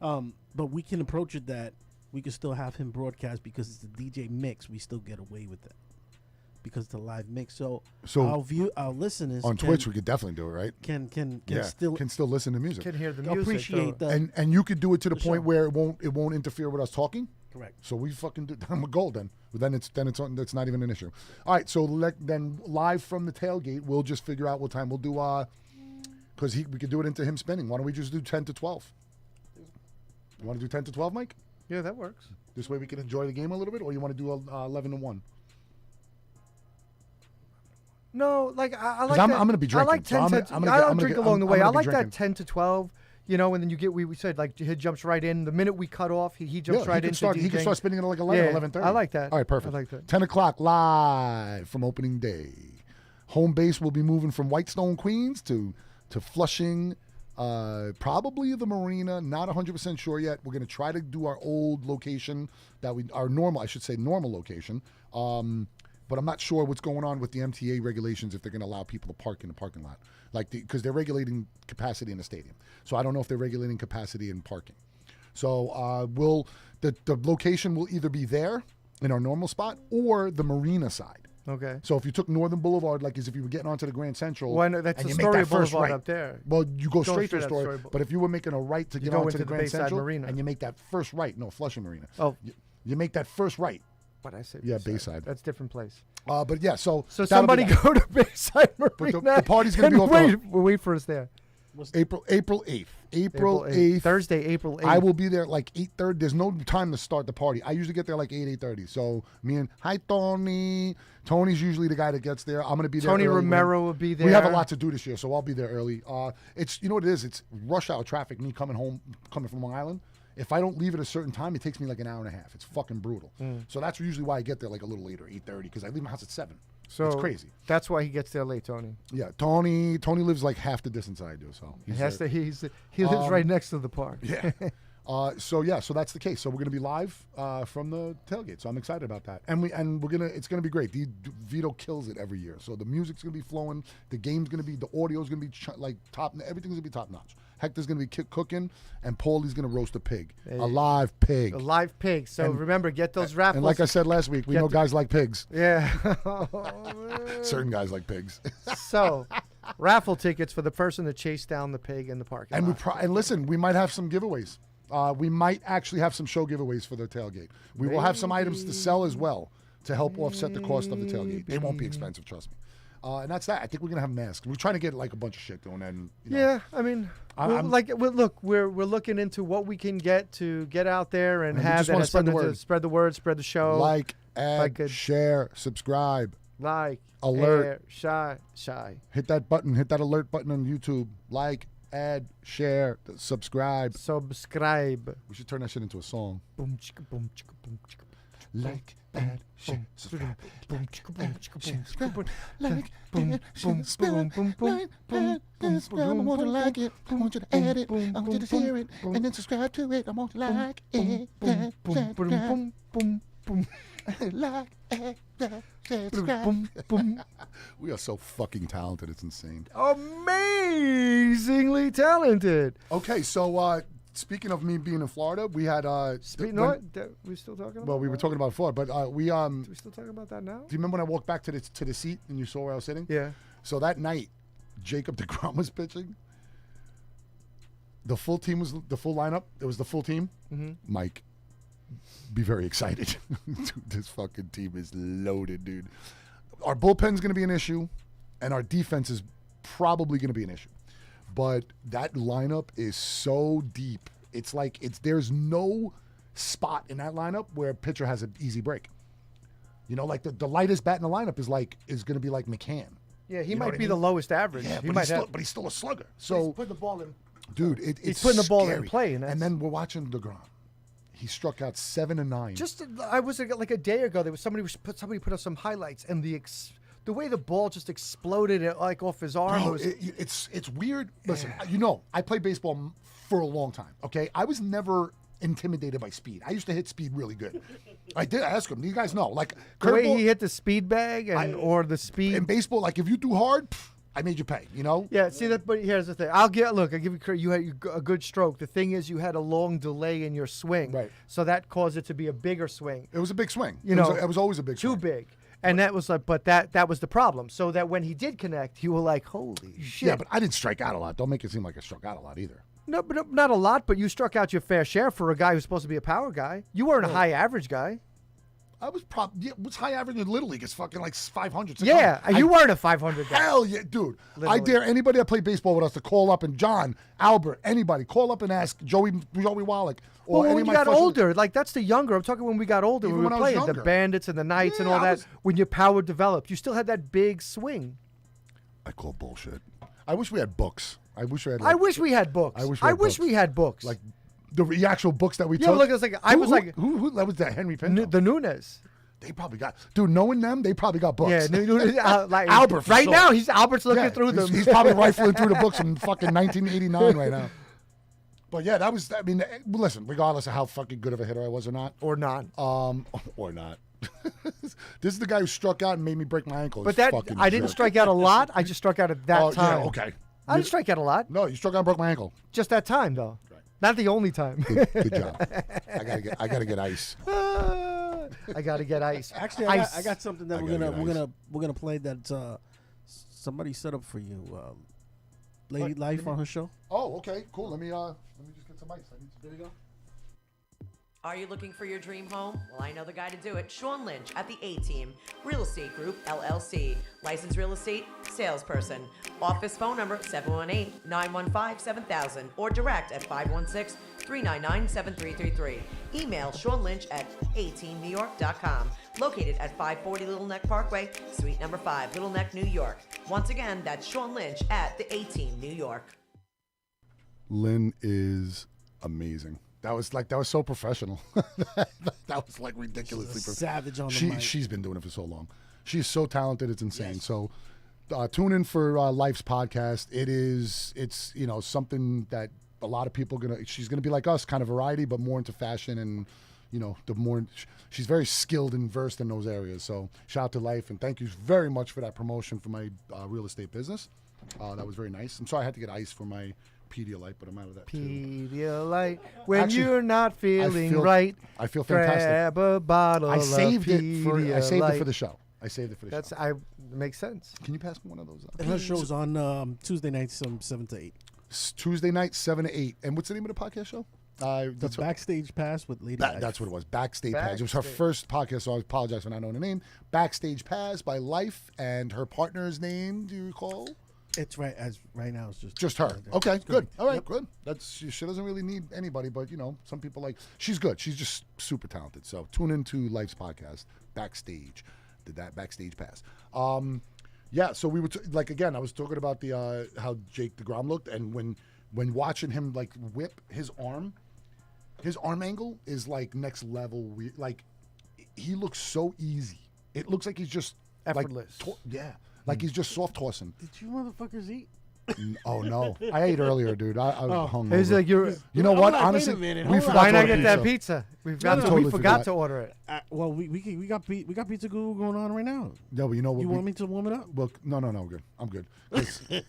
C: But we can approach it that we can still have him broadcast because it's a DJ mix. We still get away with that because it's a live mix. So our listeners
A: on Twitch we could definitely do it, right?
C: Can
A: still listen to music.
B: Can hear the music.
C: appreciate
B: though.
C: the
A: And you could do it to the point
C: show.
A: where it won't interfere with us talking.
C: correct.
A: So we fucking do. I'm a gold then. Then it's not even an issue. All right. So then live from the tailgate, we'll just figure out what time we'll do. Because we could do it into him spinning. Why don't we just do 10 to 12? You want to do 10 to 12, Mike?
B: Yeah, that works.
A: This way we can enjoy the game a little bit, or you want to do 11 to 1?
B: No, like I like.
A: I'm
B: that-
A: gonna be
B: I
A: drinking,
B: like
A: so
B: 10
A: I'm
B: to.
A: gonna- I'm gonna
B: I
A: get-
B: don't
A: I'm gonna
B: drink
A: get-
B: along the
A: I'm
B: way. I
A: gonna be
B: like
A: drinking.
B: that 10 to 12. You know, and then you get we said like he jumps right in the minute we cut off. He jumps right
A: he
B: into
A: can
B: DJing.
A: start spinning at like 11,
B: Yeah,
A: 11:30.
B: I like that.
A: All right, perfect.
B: I like that.
A: 10 o'clock live from opening day. Home base will be moving from Whitestone, Queens to Flushing, probably the Marina. Not 100% sure yet. We're going to try to do our old location our normal location. But I'm not sure what's going on with the MTA regulations if they're going to allow people to park in the parking lot, because they're regulating capacity in the stadium. So I don't know if they're regulating capacity in parking. So the location will either be there in our normal spot or the Marina side.
B: Okay.
A: So if you took Northern Boulevard, like as if you were getting onto the Grand Central,
B: Well, I know that's
A: and
B: the
A: you make
B: Astoria
A: that first
B: Boulevard
A: right,
B: up there.
A: Well, you go
B: Going
A: straight to
B: straight up
A: Astoria.
B: Astoria Boulevard.
A: But if you were making a right to get
B: go
A: onto
B: into
A: the
B: the
A: Grand
B: Bayside
A: Central,
B: Marina.
A: and you make that first right, no, Flushing Marina.
B: Oh.
A: You make that first right.
B: What I say?
A: Yeah, Bayside.
B: That's a different place.
A: But yeah, so
B: So
A: that'll be
B: somebody
A: that.
B: go to Bayside Marina.
A: the party's gonna be
B: and
A: off the-
B: wait for us there.
A: April 8th. April 8th.
B: Thursday, April 8th.
A: I will be there at like 8:30. There's no time to start the party. I usually get there like 8:30. So hi Tony. Tony's usually the guy that gets there. I'm gonna be there.
B: Tony
A: early with him.
B: Romero will be there.
A: We have a lot to do this year, so I'll be there early. It's you know what it is. It's rush hour traffic. Me coming from Long Island. If I don't leave at a certain time, it takes me like an hour and a half. It's fucking brutal. So that's usually why I get there like a little later, 8:30, because I leave my house at 7.
B: So
A: it's crazy.
B: That's why he gets there late, Tony.
A: Yeah, Tony lives like half the distance I do. So
B: He lives right next to the park.
A: Yeah. So that's the case. So we're gonna be live from the tailgate. So I'm excited about that. And it's gonna be great. Vito kills it every year. So the music's gonna be flowing. The game's gonna be, the audio's gonna be like top. Everything's gonna be top notch. Hector's gonna be cooking, and Paulie's gonna roast a pig, a live pig.
B: A live pig. So
A: And-
B: remember, get those raffles.
A: And like I said last week, we
B: Get
A: know
B: the-
A: guys like pigs.
B: Yeah.
A: Certain guys like pigs.
B: So, raffle tickets for the person to chase down the pig in the parking
A: And
B: lot.
A: and listen, we might have some giveaways. We might actually have some show giveaways for the tailgate. We will have some items to sell as well to help offset the cost of the tailgate. They won't be expensive, trust me. And that's that. I think we're gonna have masks. We're trying to get like a bunch of shit going. And
B: Yeah, I mean, look, we're looking into what we can get to get out there and
A: And we
B: have
A: just wanna
B: that
A: spread the word.
B: spread the word, spread the show.
A: like, add,
B: Like a-
A: share, subscribe,
B: Like,
A: alert.
B: air, shy.
A: hit that button, hit that alert button on YouTube. Like, add, share, subscribe.
B: Subscribe.
A: We should turn that shit into a song.
B: Boom, chicka, boom, chicka, boom, chicka.
A: Like, add, share, subscribe.
B: Boom, chicka, boom, chicka, boom, chicka, boom.
A: Like,
B: Boom,
A: add, share,
B: boom,
A: subscribe.
B: boom, boom,
A: Like,
B: boom,
A: add,
B: boom,
A: subscribe. I
B: boom,
A: want you to
B: boom,
A: like it. I want you to add it.
B: boom,
A: I want you to
B: boom,
A: share it.
B: boom,
A: And then subscribe to it. I want you to like
B: boom,
A: it.
B: boom,
A: Add,
B: boom,
A: share,
B: boom,
A: subscribe.
B: boom, boom, boom,
A: Like, add, share, subscribe.
B: boom, boom.
A: We are so fucking talented. It's insane.
B: Amazingly talented.
A: Okay, so speaking of me being in Florida, we had
B: We still talking about
A: well, we were talking about Florida, but we
B: Do we still talking about that now?
A: Do you remember when I walked back to the seat and you saw where I was sitting?
B: Yeah.
A: So that night, Jacob DeGrom was pitching. The full team was the full lineup. It was the full team.
B: Mm-hmm.
A: Mike, be very excited. Dude, this fucking team is loaded, dude. Our bullpen's going to be an issue, and our defense is probably going to be an issue. But that lineup is so deep. It's like there's no spot in that lineup where a pitcher has an easy break. You know, like the lightest bat in the lineup is going to be like McCann.
B: Yeah, he
A: You know
B: might
A: what I
B: be
A: mean?
B: the lowest average.
A: Yeah,
B: he
A: but,
B: might have.
A: he's still a slugger. So,
B: put the ball in.
A: dude, it's
B: putting the ball in
A: scary.
B: play, and that's-
A: then we're watching DeGrom. He struck out 7 and 9.
B: Just I was like a day ago. There was somebody put up some highlights, and the way the ball just exploded like off his arm.
A: Bro,
B: was,
A: it's weird. Listen, I played baseball for a long time. Okay, I was never intimidated by speed. I used to hit speed really good. I did ask him. You guys know, like
B: the way
A: curveball
B: he hit the speed bag or the speed
A: in baseball. Like if you do hard, I made you pay. You know.
B: Yeah, see that, but here's the thing. I'll give you credit. You had a good stroke. The thing is, you had a long delay in your swing,
A: Right.
B: So that caused it to be a bigger swing,
A: It was a big swing.
B: You know,
A: it was always a big
B: too
A: swing.
B: big, and that was like, but that was the problem. So that when he did connect, you were like, holy shit.
A: Yeah, but I didn't strike out a lot. Don't make it seem like I struck out a lot either.
B: No, but not a lot. But you struck out your fair share for a guy who's supposed to be a power guy. You weren't a high average guy.
A: I was what's high average in Little League? It's fucking like 500. 600.
B: Yeah, you weren't a 500 guy.
A: Hell yeah, dude. I
B: Literally.
A: dare anybody that played baseball with us to call up, and John, Albert, anybody, call up and ask Joey Wallach or
B: Well,
A: any
B: when
A: of
B: you
A: my
B: got
A: friends.
B: older, like that's the younger. I'm talking when we got older.
A: Even
B: We were
A: when I was
B: playing the
A: younger.
B: Bandits and the Knights and
A: Yeah,
B: all
A: I
B: that.
A: was-
B: When your power developed, you still had that big swing.
A: I call bullshit. I wish we had books. I wish we had.
B: I wish we had books.
A: I wish we had books.
B: books.
A: like the actual books that we
B: Yeah,
A: took.
B: look, it's like I was like
A: who that was that Henry Pinto.
B: the Nunes.
A: They probably got, dude. Knowing them, they probably got books.
B: Yeah, like
A: Albert, for
B: right
A: sure.
B: now, Albert's looking
A: Yeah,
B: through them.
A: He's probably rifling through the books from fucking 1989 right now. But yeah, that was. I mean, listen. Regardless of how fucking good of a hitter I was or not,
B: or not.
A: or not. This is the guy who struck out and made me break my ankle.
B: But
A: This
B: that
A: fucking
B: I didn't
A: jerk.
B: strike out a lot. I just struck out at that
A: Oh
B: time.
A: yeah, okay.
B: I didn't strike out a lot.
A: No, you struck out and broke my ankle.
B: Just that time though. Not the only time.
A: Good job. I gotta get ice.
B: I gotta get ice.
C: Actually, I got something that
A: I
C: we're
A: gotta
C: gonna
A: get
C: we're gonna play that somebody set up for you, Lady Life on her show.
A: Oh, okay, cool. Let me just get some ice. There you go.
F: Are you looking for your dream home? Well, I know the guy to do it. Sean Lynch at the A-Team Real Estate Group, LLC. Licensed real estate salesperson. Office phone number 718-915-7000 or direct at 516-399-7333. Email Sean Lynch at ateamnewyork.com. Located at 540 Little Neck Parkway, Suite number 5, Little Neck, New York. Once again, that's Sean Lynch at the A-Team New York.
A: Lynn is amazing. That was so professional. that was like ridiculously
C: She's a
A: professional.
C: savage on the mic.
A: She's been doing it for so long. She's so talented. It's insane. So tune in for Life's podcast. It's something that a lot of people she's gonna be like us, kind of variety, but more into fashion and she's very skilled and versed in those areas. So shout out to Life and thank you very much for that promotion for my real estate business. That was very nice. I'm sorry I had to get ice for my Pedialyte, but I'm out of that too.
B: Pedialyte. When
A: Actually,
B: you're not feeling
A: feel-
B: right,
A: I feel fantastic.
B: grab a bottle
A: I saved
B: of
A: it for the
B: Pedialyte.
A: show. I saved it for the
B: That's
A: show.
B: makes sense.
A: Can you pass me one of those?
C: And her show's on Tuesday nights from 7 to 8.
A: Tuesday night, 7 to 8. And what's the name of the podcast show?
C: The
A: That's what,
C: Backstage Pass with Lady Life.
A: that's what it was. Backstage Pass. It was her first podcast, so I apologize for not knowing the name. Backstage Pass by Life, and her partner's name. Do you recall?
C: It's right now. It's
A: Just her. Okay, good. All right, good. She doesn't really need anybody, but some people she's good. She's just super talented. So tune into Life's podcast, Backstage. Did that Backstage Pass. Yeah. So we were again. I was talking about the how Jake DeGrom looked, and when watching him whip his arm angle is next level. He looks so easy. It looks like he's just
B: Effortless.
A: Like he's just soft tossing.
C: Did you motherfuckers eat?
A: Oh no, I ate earlier, dude. I was hungry.
B: It's like you
A: know what?
C: Hold on,
A: Honestly,
C: wait a minute,
A: we
C: hold
A: forgot
B: why
A: to
B: not
A: order
B: get that pizza? We
A: totally
B: forgot
A: forgot.
B: to order it.
C: Well, we got Pizza Guru going on right now.
A: No, but you know what?
C: You want me to warm it up?
A: Well, no, I'm good. I'm good.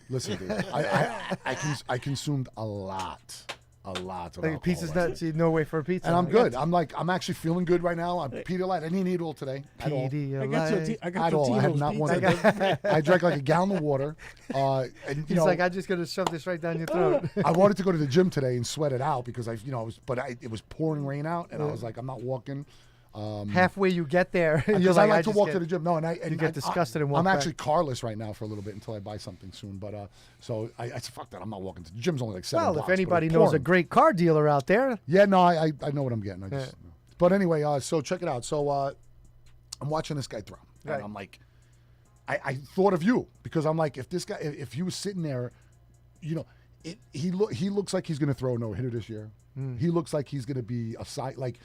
A: Listen, dude, I consumed a lot of alcohol.
B: Pizza's
A: last night.
B: no way for a pizza.
A: And I'm good. I'm actually feeling good right now. I'm Pedialyte. I didn't eat all today. At all.
B: Pedialyte.
C: I got
A: At all. I have
C: Totino's
A: not
C: pizza.
A: wanted. I drank like a gallon of water. And
B: He's like, I'm just gonna shove this right down your throat.
A: I wanted to go to the gym today and sweat it out because it was pouring rain out, and I was like, I'm not walking.
B: Halfway you get there, you're
A: Because
B: like,
A: I like to
B: just
A: walk
B: get-
A: to the gym. No, and
B: you get disgusted and walk
A: I'm
B: back.
A: actually carless right now for a little bit until I buy something soon. But so I said, fuck that. I'm not walking to the gym's only like 7
B: Well,
A: blocks.
B: if
A: but it's
B: anybody knows a
A: pouring.
B: great car dealer out there,
A: Yeah, no, I know what I'm getting. But anyway, so check it out. So I'm watching this guy throw,
B: Right.
A: and I'm like, I thought of you because I'm like, if this guy, if he was sitting there, he looks like he's going to throw a no-hitter this year. He looks like he's going to be a side. Like,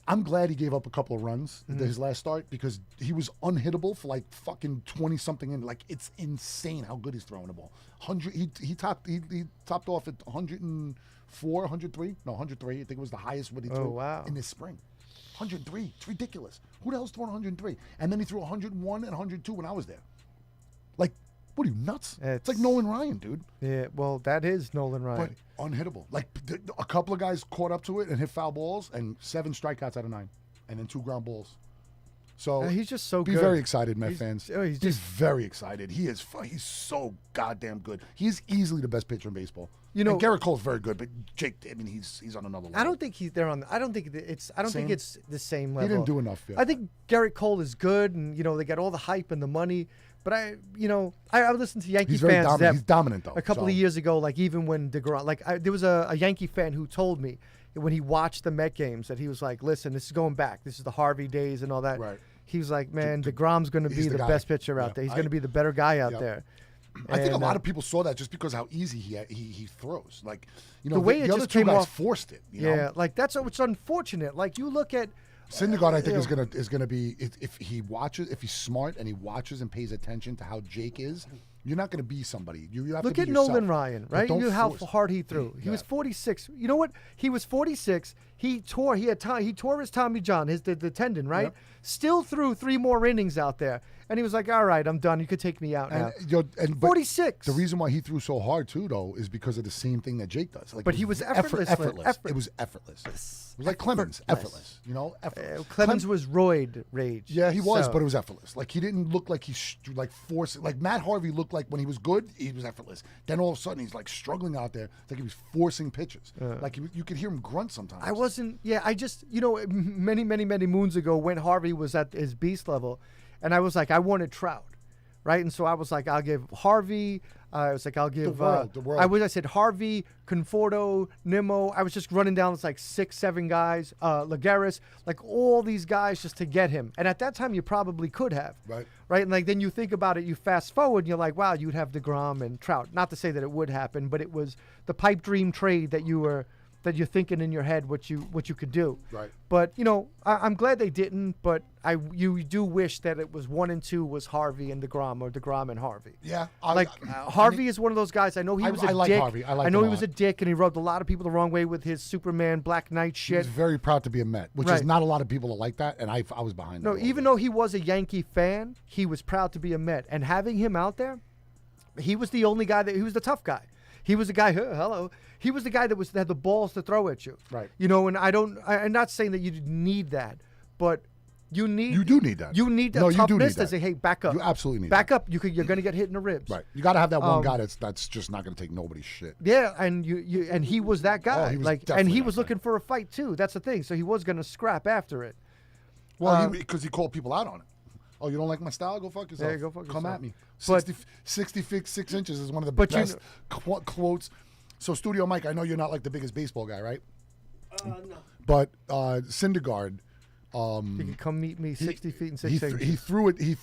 A: I'm glad he gave up a couple of runs his last start because he was unhittable for like fucking 20-something. And like, it's insane how good he's throwing the ball. 100. He topped off at 104, 103. No, 103. I think it was the highest what he threw
B: wow.
A: in this spring. 103. It's ridiculous. Who the hell's throwing 103? And then he threw 101 and 102 when I was there. Like, what are you, nuts? It's like Nolan Ryan, dude.
B: Yeah, well, that is Nolan Ryan.
A: But unhittable. Like, a couple of guys caught up to it and hit foul balls, and 7 strikeouts out of 9, and then 2 ground balls. So
B: he's just so
A: be
B: good.
A: very excited, Met fans.
B: He's
A: Be
B: just
A: very excited. He's so goddamn good. He's easily the best pitcher in baseball.
B: You know,
A: and Garrett Cole's very good, but Jake, I mean, he's on another level.
B: I don't think he's there on. I don't think it's. I don't think it's the same level.
A: He didn't do enough yet.
B: I think Garrett Cole is good, and they got all the hype and the money. But I listened to Yankee
A: He's very
B: fans.
A: dominant. He's dominant though.
B: A couple of years ago, like even when DeGrom, like there was a Yankee fan who told me when he watched the Met games that he was like, "Listen, this is going back. This is the Harvey days and all that."
A: Right.
B: He was like, "Man, DeGrom's going to be the best pitcher out there. He's going to be the better guy out there."
A: I think a lot of people saw that just because how easy he throws. Like,
B: the way it
A: other
B: just
A: two
B: came
A: guys
B: off,
A: forced it. You
B: yeah,
A: know?
B: like that's what's unfortunate. Like you look at
A: Syndergaard, I think is gonna be if he's smart and he watches and pays attention to how Jake is. You're not going to be somebody. You have
B: look
A: to
B: at
A: be
B: Nolan
A: yourself.
B: Ryan,
A: But
B: right?
A: don't
B: You know how
A: force.
B: hard he threw. He was 46. You know what? He was 46. He tore his Tommy John, the tendon, right?
A: Yep.
B: Still threw 3 more innings out there, and he was like, "All right, I'm done. You could take me out now."
A: But
B: 46.
A: The reason why he threw so hard too, though, is because of the same thing that Jake does. Like,
B: But he was effortless.
A: effortless. It was effortless. It was like Clemens, effortless.
B: Clemens was roid rage.
A: Yeah, he was,
B: so-
A: but it was effortless. Like, he didn't look like he forced. Like Matt Harvey looked like when he was good, he was effortless. Then all of a sudden, he's like struggling out there. It's like he was forcing pitches. Like you could hear him grunt sometimes.
B: I wasn't. Yeah, I just many moons ago when Harvey was at his beast level, and I was like, I wanted Trout, right? And so I was like, I'll give Harvey. I was like, I'll give
A: the world.
B: I said Harvey, Conforto, Nimmo. I was just running down. It's like 6-7 guys. Lagares, like all these guys just to get him. And at that time, you probably could have. Right. And like then you think about it. You fast forward, and you're like, wow, you'd have DeGrom and Trout. Not to say that it would happen, but it was the pipe dream trade that you're thinking in your head what you could do.
A: Right.
B: But I'm glad they didn't. But you do wish that it was 1 and 2 was Harvey and DeGrom or DeGrom and Harvey.
A: Yeah.
B: Harvey is one of those guys. I know he was a
A: I like
B: dick.
A: Harvey. I like
B: I know
A: him
B: he
A: a
B: was
A: lot.
B: a dick, and he rubbed a lot of people the wrong way with his Superman Black Knight
A: He
B: shit.
A: was very proud to be a Met, which
B: Right.
A: is not a lot of people are like that, and I was behind that.
B: No, even though he was a Yankee fan, he was proud to be a Met. And having him out there, he was the only guy he was the tough guy. He was the guy. Hello. He was the guy that had the balls to throw at you.
A: Right.
B: And I'm not saying that you need that, but you do need that. You need that
A: No, you do
B: toughness
A: need
B: to say, hey, back up.
A: You absolutely need
B: back
A: that.
B: up. You're going to get hit in the ribs.
A: Right. You got to have that one guy that's just not going to take nobody's shit.
B: Yeah, and and he was that guy.
A: he was
B: and
A: definitely
B: he
A: that
B: was
A: guy.
B: looking for a fight too. That's the thing. So he was going to scrap after it.
A: Well, because he called people out on it. Oh, you don't like my style? Go fuck yourself.
B: Yeah, go fuck
A: Come
B: yourself.
A: at me.
B: But-
A: 60 feet 6 inches is one of the
B: But
A: best quotes. So, Studio Mike, I know you're not like the biggest baseball guy, right?
C: No.
A: But Syndergaard,
B: You can come meet me 60 feet and 6
A: he
B: inches.
A: threw it. Who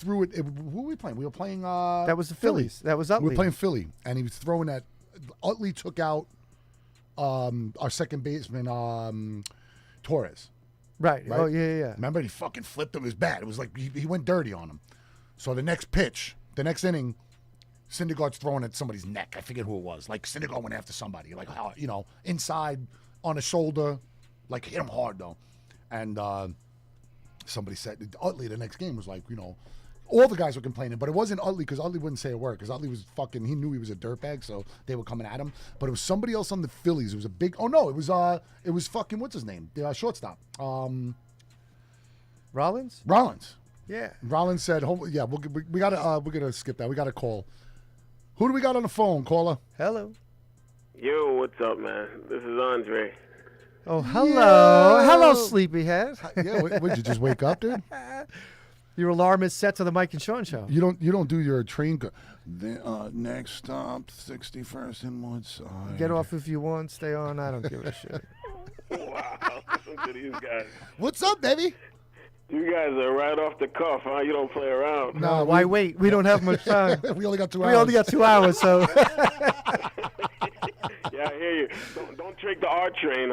A: were we playing? We were playing.
B: That was the Phillies. That was Utley.
A: We were playing Philly, and he was throwing that. Utley took out our second baseman, Torres.
B: Right.
A: Right?
B: Oh, yeah.
A: Remember, he fucking flipped him. It was bad. It was like he went dirty on him. So the next pitch, the next inning, Syndergaard's throwing at somebody's neck. I forget who it was. Like, Syndergaard went after somebody. Like, inside on a shoulder. Like, hit him hard, though. And somebody said, Utley, the next game was like, all the guys were complaining. But it wasn't Utley because Utley wouldn't say a word. Because Utley was he knew he was a dirtbag, so they were coming at him. But it was somebody else on the Phillies. It was a big, it was fucking, what's his name? The shortstop.
B: Rollins?
A: Rollins.
B: Yeah.
A: Rollins said, we gotta, we're gonna skip that. We got a call. Who do we got on the phone, caller?
B: Hello.
G: Yo, what's up, man? This is Andre.
B: Oh, hello.
A: Yo.
B: Hello, sleepyhead.
A: Yeah, would you just wake up, dude?
B: Your alarm is set to the Mike and Sean show.
A: You don't do your train. Next stop, 61st and Woodside.
B: Get off if you want. Stay on. I don't give a shit.
G: Wow, listen to these guys.
A: What's up, baby?
G: You guys are right off the cuff, huh? You don't play around.
B: No, why wait? We don't have much time.
A: We only got 2 hours.
B: We only got 2 hours, so.
G: take the R train.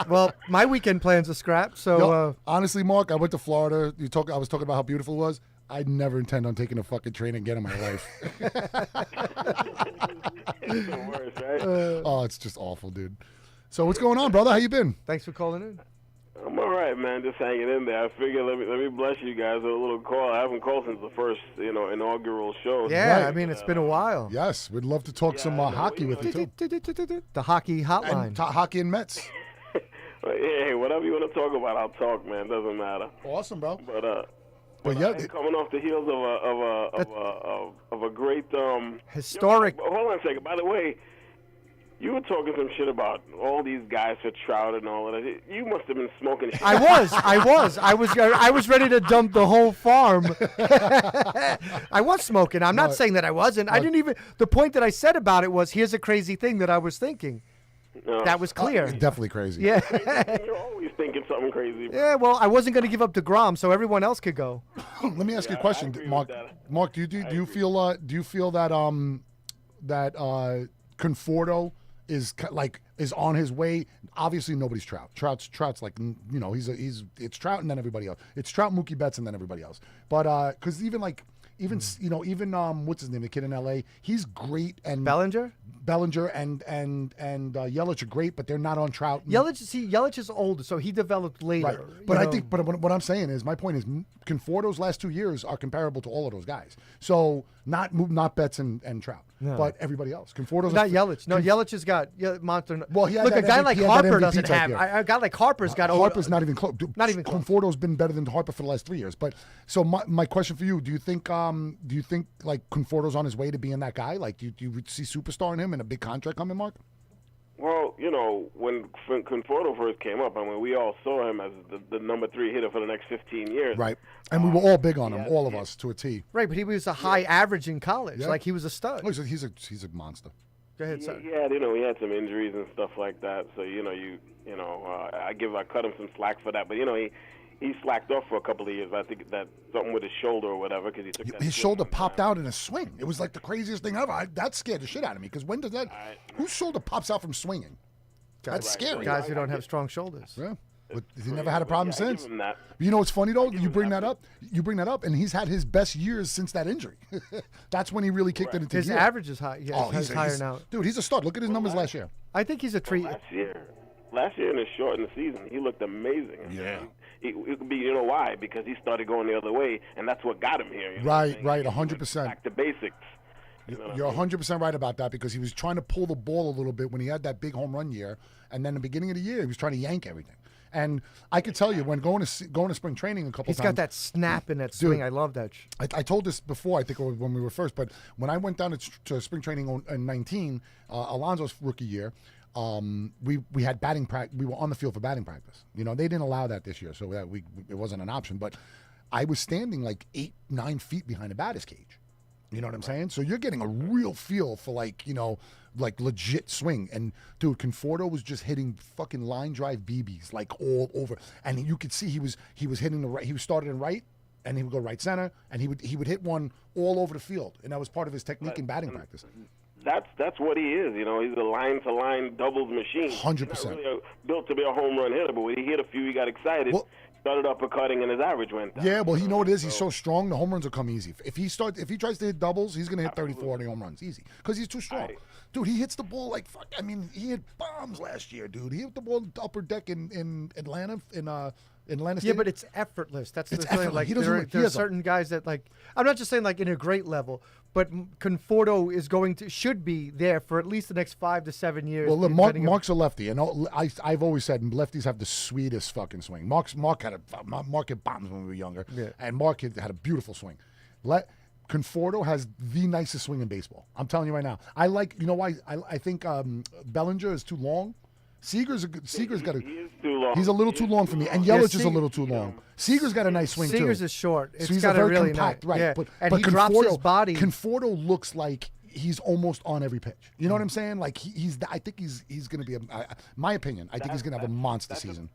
B: Well, my weekend plans are scrapped, so
A: Yo, honestly, Mark, I went to Florida. I was talking about how beautiful it was. I never intend on taking a fucking train again in my life.
G: It's the worst, right?
A: Oh, it's just awful, dude. So what's going on, brother? How you been?
B: thanks for calling in.
G: I'm all right, man. Just hanging in there. I figure let me bless you guys with a little call. I haven't called since the first, inaugural show.
B: Yeah,
A: Right.
B: I mean, it's been a while.
A: Yes, we'd love to talk some
G: I know,
A: hockey
G: you
A: with
G: know,
A: you too.
B: The hockey hotline.
A: And hockey and Mets.
G: Hey, whatever you want to talk about, I'll talk, man. Doesn't matter.
A: Awesome, bro.
G: But
A: yeah,
G: coming off the heels of a great
B: Historic.
G: Hold on a second. By the way, you were talking some shit about all these guys for Trout and all of that. You must have been smoking shit.
B: I was ready to dump the whole farm. I was smoking. I'm not saying that I wasn't. I didn't even. The point that I said about it was, here's a crazy thing that I was thinking.
G: No.
B: That was clear.
A: Definitely crazy.
B: Yeah.
G: You're always thinking something crazy.
B: Yeah. Well, I wasn't going to give up DeGrom, so everyone else could go.
A: Let me ask you a
G: I
A: question,
G: agree with
A: Mark.
G: that.
A: Mark, do you feel that Conforto is on his way? Obviously, nobody's Trout. Trout's like, it's Trout and then everybody else. It's Trout, Mookie Betts, and then everybody else. But because even what's his name, the kid in L.A., he's great, and
B: Bellinger
A: and Yelich are great, but they're not on Trout.
B: Yelich is older, so he developed later.
A: Right. But I think, what I'm saying is, my point is, Conforto's last 2 years are comparable to all of those guys. So not Betts and Trout, but everybody else. Conforto's
B: not Yelich. No, Yelich has got monster.
A: Well, he had
B: look,
A: that
B: a guy
A: MVP
B: like
A: he had that
B: Harper
A: MVP
B: doesn't
A: type
B: have.
A: year.
B: A guy like Harper's got.
A: Harper's not even close. Dude,
B: Not even close.
A: Conforto's been better than Harper for the last 3 years. But so my question for you: Do you think like Conforto's on his way to being that guy? Like, do you see superstar in him and a big contract coming, Mark?
G: Well, when Conforto first came up, I mean, we all saw him as the number 3 hitter for the next 15 years.
A: Right. And we were all big on him, all of us, to a T.
B: Right, but he was a high average in college.
A: Yeah.
B: Like, he was a stud.
A: Oh, he's a monster.
B: Go ahead, sir.
G: He had some injuries and stuff like that. So I cut him some slack for that. But he slacked off for a couple of years. I think that something with his shoulder or whatever, because he took that
A: His
G: swing
A: shoulder
G: one
A: popped
G: time.
A: out in a swing. It was like the craziest thing ever. That scared the shit out of me. Because when does that? Whose shoulder pops out from swinging? That's scary.
B: Guys who don't have strong shoulders.
A: Yeah. But he never had a problem
G: Yeah, I give
A: since.
G: him that.
A: You know what's funny though? You bring that up, and he's had his best years since that injury. That's when he really kicked it into
B: His
A: gear.
B: average is high. Yeah,
A: he's
B: higher now.
A: Dude, he's a stud. Look at his numbers last year.
B: I think he's a treat.
G: Last year in the short in the season, he looked amazing.
A: Yeah.
G: It could be, why? Because he started going the other way, and that's what got him here. You know what I'm
A: Right,
G: saying?
A: 100%.
G: Back to basics.
A: You're 100% right about that, because he was trying to pull the ball a little bit when he had that big home run year, and then the beginning of the year he was trying to yank everything. And I could tell you, when going to spring training a couple
B: He's
A: times,
B: got that snap in that swing. I love that.
A: I told this before, I think, when we were first, but when I went down to spring training in 19, Alonso's rookie year, we had batting practice. We were on the field for batting practice. They didn't allow that this year, so that it wasn't an option. But I was standing like 8-9 feet behind a batter's cage. You know what I'm saying? So you're getting a real feel for like legit swing. And dude, Conforto was just hitting fucking line drive BBs like all over. And you could see he was hitting the right. He was started in right, and he would go right center, and he would hit one all over the field. And that was part of his technique in batting practice.
G: That's what he is. He's a line-to-line doubles machine.
A: 100%.
G: He's not really built to be a home run hitter, but when he hit a few, he got excited.
A: Well,
G: started uppercutting, and his average went down.
A: Yeah, well, you know what it is? He's so strong, the home runs will come easy. If he tries to hit doubles, he's going to hit 30, 40 home runs easy because he's too strong. Dude, he hits the ball like fuck. I mean, he hit bombs last year, dude. He hit the ball upper deck in Atlanta, in Atlanta State.
B: Yeah, but it's effortless. That's the
A: It's
B: thing.
A: effortless.
B: Like
A: He doesn't
B: there
A: he
B: are
A: has a-
B: certain guys that like. I'm not just saying like in a great level, but Conforto is should be there for at least the next 5 to 7 years.
A: Well, look,
B: depending on-
A: Mark's a lefty, and I've always said lefties have the sweetest fucking swing. Mark hit bombs when we were younger, and Mark had a beautiful swing. Conforto has the nicest swing in baseball. I'm telling you right now. Why? I think Bellinger is too long. Seager's got a.
G: He is too long.
A: He's a little too long for me, and
B: Yeah,
A: Yelich is a
B: Seager-
A: little too long. Seager's got a nice swing too.
B: Seager's is short. It's
A: So he's
B: got
A: a very
B: really
A: compact,
B: nice.
A: right?
B: Yeah.
A: But
B: he drops his body.
A: Conforto looks like he's almost on every pitch. You know what I'm saying? Like I think he's going to be my opinion. I think he's going to have a monster season.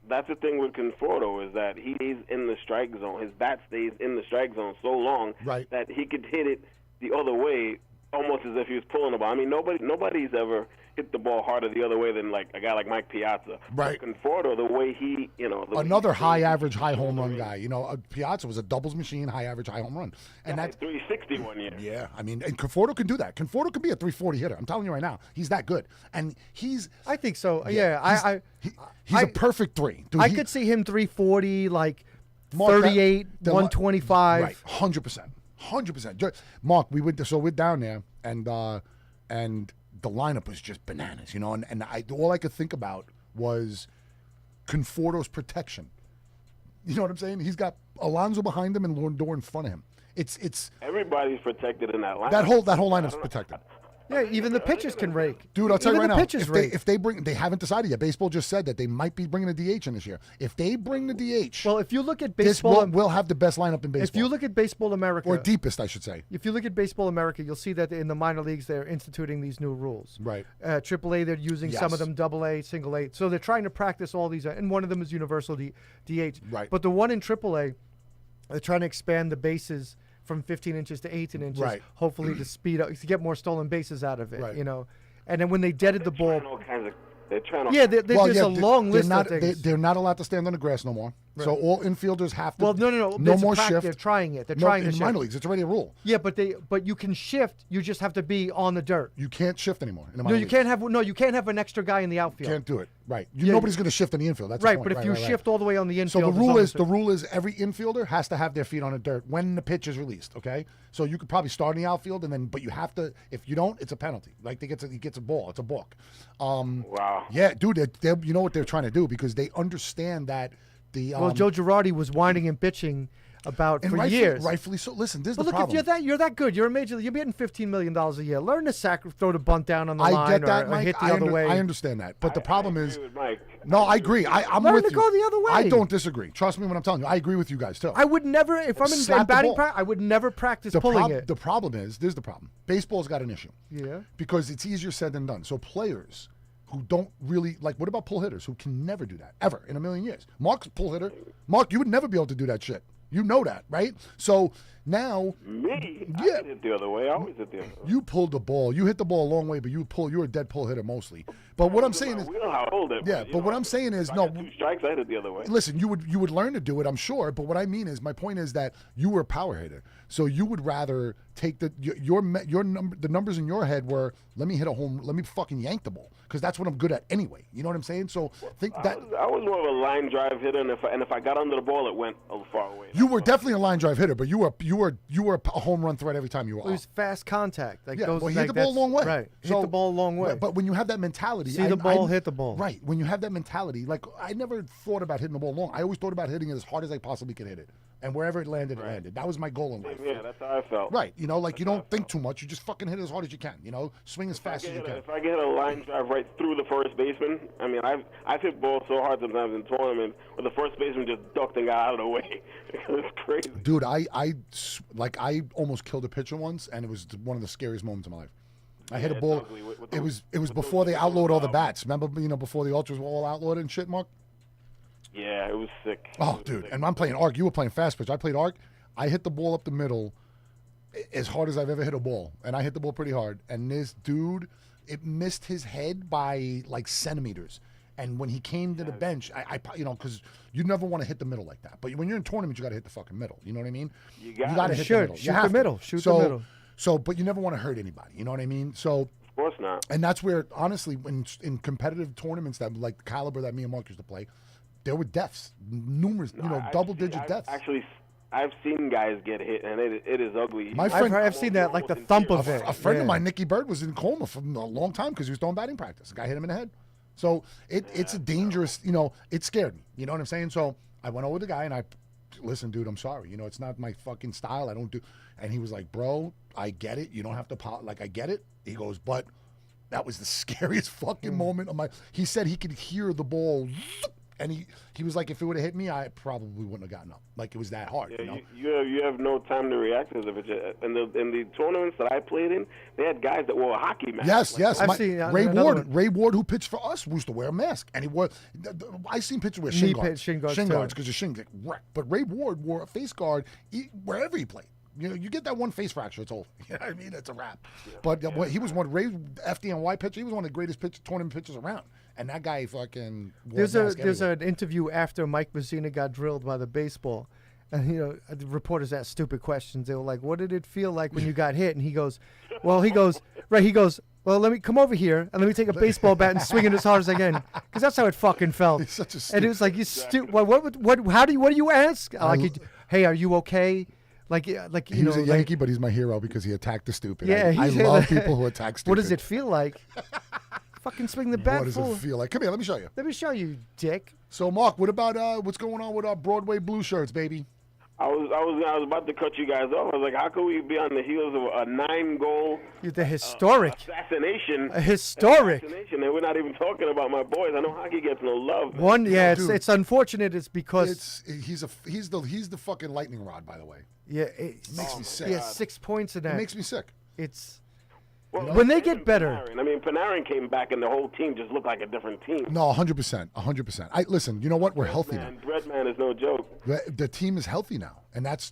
G: That's the thing with Conforto is that he stays in the strike zone. His bat stays in the strike zone so long
A: Right.
G: that he could hit it the other way almost as if he was pulling the ball. I mean, nobody's ever hit the ball harder the other way than like a guy like Mike Piazza.
A: Right.
G: But Conforto, the way he, the way
A: Another
G: he
A: high average, high home run guy. Piazza was a doubles machine, high average, high home run, and that's
G: 360 one year.
A: yeah. I mean, and Conforto can do that. Conforto can be a 340 hitter. I'm telling you right now, he's that good, and
B: I think so. Yeah,
A: he's a perfect three. Dude,
B: I could see him 340, like
A: Mark,
B: 38,
A: the-
B: 125.
A: Right, 100%. Mark, we're down there, and the lineup was just bananas, and all I could think about was Conforto's protection. You know what I'm saying? He's got Alonso behind him and Lindor in front of him. It's
G: Everybody's protected in that lineup.
A: that whole lineup's protected.
B: Yeah, even the pitchers can rake.
A: Dude, I'll tell you
B: Even
A: right
B: the
A: now,
B: pitchers
A: if they,
B: rake.
A: if they bring, they haven't decided yet. Baseball just said that they might be bringing a DH in this year. If they bring the DH,
B: Well, if you look at
A: this
B: baseball,
A: will have the best lineup in baseball.
B: if you look at Baseball America,
A: or deepest, I should say.
B: if you look at Baseball America, you'll see that in the minor leagues they're instituting these new rules.
A: Right.
B: AAA, they're using some of
A: Yes.
B: them, AA, single A. So they're trying to practice all these, and one of them is universal DH.
A: Right.
B: But the one in AAA, they're trying to expand the bases from 15 inches to 18 inches,
A: Right.
B: hopefully to speed up, to get more stolen bases out of it.
A: Right.
B: And then when they deaded the ball,
G: They're trying all
B: yeah,
G: kinds of,
B: there's a long
A: they're
B: list
A: not,
B: of things.
A: They're not allowed to stand on the grass no more. So all infielders have to.
B: Well, no.
A: No
B: There's a
A: more
B: practice.
A: shift.
B: They're trying it. They're
A: No,
B: trying to
A: in
B: shift.
A: minor leagues. It's already a rule.
B: Yeah, but you can shift. You just have to be on the dirt.
A: You can't shift anymore. In the
B: No,
A: minor
B: you
A: leagues.
B: can't have you can't have an extra guy in the outfield.
A: Can't do it. Right.
B: Yeah,
A: Nobody's going to shift in the infield. That's the
B: Right,
A: point.
B: but if you
A: right.
B: shift all the way on the
A: So
B: infield,
A: the rule is every infielder has to have their feet on the dirt when the pitch is released. Okay, so you could probably start in the outfield but you have to. If you don't, it's a penalty. Like he gets a ball. It's a balk.
G: wow.
A: Yeah, dude. You know what they're trying to do because they understand that the.
B: Well, Joe Girardi was whining and bitching about
A: and
B: for
A: rightfully,
B: years.
A: rightfully so. Listen, this is
B: But
A: the
B: look,
A: problem.
B: if you're that good, you're a major league. You're getting $15 million a year. Learn to throw the bunt down on the
A: I
B: line
A: get that,
B: or
A: Mike.
B: hit the other way.
A: I understand that, but the problem
G: I
A: is.
G: agree with Mike.
A: No, I agree. I'm
B: Learn
A: with
B: to
A: you.
B: go the other way.
A: I don't disagree. Trust me when I'm telling you. I agree with you guys too.
B: I would never, if I'm in
A: Slap the
B: batting
A: ball.
B: practice, I would never practice pulling it.
A: The problem is, there's the problem. Baseball's got an issue.
B: Yeah.
A: Because it's easier said than done. So players who don't really what about pull hitters who can never do that ever in a million years? Mark's a pull hitter. Mark, you would never be able to do that shit. You know that, right? So now
G: Me?
A: Yeah.
G: I hit it the other way. I always hit the other way.
A: you pulled the ball. You hit the ball a long way, but you're a dead pull hitter mostly. But what I'm saying is
G: We don't know how to hold it.
A: Yeah, but what I'm saying is
G: if I
A: no.
G: got 2 strikes, I hit it the other way.
A: Listen, you would learn to do it, I'm sure. But what I mean is, my point is that you were a power hitter, so you would rather take the numbers in your head were let me hit a home, let me fucking yank the ball because that's what I'm good at anyway. You know what I'm saying? So think that
G: I was more of a line drive hitter, and if I got under the ball, it went far away.
A: you were definitely a line drive hitter, but you were a home run threat every time you were.
B: It was fast contact. Like
A: Yeah,
B: those,
A: well, he
B: like
A: hit the ball a
B: that's-
A: long way.
B: Right.
A: So-
B: hit the ball a long way.
A: But when you have that mentality,
B: See the ball, hit the ball.
A: Right. When you have that mentality, like I never thought about hitting the ball long. I always thought about hitting it as hard as I possibly could hit it, and wherever it landed, it landed. That was my goal in life.
G: Yeah, that's how I felt.
A: Right. You don't think too much. You just fucking hit as hard as you can. Swing as fast as you can.
G: If I get a line drive right through the first baseman, I mean, I've hit balls so hard sometimes in tournaments where the first baseman just ducked and got out of the way. It's crazy.
A: Dude, I almost killed a pitcher once, and it was one of the scariest moments of my life. I hit a
G: it's
A: ball.
G: ugly with
A: It
G: those-
A: was before they outlawed all the bats. Remember, before the ultras were all outlawed and shit, Mark.
G: Yeah, it was sick.
A: Oh,
G: It was
A: dude,
G: sick.
A: and I'm playing arc. You were playing fast pitch. I played arc. I hit the ball up the middle as hard as I've ever hit a ball, and I hit the ball pretty hard. And this dude, it missed his head by like centimeters. And when he came to the bench, I because you never want to hit the middle like that. But when you're in tournaments, you got to hit the fucking middle. You know what I mean?
G: You got
A: got to
G: to.
A: hit
B: Shoot.
A: the middle.
B: Shoot
A: You
B: the
A: have to.
B: middle. Shoot the middle.
A: So, but you never want to hurt anybody. You know what I mean? So.
G: Of course not.
A: And that's where, honestly, in competitive tournaments that like the caliber that me and Mark used to play, there were deaths, numerous, double-digit deaths.
G: I've seen guys get hit, and it is ugly.
A: My friend,
B: I've seen that, like the thump of it.
A: a friend of
B: Yeah.
A: mine, Nicky Bird, was in coma for a long time because he was throwing batting practice. A guy hit him in the head. So it's a dangerous, it scared me. You know what I'm saying? So I went over to the guy and listen, dude, I'm sorry. It's not my fucking style. I don't do. And he was like, bro, I get it. You don't have to, I get it. He goes, but that was the scariest fucking moment of my. He said he could hear the ball. And he was like, if it would have hit me, I probably wouldn't have gotten up. Like, it was that hard.
G: Yeah, you have no time to react as if it's in the tournaments that I played in. They had guys that wore a hockey mask.
A: Yes.
B: I've seen
A: Ray
B: another
A: Ward,
B: one.
A: Ray Ward, who pitched for us, used to wear a mask, and he wore. I seen pictures with shin guards,
B: shin guards,
A: shin
B: too.
A: guards, because your shin get wrecked. But Ray Ward wore a face guard wherever he played. You get that one face fracture, it's over. You know what I mean? It's a wrap. But he was one FDNY pitcher. He was one of the greatest tournament pitchers around. And that guy fucking.
B: There's an interview after Mike Mazzina got drilled by the baseball, and the reporters asked stupid questions. They were like, "What did it feel like when you got hit?" And he goes, "Well, well, let me come over here and let me take a baseball bat and swing it as hard as I can, because that's how it fucking felt."
A: He's such a
B: and it was like, what do you ask? Hey, are you okay?
A: He was a Yankee, but he's my hero because he attacked the stupid.
B: Yeah,
A: I love people who attack stupid.
B: What does it feel like? Fucking swing the bat.
A: What does it feel like? Come here, let me show you.
B: Let me show you, dick.
A: So, Mark, what about what's going on with our Broadway blue shirts, baby?
G: I was about to cut you guys off. I was like, how could we be on the heels of a 9-goal
B: The historic.
G: assassination?
B: Historic.
G: Assassination, and we're not even talking about my boys. I know hockey gets no love.
B: One, yeah,
A: dude.
B: it's unfortunate. It's because
A: He's the fucking lightning rod, by the way.
B: yeah,
A: It makes me sick.
B: he has 6 points in that.
A: It makes me sick.
B: It's
G: Well,
B: when they
G: and
B: get better.
G: Panarin. I mean, Panarin came back, and the whole team just looked like a different team.
A: No, 100%, 100%. Listen. You know what? We're healthy now.
G: Breadman is no joke.
A: The team is healthy now, and that's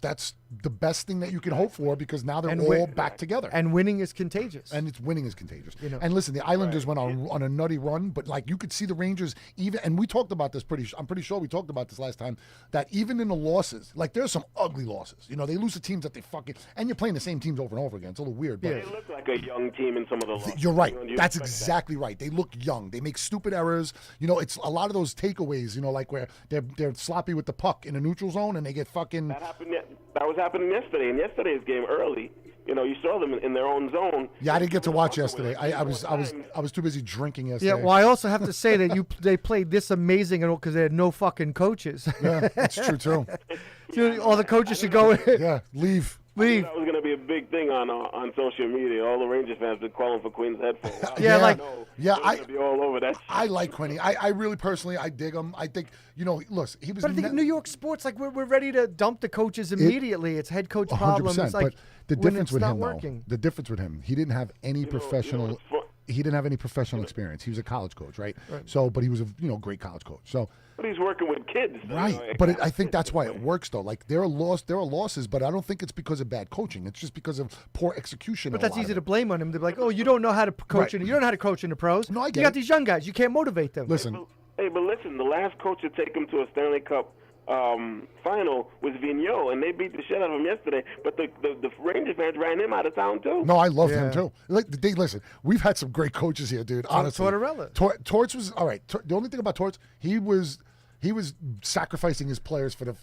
A: the best thing that you can hope for because now they're
B: And
A: all
B: win-
A: back together.
B: And winning is contagious.
A: And it's winning is contagious.
B: And
A: listen, the Islanders went on a nutty run, but like you could see the Rangers even, and we talked about this I'm pretty sure we talked about this last time, that even in the losses, like there's some ugly losses. They lose to teams that they fucking, and you're playing the same teams over and over again. It's a little weird. But
G: They look like a young team in some of the losses.
A: you're right.
G: You
A: That's
G: expect
A: exactly right. They look young. They make stupid errors. It's a lot of those takeaways. Like where they're sloppy with the puck in a neutral zone and they get fucking.
G: That was happening yesterday. In yesterday's game, early, you saw them in their own zone.
A: Yeah, I didn't get to watch yesterday. I was too busy drinking yesterday.
B: Yeah, well, I also have to say that they played this amazing because they had no fucking coaches.
A: Yeah, that's true too.
B: All the coaches should go.
A: Yeah, leave.
B: Leave.
G: That was going to be a big thing on social media. All the Rangers fans been calling for Queen's head for a while.
B: Yeah, like-
A: Yeah,
G: They're gonna be all over that.
A: I like Quinny. I really personally, I dig him. I think, look, he was.
B: But I think in New York sports, like we're ready to dump the coaches immediately. It's head coach problems.
A: 100%.
B: Like
A: But the
B: when
A: difference
B: it's
A: with
B: not
A: him,
B: working.
A: though, the difference with him, he didn't have any professional.
G: it's fu-
A: He didn't have any professional experience. He was a college coach, right? So, but he was a great college coach. So,
G: But he's working with kids.
A: right. But I think that's why it works, though. Like there are losses, but I don't think it's because of bad coaching. It's just because of poor execution.
B: But
A: in a
B: that's
A: lot
B: easy
A: of
B: to
A: it.
B: blame on him. They're like, "Oh, you don't know how to coach
A: Right.
B: you don't know how to coach in the pros.
A: No, I
B: you
A: get
B: got
A: it.
B: these young guys. You can't motivate them."
A: Listen,
G: Hey, but listen, the last coach to take him to a Stanley Cup final was Vigneault, and they beat the shit out of him yesterday. But the Rangers fans ran him out of town too.
A: no, I love him
B: Yeah.
A: too. Listen, we've had some great coaches here, dude. Honestly,
B: Tortorella.
A: Torts was all right. The only thing about Torts, he was sacrificing his players for the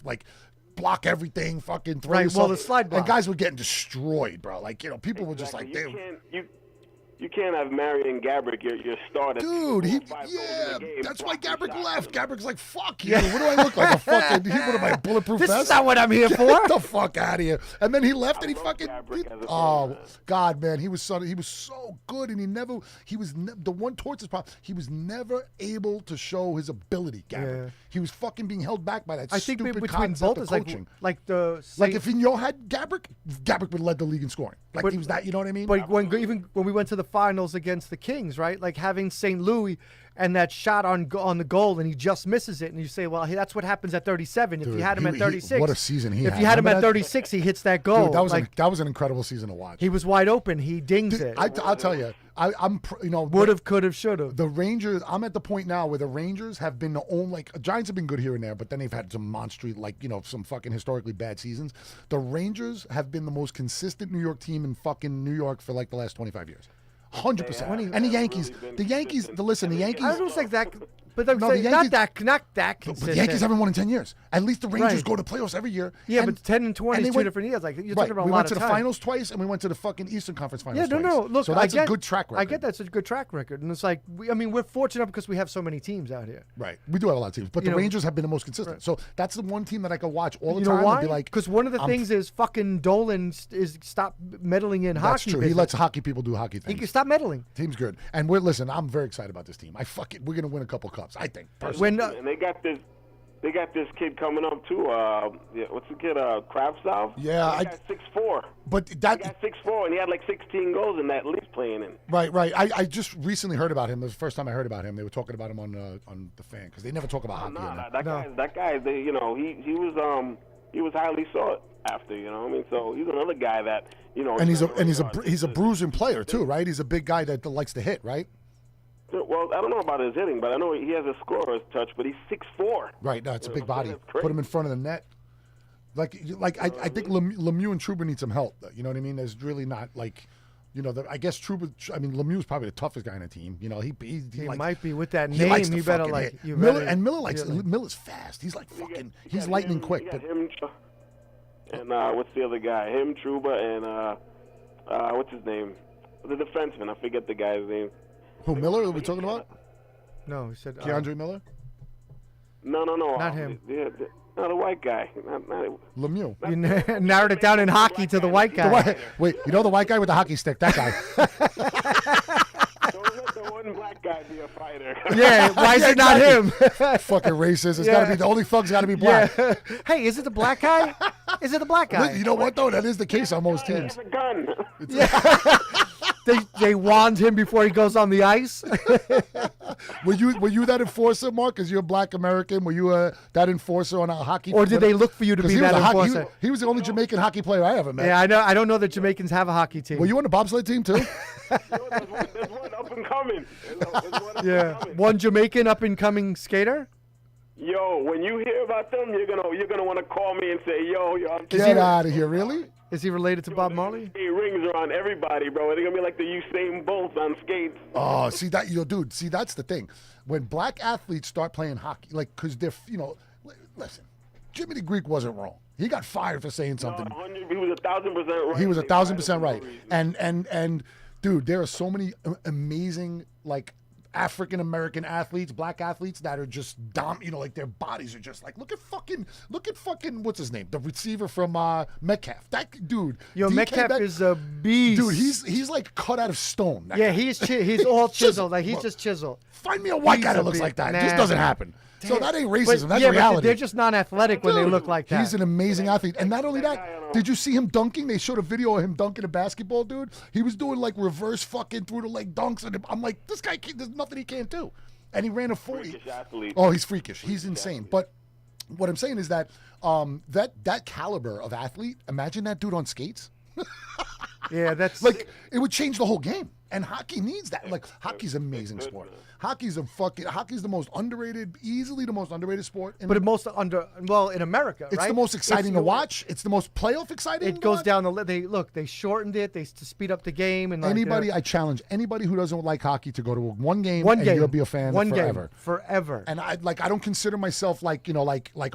A: block everything, fucking throw
B: Right,
A: yourself.
B: well, the slide
A: and
B: block.
A: guys were getting destroyed, bro. Like people were just like,
G: You can't have Marion Gaborik, your starter.
A: dude,
G: score 5 goals in a game,
A: that's why
G: blocking
A: Gabrick
G: shots.
A: left. Gabrick's like, fuck you. What do I look like? A fucking, what am I, bulletproof
B: This
A: vest?
B: is not what I'm here for.
A: Get the fuck out of here. And then he left and he
G: love
A: fucking,
G: Gabrick as a
A: oh,
G: player.
A: God, man. He was so good and the one towards his problem, he was never able to show his ability, Gabrick.
B: Yeah.
A: He was fucking being held back by that
B: I think
A: stupid
B: between
A: concept
B: both
A: of
B: is
A: coaching.
B: like the
A: Like if Vigneault had Gabrick would have led the league in scoring. Like
B: But-
A: he was that, you know what I mean?
B: But even when we went to the finals against the Kings, right? Like having St. Louis and that shot on the goal, and he just misses it, and you say, well, that's what happens at 37. If
A: Dude,
B: you had him
A: he-
B: at
A: he-
B: 36,
A: what a season he
B: If
A: had.
B: you had him
A: Remember
B: at
A: that?
B: 36, he hits that goal.
A: Dude, that was
B: like,
A: an incredible season to watch.
B: he was wide open. He dings it.
A: I'll tell you,
B: Would have, could have, should have.
A: The Rangers, I'm at the point now where the Rangers have been the only, Giants have been good here and there, but then they've had some monstrous, some fucking historically bad seasons. The Rangers have been the most consistent New York team in fucking New York for the last 25 years. 100%. And the Yankees, the Yankees, listen, the Yankees.
B: I don't think that, but they're
A: No, the
B: saying
A: Yankees-
B: not that
A: But
B: consistent.
A: the Yankees haven't won in 10 years. At least the Rangers
B: Right.
A: go to playoffs every year.
B: Yeah, but 10 and 20
A: they
B: is two different years. Like you're talking about
A: we
B: a lot
A: went to
B: of
A: the
B: time.
A: finals twice, and we went to the fucking Eastern Conference finals
B: Yeah, no.
A: twice.
B: Look,
A: so that's
B: I get,
A: a good track record.
B: I get that's a good track record, and it's like we're fortunate because we have so many teams out here.
A: Right. We do have a lot of teams, but the
B: know-
A: Rangers have been the most consistent. So that's the one team that I could watch all the
B: You
A: time
B: know why?
A: and be like,
B: Because one of the
A: I'm
B: things is fucking Dolan is stop meddling in
A: that's
B: hockey.
A: true. He
B: business.
A: lets hockey people do hockey
B: He
A: things.
B: can stop meddling.
A: Team's good, and listen. I'm very excited about this team. We're gonna win a couple cups. I think. Personally.
B: When
G: And they got this kid coming up too. What's the kid? Kravtsov.
A: Yeah,
G: He got 6'4".
A: but
G: He
A: that
G: got 6'4", and he had like 16 goals in that league playing in.
A: right. I just recently heard about him. It was the first time I heard about him. They were talking about him on the fan because they never talk about hockey.
G: Nah,
A: on there.
G: that guy. He was highly sought after. You know what I mean? So he's another guy that
A: And he's a bruising player too, right? He's a big guy that likes to hit, right?
G: Well, I don't know about his hitting, but I know he has a scorer's touch. But he's 6'4".
A: Right. No, it's a big body.
G: That's crazy.
A: Put him in front of the net. I think Lemieux and Trouba need some help. You know what I mean? There's really not like, I guess Trouba. I mean, Lemieux's probably the toughest guy on the team.
B: He
A: like,
B: might be with that
A: he
B: name.
A: likes to
B: You better
A: fucking
B: like
A: hit.
B: you
A: Miller
B: better,
A: and Miller likes
B: really.
A: Miller's fast. He's like fucking. He's
G: got
A: lightning
G: him,
A: quick.
G: you got
A: But
G: him, and what's the other guy? Him, Trouba, and what's his name? The defenseman. I forget the guy's name.
A: who Miller? Are we talking about?
B: No, he said
A: Keandre Miller?
G: No.
B: Not him.
G: No, the white guy. Not
A: Lemieux.
B: You narrowed it down in hockey to the white guy.
A: Wait, the white guy with the hockey stick? That guy.
G: Don't let the one black guy be a fighter.
B: Yeah, why is
A: Yeah,
B: it not him?
A: Fucking racist. It's gotta be the only thug's gotta be black.
B: Yeah. Hey, is it the black guy? Is it the black guy?
A: You know what though? That is the case on most teams.
G: It's a gun.
B: They wand him before he goes on the ice.
A: Were you that enforcer, Mark? Because you're a black American. Were you that enforcer on a hockey?
B: Or did they look for you to
A: 'Cause
B: be
A: he was
B: that
A: a hockey-
B: enforcer?
A: he was the only Jamaican hockey player I ever met.
B: Yeah, I know. I don't know that Jamaicans have a hockey team.
A: Were you on the bobsled team too?
G: There's one up and coming.
B: Yeah, one Jamaican up and coming skater.
G: Yo, when you hear about them, you're gonna want to call me and say, yo, I'm
A: Get out of here, really?
B: Is he related to Bob Marley?
G: He rings around everybody, bro. They're gonna be like the Usain Bolt on skates.
A: Oh, see that, dude. See, that's the thing. When black athletes start playing hockey, like, because they're, listen, Jimmy the Greek wasn't wrong. He got fired for saying something.
G: He was 1,000% right.
A: He was
G: They
A: 1,000%
G: fired
A: right.
G: him for no reason.
A: And dude, there are so many amazing like African American athletes, black athletes that are just like their bodies are just like look at fucking what's his name, the receiver from Metcalf. That dude.
B: Yo,
A: DK
B: Metcalf is a beast.
A: Dude, he's like cut out of stone. That
B: Yeah,
A: guy.
B: he's all chiseled. Like he's just chiseled.
A: Find me a white
B: He's
A: guy
B: a
A: that looks
B: big-
A: like that. It
B: nah.
A: just doesn't happen. So that ain't racism.
B: But,
A: That's
B: yeah,
A: reality.
B: but they're just non-athletic when they
A: Dude,
B: look like that.
A: He's an amazing athlete. And not only that, did you see him dunking? They showed a video of him dunking a basketball, dude. He was doing like reverse fucking through the leg dunks. And I'm like, this guy, there's nothing he can't do. And he ran a 40.
G: Freakish athlete.
A: Oh, he's freakish. He's insane. But what I'm saying is that that caliber of athlete, imagine that dude on skates.
B: Yeah, that's
A: Like, it would change the whole game. And hockey needs that. Like, hockey's an amazing sport. Hockey's the most underrated, easily the most underrated sport. In
B: But in America,
A: it's
B: right?
A: the most exciting to watch. It's the most playoff exciting.
B: It
A: to
B: goes
A: watch.
B: down they shortened it. To speed up the game and
A: Anybody, I challenge anybody who doesn't like hockey to go to one game.
B: one
A: and
B: game,
A: you'll be a fan
B: one
A: forever.
B: game, forever.
A: And I don't consider myself like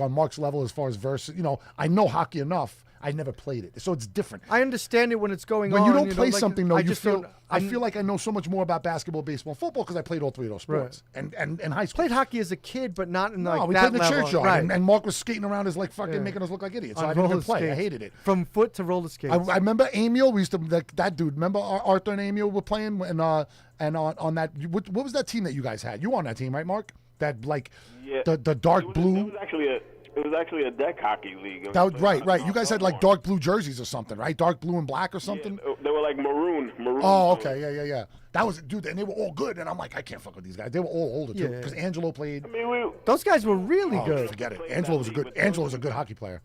A: on Mark's level as far as versus. I know hockey enough. I never played it, so it's different.
B: I understand it when it's going
A: When
B: on.
A: you don't play
B: like,
A: something, though,
B: I
A: you
B: just
A: feel.
B: don't-
A: I feel like I know so much more about basketball, baseball, football because I played all three of those sports. And high school.
B: played hockey as a kid, but not in
A: No,
B: like
A: we
B: that
A: played in the
B: level.
A: churchyard,
B: right?
A: and Mark was skating around as like fucking
B: Yeah.
A: making us look like idiots. So
B: On
A: I didn't even
B: roller
A: play. I
B: skates.
A: hated it.
B: From foot to roller skates.
A: I remember Amiel. We used to that dude. Remember Arthur and Amiel were playing and on that. What was that team that you guys had? You were on that team, right, Mark? That like
G: Yeah.
A: the dark
G: It was
A: blue.
G: It was actually a deck hockey league.
A: That was, right. You guys had like dark blue jerseys or something, right? Dark blue and black or something.
G: Yeah, they were like maroon.
A: Oh, okay, yeah. That was dude, and they were all good. And I'm like, I can't fuck with these guys. They were all older too,
B: Yeah.
A: because Angelo played.
G: I mean,
B: Those guys were really
A: Oh,
B: good.
A: forget it. Angelo was a good hockey player.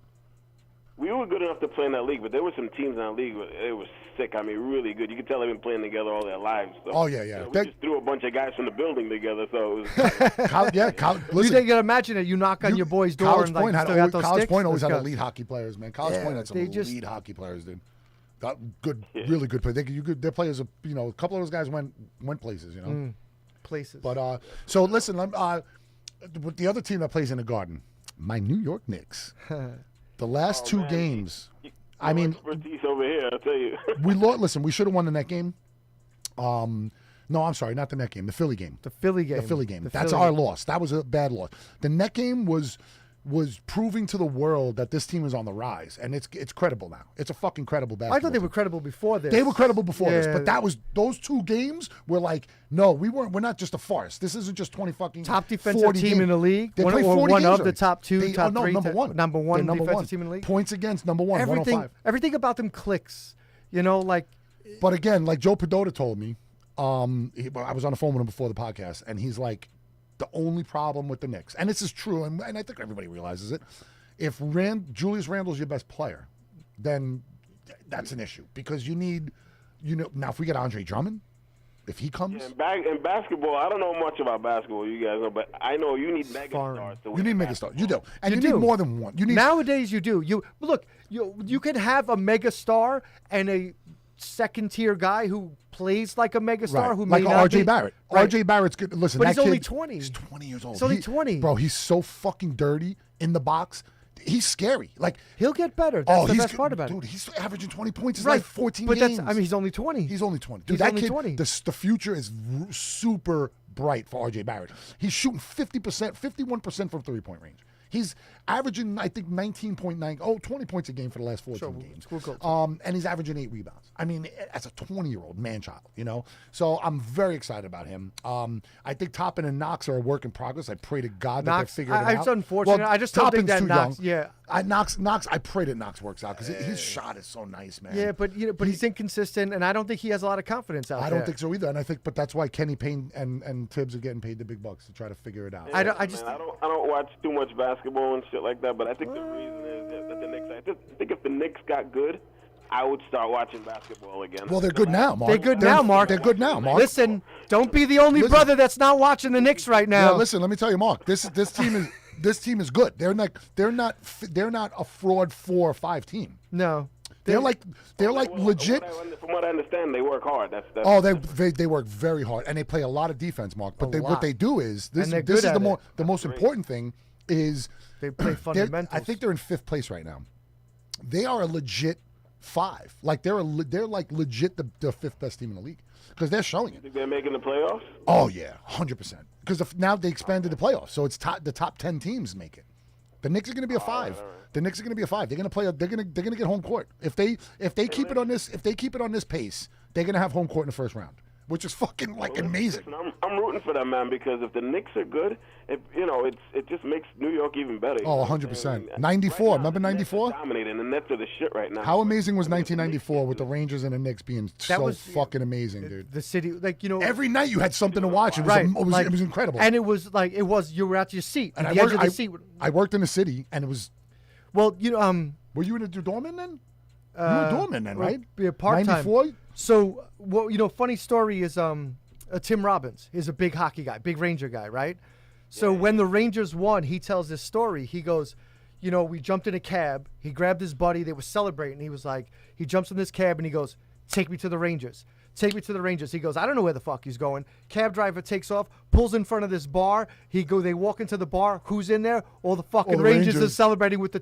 G: we were good enough to play in that league, but there were some teams in that league. It was sick. I mean, really good. You could tell they've been playing together all their lives. So,
A: Oh, yeah.
G: We
A: That-
G: just threw a bunch of guys from the building together, so it was.
B: You
A: Listen,
B: didn't imagine it. You knock on your boy's door
A: College
B: and like
A: Point had
B: still got those
A: College
B: sticks.
A: Point always
B: Let's
A: had
B: go.
A: elite hockey players, man. College
B: Yeah,
A: Point had some
B: they just-
A: elite hockey players, dude. Got good, really good players. Their players, a couple of those guys went places,
B: places.
A: But so listen, the other team that plays in the Garden, my New York Knicks. The last two games, I mean,
G: expertise over here, I'll tell you.
A: we lost. Listen, we should have won the net game. No, I'm sorry, not the net game. The Philly game.
B: the Philly game.
A: The Philly game.
B: The
A: That's
B: Philly
A: our
B: game.
A: loss. That was a bad loss. The net game was proving to the world that this team is on the rise, and it's credible now. It's a fucking credible basketball.
B: I thought they
A: team.
B: were credible before this.
A: They were credible before this,
B: Yeah.
A: but those two games were like, no, we're not just a farce. This isn't just 20 fucking
B: Top defensive
A: 40
B: team
A: games.
B: in the league?
A: They
B: One-
A: played
B: or
A: 40
B: one
A: games
B: of the
A: already.
B: top two, top
A: no,
B: three,
A: number one.
B: number one
A: They're
B: defensive team in the league?
A: Points against number one,
B: Everything,
A: 105.
B: everything about them clicks. Like
A: But again, like Joe Pedota told me, I was on the phone with him before the podcast, and he's like, the only problem with the Knicks, and this is true, and I think everybody realizes it, if Julius Randle's your best player, then that's an issue because you need, now if we get Andre Drummond, if he comes.
G: Yeah, in basketball, I don't know much about basketball, you guys know, but I know you need mega stars.
A: You need mega stars. You do. And you
B: do.
A: need more than one. You need
B: Nowadays, you do. You can have a mega star and a second-tier guy who plays like a mega star who
A: like
B: may not
A: R.J.
B: be.
A: Barrett.
B: Right.
A: R.J. Barrett's good. Listen,
B: But
A: that
B: he's only
A: kid-
B: 20.
A: He's 20 years old.
B: He's only 20.
A: Bro, he's so fucking dirty in the box. He's scary. Like,
B: He'll get better. That's the
A: he's
B: best part about
A: dude,
B: it.
A: he's averaging 20 points. It's
B: Right.
A: like 14
B: but
A: games.
B: that's, I mean, he's only 20.
A: He's only 20. Dude,
B: He's
A: that
B: only
A: kid,
B: 20.
A: The future is super bright for R.J. Barrett. He's shooting 50%, 51% from three-point range. He's averaging, I think, 20 points a game for the last 14 games. And he's averaging 8 rebounds. I mean, as a 20-year-old man-child, So I'm very excited about him. I think Toppin and Knox are a work in progress. I pray to God that
B: Knox,
A: they figure it out.
B: It's unfortunate. I just don't think
A: Toppin's
B: that
A: too
B: Knox.
A: young.
B: Yeah.
A: Knox. I pray that Knox works out because his shot is so nice, man.
B: Yeah, but he's inconsistent, and I don't think he has a lot of confidence out there.
A: I don't think so either, and but that's why Kenny Payne and Tibbs are getting paid the big bucks to try to figure it out.
B: I don't
G: watch too much basketball and shit like that, but I think the reason is that the Knicks. I think if the Knicks got good, I would start watching basketball again.
A: Well, they're good now, Mark.
B: They're good now, Mark.
A: They're good now, Mark.
B: Listen, don't be the only brother that's not watching the Knicks right now.
A: Yeah, listen, let me tell you, Mark. This team is good. They're not a fraud 4 or 5 team.
B: No.
A: They're like legit.
G: From what I understand, they work hard. That's
A: they work very hard and they play a lot of defense, Mark. But what they do is this
B: And they're
A: is
B: good at it.
A: the most important thing is
B: They play fundamentals.
A: I think they're in 5th place right now. They are a legit 5. Like they're like legit the 5th best team in the league because they're showing it.
G: Think they're making the playoffs?
A: Oh yeah, 100%. Because now they expanded the playoffs, so it's the top 10 teams make it. The Knicks are going to be a 5.
G: all right.
A: The Knicks are going to be a 5. They're going to play. They're going to get home court if they keep it on this pace. They're going to have home court in the first round, which is fucking amazing.
G: Listen, I'm rooting for them, man, because if the Knicks are good, it just makes New York even better.
A: Oh, 100%. 94. Remember 94?
G: Dominating, the Nets are the shit right now.
A: How amazing was 1994 with the Rangers and the Knicks being
B: was
A: fucking amazing, dude?
B: The city,
A: Every night you had something to watch. It was incredible.
B: And it was you were at your seat.
A: And
B: at the edge of the seat.
A: I worked in the city, and it was.
B: Well,
A: Were you in a doorman then? You were a doorman then, right?
B: Yeah, part-time.
A: 94?
B: So, funny story is Tim Robbins is a big hockey guy, big Ranger guy, right? So when the Rangers won, he tells this story. He goes, we jumped in a cab. He grabbed his buddy. They were celebrating. He was like, he jumps in this cab and he goes, "Take me to the Rangers. Take me to the Rangers." He goes, "I don't know where the fuck he's going." Cab driver takes off, pulls in front of this bar. They walk into the bar. Who's in there? All the fucking
A: the
B: Rangers are
A: Rangers.
B: celebrating with the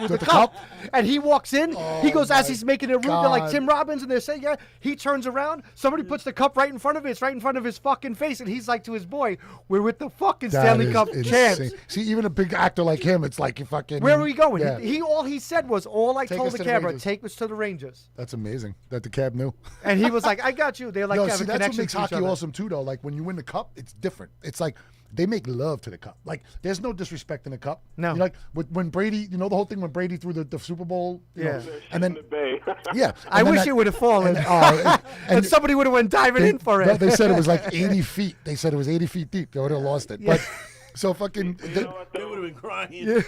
A: the
B: cup.
A: cup?
B: And he walks in. He goes, as
A: my
B: he's making a room, they're like
A: God.
B: Tim Robbins, and they're saying, yeah. He turns around. Somebody puts the cup right in front of it. It's right in front of his fucking face. And he's like to his boy, "We're with the fucking
A: That
B: Stanley
A: is
B: Cup
A: insane.
B: champs."
A: See, even a big actor like him, it's like you fucking.
B: Where are we going?
A: Yeah.
B: All he said was, all I
A: Take
B: told
A: us
B: the
A: to the
B: camera,
A: Rangers.
B: take us to the Rangers.
A: That's amazing that the cab knew.
B: And he was like, "I got you." They're like,
A: Yo,
B: have
A: see,
B: a
A: that's what
B: connection
A: makes
B: to each
A: hockey
B: other.
A: awesome too, though. Like when you win the cup, it's different. It's like they make love to the cup. Like there's no disrespect in the cup.
B: No.
A: Like when Brady, the whole thing when Brady threw the Super Bowl.
B: Yeah.
A: And then
G: The Bay.
A: yeah.
B: I
A: and then
B: wish
A: that-
B: it would have fallen.
A: and
B: and somebody would have went diving in for
A: no,
B: it.
A: they said it was like 80 feet. They said it was 80 feet deep. They would have lost it. But so fucking.
G: You know what,
C: They
G: though?
C: would have been crying.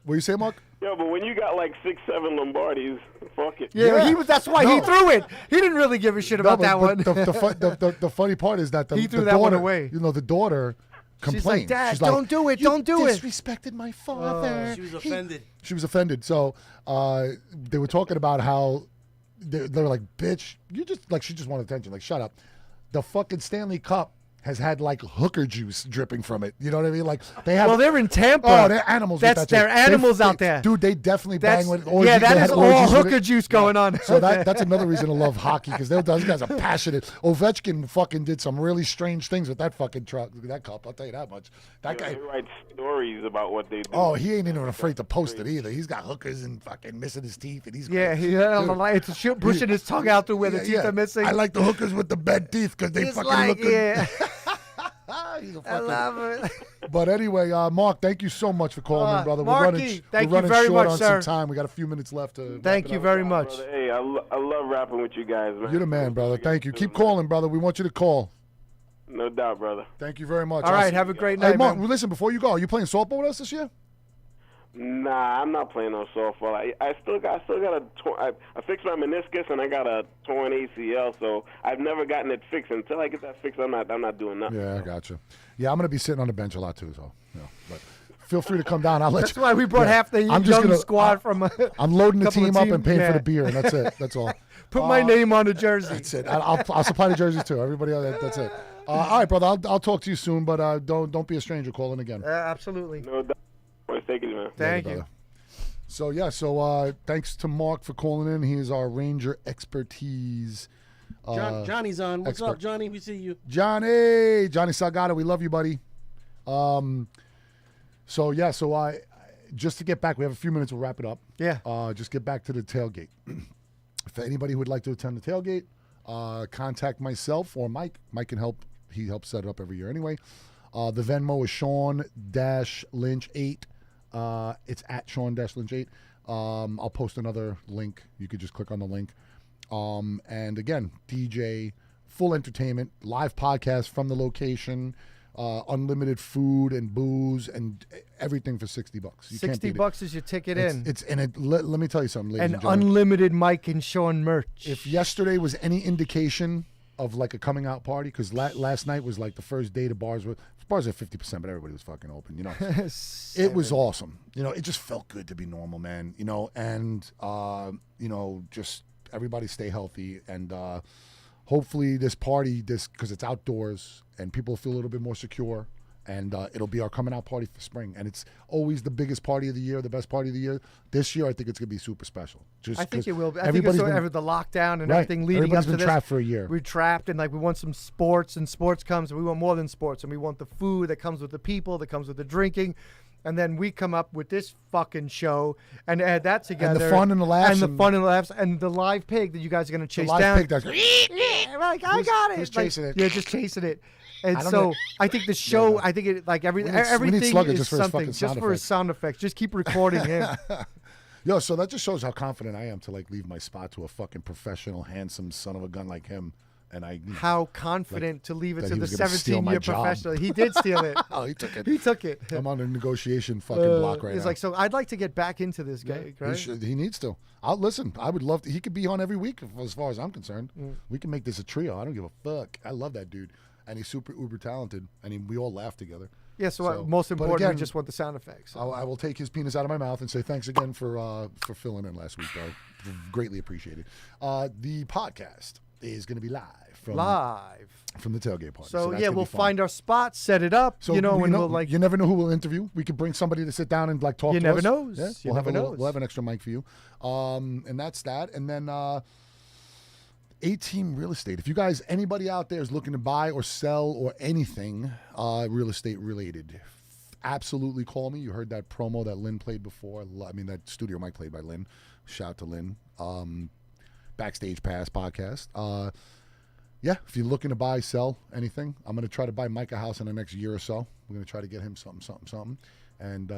A: What you say, Mark?
G: Yo, but when you got like 6-7 Lombardis, fuck it.
B: Yeah,
A: Yeah.
B: that's why he
A: No.
B: threw it. He didn't really give a shit about that one.
A: The funny part is that
B: He threw
A: the
B: that one
A: daughter,
B: away.
A: The daughter complained.
B: She's like, "Dad,
A: She's like,
B: don't do it,
A: "You
B: don't do it."
A: disrespected my father.
C: She was offended.
A: She was offended. So they were talking about how they were like, "Bitch, you just like she just wanted attention. Like, shut up." The fucking Stanley Cup has had like hooker juice dripping from it. You know what I mean? Like they have.
B: Well, they're in Tampa.
A: Oh, they're animals. with
B: That's
A: that shit.
B: they're animals out there.
A: Dude, they definitely
B: That's,
A: bang with
B: yeah,
A: orgies. They
B: that
A: had
B: is all
A: orgies with
B: hooker
A: it.
B: juice going on.
A: So that's another reason to love hockey because those guys are passionate. Ovechkin fucking did some really strange things with that fucking truck, that cup. I'll tell you that much. That
G: He
A: guy.
G: writes stories about what they do.
A: Oh, he ain't even afraid to post it either. He's got hookers and fucking missing his teeth, and he's
B: Yeah,
A: Dude.
B: it's pushing his tongue out through where the teeth are missing.
A: I like the hookers with the bad teeth because they
B: He's
A: fucking
B: like,
A: look good.
B: yeah,
A: He's a
B: I
A: fucking-
B: love it.
A: But anyway, Mark, thank you so much for calling in, brother.
B: Marky, thank
A: we're
B: you
A: running
B: very
A: short
B: much,
A: on
B: sir.
A: some time. We got a few minutes left to.
B: Thank you very much.
G: Brother, hey, I love rapping with you guys, man.
A: You're the man, brother. Thank you. Keep calling, brother. We want you to call.
G: No doubt, brother.
A: Thank you very much.
B: All right, have a great
A: Hey,
B: night,
A: Mark,
B: man.
A: listen, before you go, are you playing softball with us this year?
G: Nah, I'm not playing no softball. I still got I fixed my meniscus and I got a torn ACL, so I've never gotten it fixed. Until I get that fixed, I'm not doing nothing.
A: Yeah, I gotcha. Yeah, I'm gonna be sitting on the bench a lot too, so but feel free to come down. I'll let
B: That's
A: you.
B: why we brought half the young squad from.
A: I'm loading the
B: couple of
A: team up
B: team-
A: and paying
B: yeah.
A: for the beer, and that's it. That's all.
B: Put my name on the jersey.
A: That's it. I'll supply the jerseys too. Everybody else, that's it. All right, brother. I'll talk to you soon, but don't be a stranger calling again.
B: Absolutely.
G: No doubt. Boys, take it, man.
B: Thank
A: Later,
B: you.
A: brother. So thanks to Mark for calling in. He is our Ranger expertise.
C: Johnny's on. What's
A: expert.
C: up, Johnny? We see you.
A: Johnny Salgado, we love you, buddy. So I just to get back, we have a few minutes. We'll wrap it up.
B: Yeah.
A: Just get back to the tailgate. If anybody would like to attend the tailgate, contact myself or Mike. Mike can help. He helps set it up every year anyway. The Venmo is Sean-Lynch8. It's at Sean-Lynch8. I'll post another link. You could just click on the link. And again, DJ, full entertainment, live podcast from the location, unlimited food and booze and everything for $60. You can't beat it.
B: $60 is your ticket in.
A: Let me tell you something, ladies
B: And
A: and gentlemen.
B: unlimited Mike and Sean merch.
A: If yesterday was any indication of like a coming out party, because last night was like the first day the bars are 50%, but everybody was fucking open, you know. It was awesome. You know, it just felt good to be normal, man. You know, and just everybody stay healthy and hopefully this party, because it's outdoors and people feel a little bit more secure. And it'll be our coming out party for spring. And it's always the biggest party of the year, the best party of the year. This year, I think it's going to be super special.
B: I think it will be. I think
A: everybody's
B: it's
A: been-
B: the lockdown and
A: Right.
B: everything leading
A: Everybody's
B: up to
A: been
B: this.
A: trapped for a year.
B: We're trapped and like we want some sports, and sports comes and we want more than sports, and we want the food that comes with the people, that comes with the drinking. And then we come up with this fucking show and add that together.
A: fun and the laughs
B: And the
A: and-
B: fun and the laughs. And the live pig that you guys are going to chase
A: live
B: down.
A: pig that's
B: Yeah, like, I got it.
A: who's
B: Like,
A: chasing it?
B: Yeah, just chasing it. And
A: I don't
B: so
A: know.
B: I think the show, I think it like
A: We need
B: everything
A: Slugger
B: is
A: just for his
B: something,
A: fucking
B: just
A: sound
B: for his
A: effects.
B: sound effects. Just keep recording him.
A: Yo, so that just shows how confident I am to like leave my spot to a fucking professional, handsome son of a gun like him. And I
B: How confident to leave it
A: that
B: to
A: he
B: the
A: was gonna steal my
B: 17-year
A: job.
B: professional. He did steal it.
A: Oh, he took it.
B: He took it.
A: I'm on a negotiation fucking block right
B: He's
A: now.
B: like, so I'd like to get back into this guy, right?
A: He needs to. I'll listen. I would love to. He could be on every week as far as I'm concerned. We can make this a trio. I don't give a fuck. I love that dude. And he's super uber talented. And we all laugh together.
B: Yeah, so,
A: So-
B: most
A: but
B: important,
A: again,
B: we just want the sound effects. So.
A: I will take his penis out of my mouth and say thanks again for filling in last week, bro. Greatly appreciated. The podcast is going to be live from the tailgate party.
B: So,
A: that's
B: yeah,
A: gonna
B: we'll
A: be fun.
B: find our spot, set it up,
A: So
B: and we'll like.
A: you never know who we'll interview. We could bring somebody to sit down and like talk.
B: You
A: to
B: never
A: us.
B: knows.
A: Yeah,
B: You
A: we'll
B: never knows.
A: We'll have an extra mic for you. And that's that. And then A-Team Real Estate. If you guys, anybody out there is looking to buy or sell or anything real estate related, absolutely call me. You heard that promo that Lynn played before. I mean, that studio mic played by Lynn. Shout out to Lynn. Backstage Pass podcast. Yeah, if you're looking to buy, sell anything, I'm going to try to buy Mike a house in the next year or so. We're going to try to get him something. And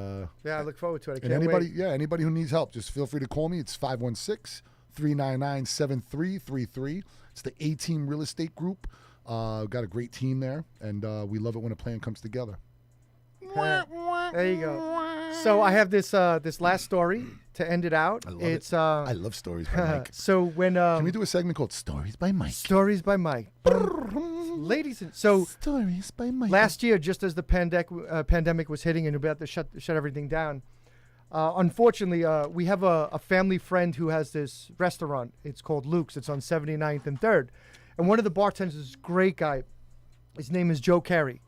B: Yeah, I look forward to it. I
A: and
B: can't
A: anybody,
B: wait.
A: anybody who needs help, just feel free to call me. It's 516-399-7333. It's the A-Team Real Estate Group. Got a great team there, and we love it when a plan comes together.
B: There you go. So I have this this last story to end it out.
A: I love
B: It's
A: it. I love stories by Mike.
B: so when
A: Can we do a segment called Stories by Mike?
B: Stories by Mike. Ladies and so
A: Stories by Mike.
B: last year, just as the pandemic was hitting and about to shut everything down, unfortunately, we have a family friend who has this restaurant. It's called Luke's. It's on 79th and 3rd. And one of the bartenders is this great guy. His name is Joe Carey.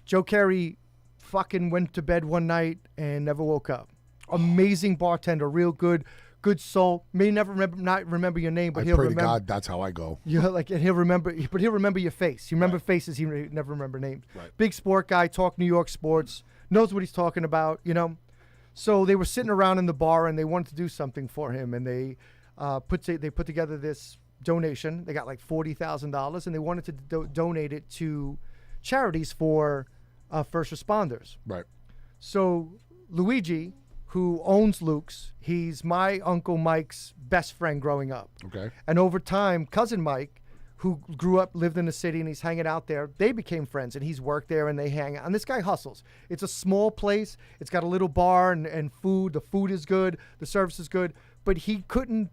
B: Joe Carey fucking went to bed one night and never woke up. Amazing bartender, real good soul. May never remember your name, but
A: I
B: he'll
A: pray to
B: remember.
A: God that's how I go.
B: You like, and he'll remember, but he'll remember your face. He remember faces. He never remember names.
A: Right.
B: Big sport guy, talk New York sports, knows what he's talking about. You know, so they were sitting around in the bar and they wanted to do something for him, and they put together this donation. They got like $40,000, and they wanted to donate it to charities for first responders.
A: Right.
B: So Luigi, who owns Luke's, he's my Uncle Mike's best friend growing up.
A: Okay.
B: And over time, cousin Mike, who grew up, lived in the city, and he's hanging out there. They became friends, and he's worked there, and they hang out. And this guy hustles. It's a small place. It's got a little bar and food. The food is good. The service is good. But he couldn't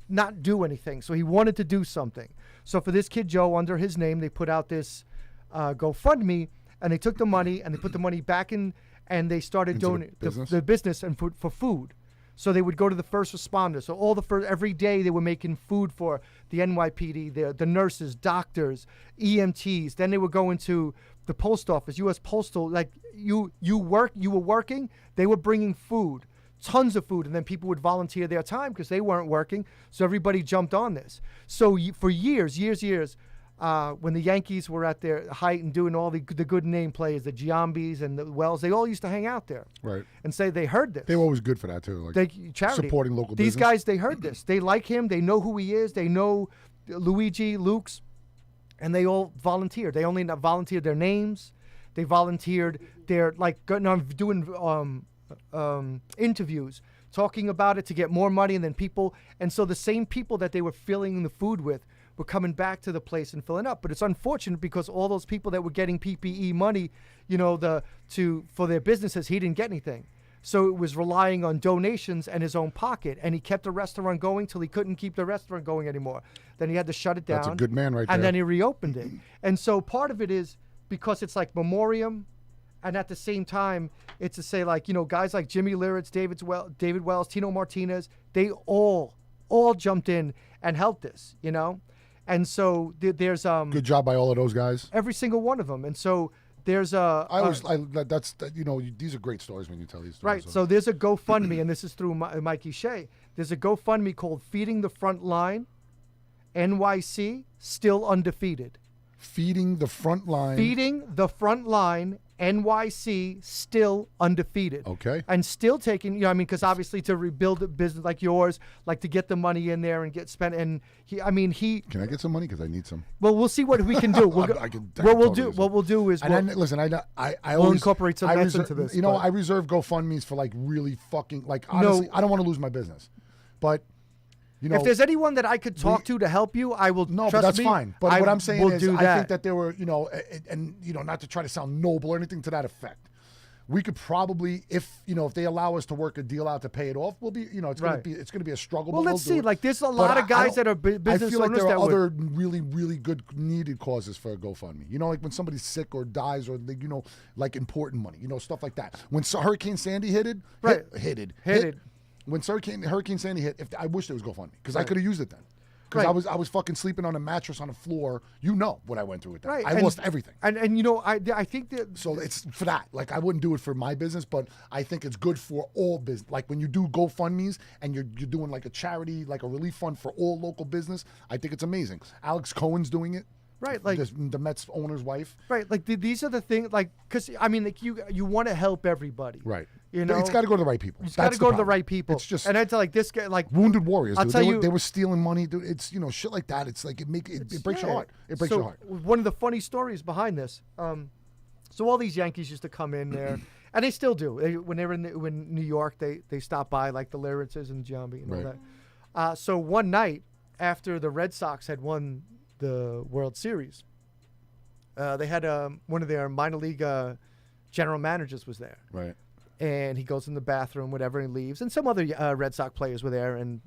B: not do anything. So he wanted to do something. So for this kid Joe, under his name, they put out this GoFundMe, and they took the money and they put the money back in, and they started donating the business and for food. So they would go to the first responders. So every day they were making food for the NYPD, the nurses, doctors, EMTs. Then they would go into the post office, U.S. Postal. Like you were working. They were bringing food, tons of food, and then people would volunteer their time because they weren't working. So everybody jumped on this. So for years. When the Yankees were at their height and doing all the good name players, the Giambis and the Wells, they all used to hang out there.
A: Right.
B: And say they heard this.
A: They were always good for that, too. Like
B: charity.
A: Supporting local
B: These
A: business.
B: guys, they heard this. They like him. They know who he is. They know Luigi, Luke's, and they all volunteered. They only not volunteered their names. They volunteered their, doing interviews, talking about it to get more money, and then people. And so the same people that they were filling the food with were coming back to the place and filling up. But it's unfortunate because all those people that were getting PPE money, for their businesses, he didn't get anything. So it was relying on donations and his own pocket. And he kept the restaurant going till he couldn't keep the restaurant going anymore. Then he had to shut it down.
A: That's a good man right there.
B: And then he reopened it. And so part of it is because it's like memoriam, and at the same time, it's to say guys like Jimmy Liritz, David Wells, Tino Martinez, they all jumped in and helped this, And so there's
A: good job by all of those guys.
B: Every single one of them. And so there's
A: these are great stories when you tell these stories.
B: Right. So there's a GoFundMe, and this is through Mikey Shea. There's a GoFundMe called Feeding the Front Line, NYC, still undefeated.
A: Feeding the Front Line.
B: Feeding the Front Line, NYC, still undefeated.
A: Okay.
B: And still taking, because obviously to rebuild a business like yours, like to get the money in there and get spent. And he.
A: Can I get some money? Because I need some.
B: Well, we'll see what we can do.
A: What
B: we'll do is.
A: I
B: we'll incorporate some nets into this.
A: I reserve GoFundMes for really fucking, honestly, I don't want to lose my business. But,
B: if there's anyone that I could talk to help you, I will.
A: No,
B: trust
A: but that's
B: me,
A: fine. But what I'm saying is, I think that there were, not to try to sound noble or anything to that effect. We could probably, if they allow us to work a deal out to pay it off, we'll be, it's going to be a struggle.
B: Well,
A: but
B: let's see. There's a lot of guys that are business owners.
A: I feel like there are other really, really good needed causes for a GoFundMe. Like when somebody's sick or dies, or important money. Stuff like that. When Hurricane Sandy hit. When Hurricane Sandy hit, I wish there was GoFundMe because I could have used it then. Because I was fucking sleeping on a mattress on the floor. You know what I went through with that. I lost everything.
B: And I think that.
A: So it's for that. I wouldn't do it for my business, but I think it's good for all business. Like when you do GoFundMes and you're doing a charity, a relief fund for all local business, I think it's amazing. Alex Cohen's doing it.
B: Right,
A: the Mets owner's wife.
B: Right, these are the things, because you want to help everybody.
A: Right.
B: But
A: it's got to go to the right people.
B: It's got to go to the right people.
A: It's just,
B: and I tell this guy
A: Wounded Warriors.
B: I'll
A: dude.
B: tell you,
A: they were stealing money. Dude. It's shit like that. It's it breaks your heart. It breaks your heart.
B: One of the funny stories behind this. So all these Yankees used to come in there, and they still do. When they were in New York, they stop by the Liritzes and Giambi and all that. So one night after the Red Sox had won the World Series, they had one of their minor league general managers was there.
A: Right.
B: And he goes in the bathroom, whatever, and leaves. And some other Red Sox players were there. And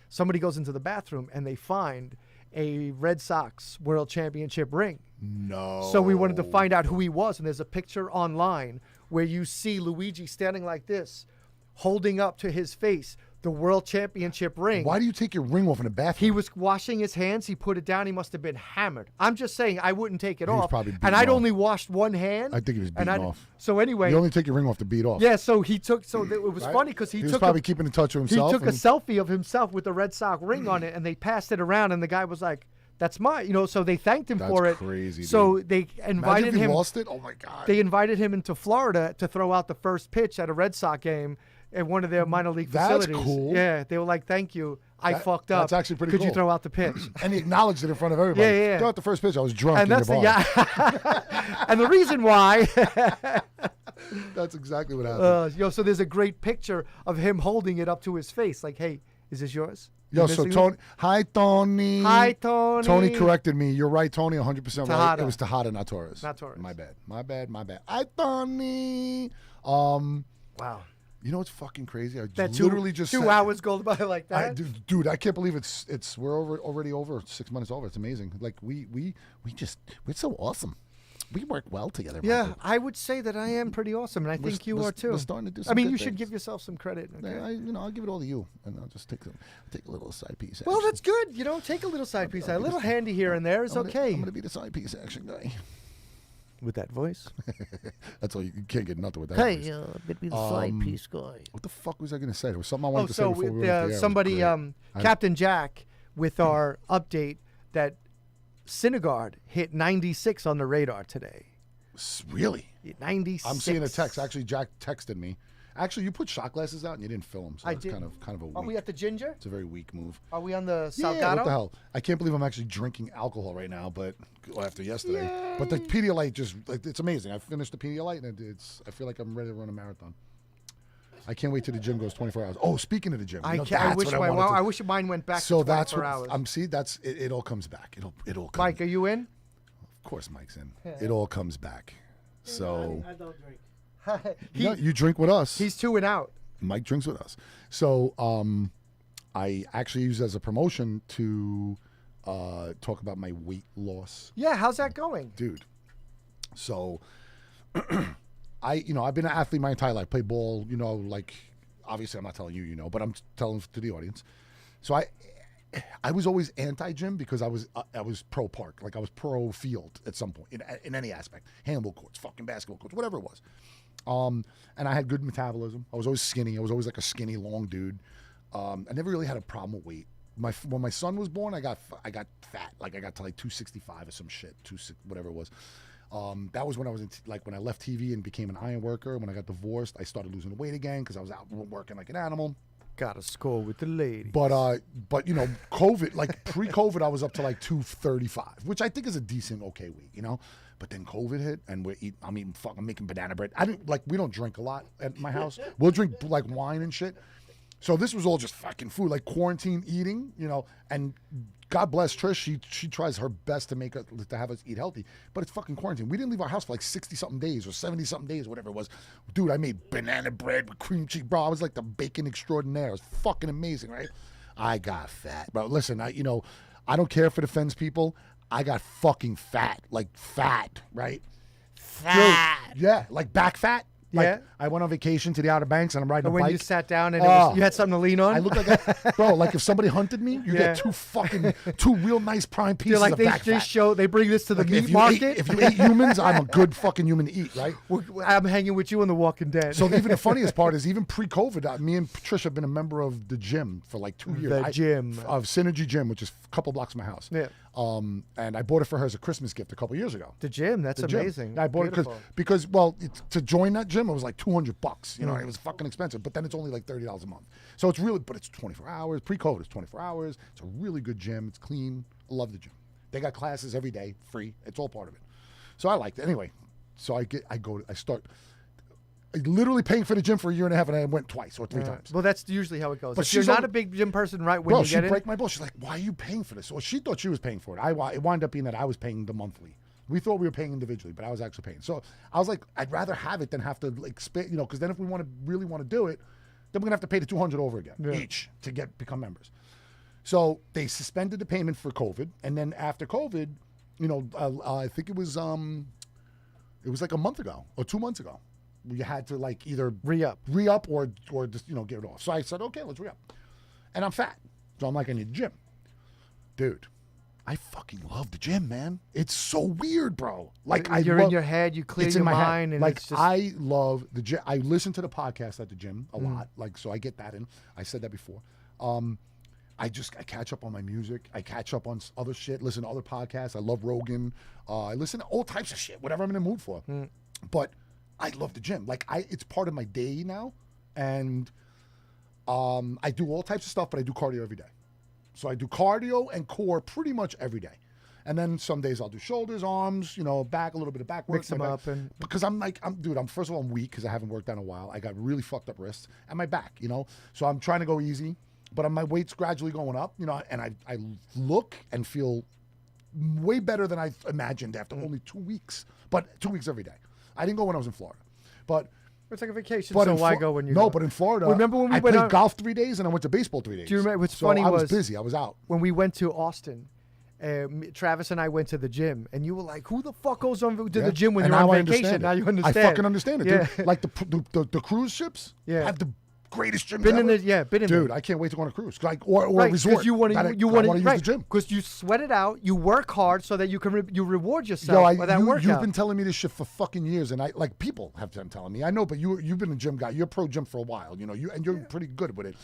B: somebody goes into the bathroom, and they find a Red Sox World Championship ring.
A: No.
B: So we wanted to find out who he was. And there's a picture online where you see Luigi standing like this, holding up to his face the World Championship ring.
A: Why do you take your ring off in the bathroom?
B: He was washing his hands. He put it down. He must have been hammered. I'm just saying I wouldn't take it
A: He was
B: off.
A: probably beaten
B: And I'd
A: off.
B: only washed one hand.
A: I think he was beaten off.
B: So anyway.
A: You only take your ring off to beat off.
B: Yeah, so he took, it was funny because he
A: was
B: took
A: probably keeping in touch with himself.
B: He took a selfie of himself with the Red Sox ring on it, and they passed it around, and the guy was like, that's mine, so they thanked him for it.
A: That's crazy, dude.
B: So they invited
A: Imagine if
B: him.
A: he lost it? Oh my God.
B: They invited him into Florida to throw out the first pitch at a Red Sox game at one of their minor league
A: That's
B: facilities.
A: cool.
B: Yeah, they were like, thank you. I fucked up.
A: That's actually pretty
B: Could
A: cool.
B: you throw out the pitch?
A: And he acknowledged it in front of everybody.
B: Yeah.
A: Throw out the first pitch. I was drunk
B: And
A: in
B: that's
A: the bar.
B: yeah. And the reason why.
A: That's exactly what happened.
B: So there's a great picture of him holding it up to his face, like, hey, is this yours?
A: Yo, so
B: missing
A: Tony, hi Tony.
B: Hi, Tony.
A: Tony corrected me. You're right, Tony. 100% right.
B: Tejada.
A: It was Tejada, not Torres.
B: Not Torres.
A: My bad. Hi Tony.
B: Wow.
A: You know what's fucking crazy? I
B: That
A: literally just
B: 2
A: said-
B: hours go by like that.
A: Dude, I can't believe we're already over 6 months over. It's amazing. Like we're so awesome. We work well together.
B: Yeah,
A: Michael.
B: I would say that I am pretty awesome, and I think you
A: we're-
B: are too.
A: we're starting to do
B: I
A: some
B: mean,
A: good
B: you should
A: things.
B: give yourself some credit. Okay?
A: I'll give it all to you, and I'll just take a little side piece.
B: Well,
A: action.
B: that's good. You know, take a little side piece. A little handy here and there is okay.
A: I'm gonna be the side piece action guy.
B: With that voice.
A: That's all. You can't get nothing with that.
B: Hey,
A: voice.
B: be the side piece guy.
A: What the fuck was I gonna say? There was something I wanted
B: Oh,
A: to say
B: so
A: before we
B: with,
A: went off the air. It was
B: somebody,
A: great.
B: Captain Jack, with our update that Syndergaard hit 96 on the radar today.
A: Really?
B: 96.
A: I'm seeing a text. Actually, Jack texted me. Actually, you put shot glasses out and you didn't fill them, so
B: I
A: it's
B: did.
A: kind of a weak.
B: Are we at the Ginger?
A: It's a very weak move.
B: Are we on the
A: Yeah,
B: Salgado?
A: what the hell? I can't believe I'm actually drinking alcohol right now, but after yesterday. But the Pedialyte it's amazing. I finished the Pedialyte and I feel like I'm ready to run a marathon. I can't wait till the gym goes 24 hours. Oh, speaking of the gym,
B: I
A: that's
B: wish
A: what I wanted to-
B: I wish mine went back
A: So
B: to 24
A: that's what
B: hours.
A: it all comes back. It'll come.
B: Mike, are you in?
A: Of course, Mike's in. It all comes back. So
C: I don't drink.
A: you drink with us.
B: He's 2 and out.
A: Mike drinks with us. So I actually use it as a promotion to talk about my weight loss,
B: Yeah, how's that going?
A: dude. So I've been an athlete my entire life. Played ball, like obviously I'm not telling you, but I'm telling to the audience. So I was always anti-gym because I was pro park, like I was pro field at some point in any aspect, handball courts, fucking basketball courts, whatever it was. And I had good metabolism. I was always skinny. I was always like a skinny, long dude. I never really had a problem with weight. When my son was born, I got fat. Like I got to like 265 or some shit, whatever it was. That was when I was when I left TV and became an iron worker. When I got divorced, I started losing weight again because I was out working like an animal.
B: Got to score with the lady.
A: But COVID, like pre-COVID, I was up to like 235, which I think is a decent, okay weight, But then COVID hit, and I'm making banana bread. We don't drink a lot at my house. We'll drink like wine and shit. So this was all just fucking food, like quarantine eating, and God bless Trish. She tries her best to have us eat healthy, but it's fucking quarantine. We didn't leave our house for like 60-something days or 70-something days, whatever it was. Dude, I made banana bread with cream cheese, bro. I was like the bacon extraordinaire. It was fucking amazing, right? I got fat, bro. Listen, I don't care if it offends people. I got fucking fat, right? Fat. Dude, yeah, like back fat. Like,
B: Yeah.
A: I went on vacation to the Outer Banks and I'm riding
B: But
A: a
B: when
A: bike.
B: you sat down and
A: Oh.
B: you had something to lean on?
A: I look like bro, like if somebody hunted me, you
B: Yeah.
A: get two real nice prime pieces
B: They're like,
A: of
B: they
A: back fat.
B: they bring this to the
A: Like,
B: meat market.
A: if you ate humans, I'm a good fucking human to eat, right?
B: I'm hanging with you on The Walking Dead.
A: So even the funniest part is even pre-COVID, me and Trish have been a member of the gym for like 2 years.
B: The gym.
A: Of Synergy Gym, which is a couple blocks from my house.
B: Yeah.
A: And I bought it for her as a Christmas gift a couple years ago.
B: The gym, that's
A: The gym.
B: amazing.
A: I bought
B: Beautiful.
A: it because to join that gym, it was like $200. It was fucking expensive. But then it's only like $30 a month. So it's really, but it's 24 hours. Pre-COVID, it's 24 hours. It's a really good gym. It's clean. I love the gym. They got classes every day, free. It's all part of it. So I liked it. Anyway, so I start literally paying for the gym for a year and a half, and I went twice or three times.
B: Well, that's usually how it goes.
A: But
B: If you're
A: she's
B: not
A: al-
B: a big gym person, right when
A: Bro,
B: you
A: she
B: get in,
A: break my balls. She's like, "Why are you paying for this?" Well, she thought she was paying for it. It wound up being that I was paying the monthly. We thought we were paying individually, but I was actually paying. So I was like, I'd rather have it than have to because then if we really want to do it, then we're gonna have to pay the $200 over again each to become members. So they suspended the payment for COVID, and then after COVID, I think it was like a month ago or 2 months ago. We had to like either
B: re-up
A: or just get it off. So I said, okay, let's re-up. And I'm fat, so I'm like, I need a gym, dude. I fucking love the gym, man. It's so weird, bro. Like
B: you're in your head, you clear
A: it's
B: your
A: in my
B: mind,
A: head.
B: and
A: Like
B: it's just
A: I love the gym. I listen to the podcast at the gym a lot, like so I get that in. I said that before. I catch up on my music. I catch up on other shit. Listen to other podcasts. I love Rogan. I listen to all types of shit, whatever I'm in the mood for. But I love the gym. Like it's part of my day now, and I do all types of stuff, but I do cardio every day. So I do cardio and core pretty much every day, and then some days I'll do shoulders, arms, back, a little bit of back work.
B: Mix them
A: my back.
B: up and-
A: Because I'm first of all I'm weak because I haven't worked out in a while. I got really fucked up wrists and my back, so I'm trying to go easy. but my weight's gradually going up, you know, and I look and feel way better than I imagined after only 2 weeks. But 2 weeks every day. I didn't go when I was in Florida, but
B: It's like a vacation,
A: but
B: so
A: in
B: why
A: Flo-
B: go when you
A: no?
B: go?
A: But in Florida,
B: Remember when we
A: I
B: went
A: played
B: out-
A: golf 3 days and I went to baseball 3 days.
B: Do you remember what's
A: so
B: funny
A: I was
B: was-
A: busy. I was out.
B: When we went to Austin, Travis and I went to the gym, and you were like, "Who the fuck goes to
A: Yeah.
B: the gym when
A: And
B: you're on
A: now I
B: vacation?"
A: understand it.
B: Now you understand.
A: I fucking understand it,
B: Yeah.
A: dude. Like the cruise ships
B: Yeah.
A: have the greatest gyms
B: Been
A: ever.
B: in the been in
A: Dude,
B: there.
A: I can't wait to go on a cruise, like or
B: Right,
A: a resort.
B: you want
A: that
B: to you
A: I
B: want
A: wanna
B: to
A: use the gym.
B: because you sweat it out, you work hard so that you can you reward
A: Yo,
B: yourself for that
A: you've
B: workout.
A: been telling me this shit for fucking years, and I like people have been telling me. I know, but you've been a gym guy. You're pro gym for a while, you know. You're pretty good with it.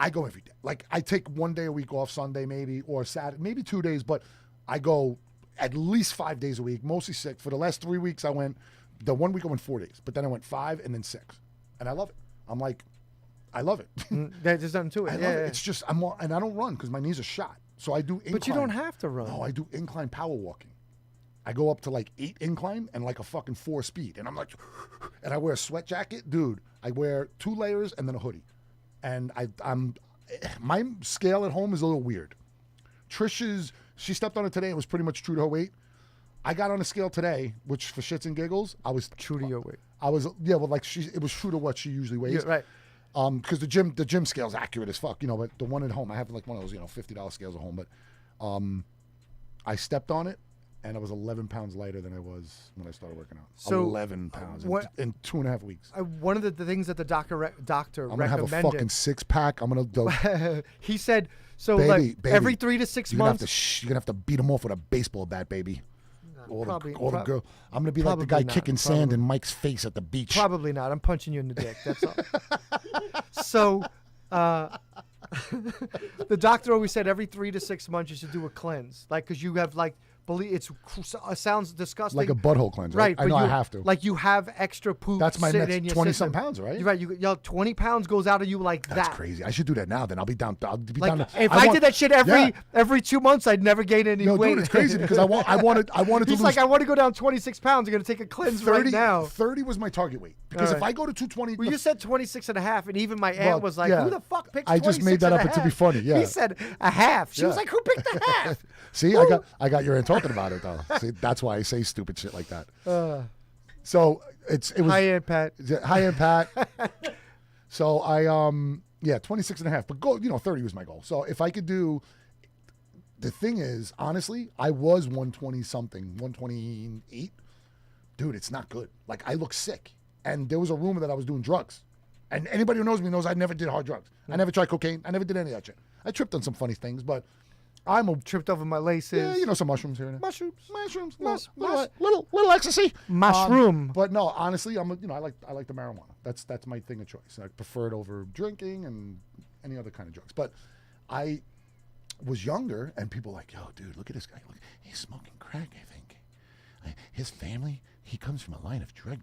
A: I go every day. Like I take 1 day a week off, Sunday maybe, or Saturday, maybe 2 days, but I go at least 5 days a week, mostly 6. For the last 3 weeks, I went. The 1 week I went 4 days, but then I went 5 and then 6, and I love it. I'm like, I love it.
B: There's nothing to it.
A: I love it. It's just and I don't run because my knees are shot, so I do. Incline.
B: But you don't have to run.
A: No, I do incline power walking. I go up to like 8 incline and like a fucking 4 speed, and I'm like, and I wear a sweat jacket, dude. I wear 2 layers and then a hoodie, and I'm my scale at home is a little weird. Trish's, she stepped on it today. It was pretty much true to her weight. I got on a scale today, which for shits and giggles, I was
B: True to your weight.
A: I was well, like it was true to what she usually weighs.
B: Yeah, right.
A: Because the gym scale's accurate as fuck, you know. But the one at home, I have like one of those, you know, $50 scales at home. But I stepped on it, and I was 11 pounds lighter than I was when I started working out.
B: So,
A: 11 pounds
B: what-
A: in 2.5 weeks.
B: One of the things that the doctor
A: I'm gonna have a
B: recommended.
A: fucking 6-pack. I'm gonna do.
B: He said so.
A: Baby,
B: like
A: baby,
B: every 3 to 6
A: You're gonna have
B: months.
A: to you're gonna have to beat him off with a baseball bat, baby. All
B: probably-
A: the
B: prob-
A: girl. I'm gonna be like the guy
B: probably not,
A: kicking sand
B: probably.
A: in Mike's face at the beach.
B: Probably not. I'm punching you in the dick. That's all. So, the doctor always said every 3 to 6 months you should do a cleanse, like because you have like sounds disgusting.
A: Like a butthole cleanse, right? I
B: but
A: know I
B: you-
A: have to.
B: Like you have extra poop.
A: That's my
B: sitting
A: next
B: in your
A: 20 some
B: system.
A: pounds, right?
B: You're right. You 20 pounds goes out of you like
A: That's
B: that.
A: crazy. I should do that now. Then I'll be down. I'll be
B: Like
A: down.
B: if I
A: want-
B: did that shit
A: Yeah.
B: every 2 months, I'd never gain any
A: No,
B: weight.
A: dude, it's crazy because I wanted to
B: He's
A: lose.
B: like, I want to go down 26 pounds. I'm gonna take a cleanse
A: 30,
B: right now.
A: 30 was my target weight because
B: All
A: if
B: right.
A: I go to 220,
B: Well, you said 26 and a half, and even my aunt
A: Well,
B: was like,
A: yeah.
B: who the fuck picked
A: I just made
B: 26
A: that
B: and
A: up
B: a
A: to be
B: half?
A: funny, yeah.
B: He said a half. She was
A: Yeah.
B: like, who picked the half?
A: see, I got your aunt talking about it though. See, that's why I say stupid shit like that. So it was
B: Hi, Aunt Pat.
A: Hi, Aunt Pat. So I 26 and a half, but 30 was my goal. So if I could do, the thing is, honestly, I was 120 something, 128. Dude, it's not good. Like I look sick, and there was a rumor that I was doing drugs, and anybody who knows me knows I never did hard drugs. I never tried cocaine. I never did any of that shit. I tripped on some funny things, but I'm a
B: Tripped over my laces.
A: yeah, some mushrooms here and there.
B: Mushrooms.
A: Little ecstasy.
B: Mushroom.
A: But no, honestly, I like the marijuana. That's my thing of choice. I prefer it over drinking and any other kind of drugs. But I was younger, and people were like, yo, dude, look at this guy. Look, he's smoking crack. I think his family. He comes from a line of drug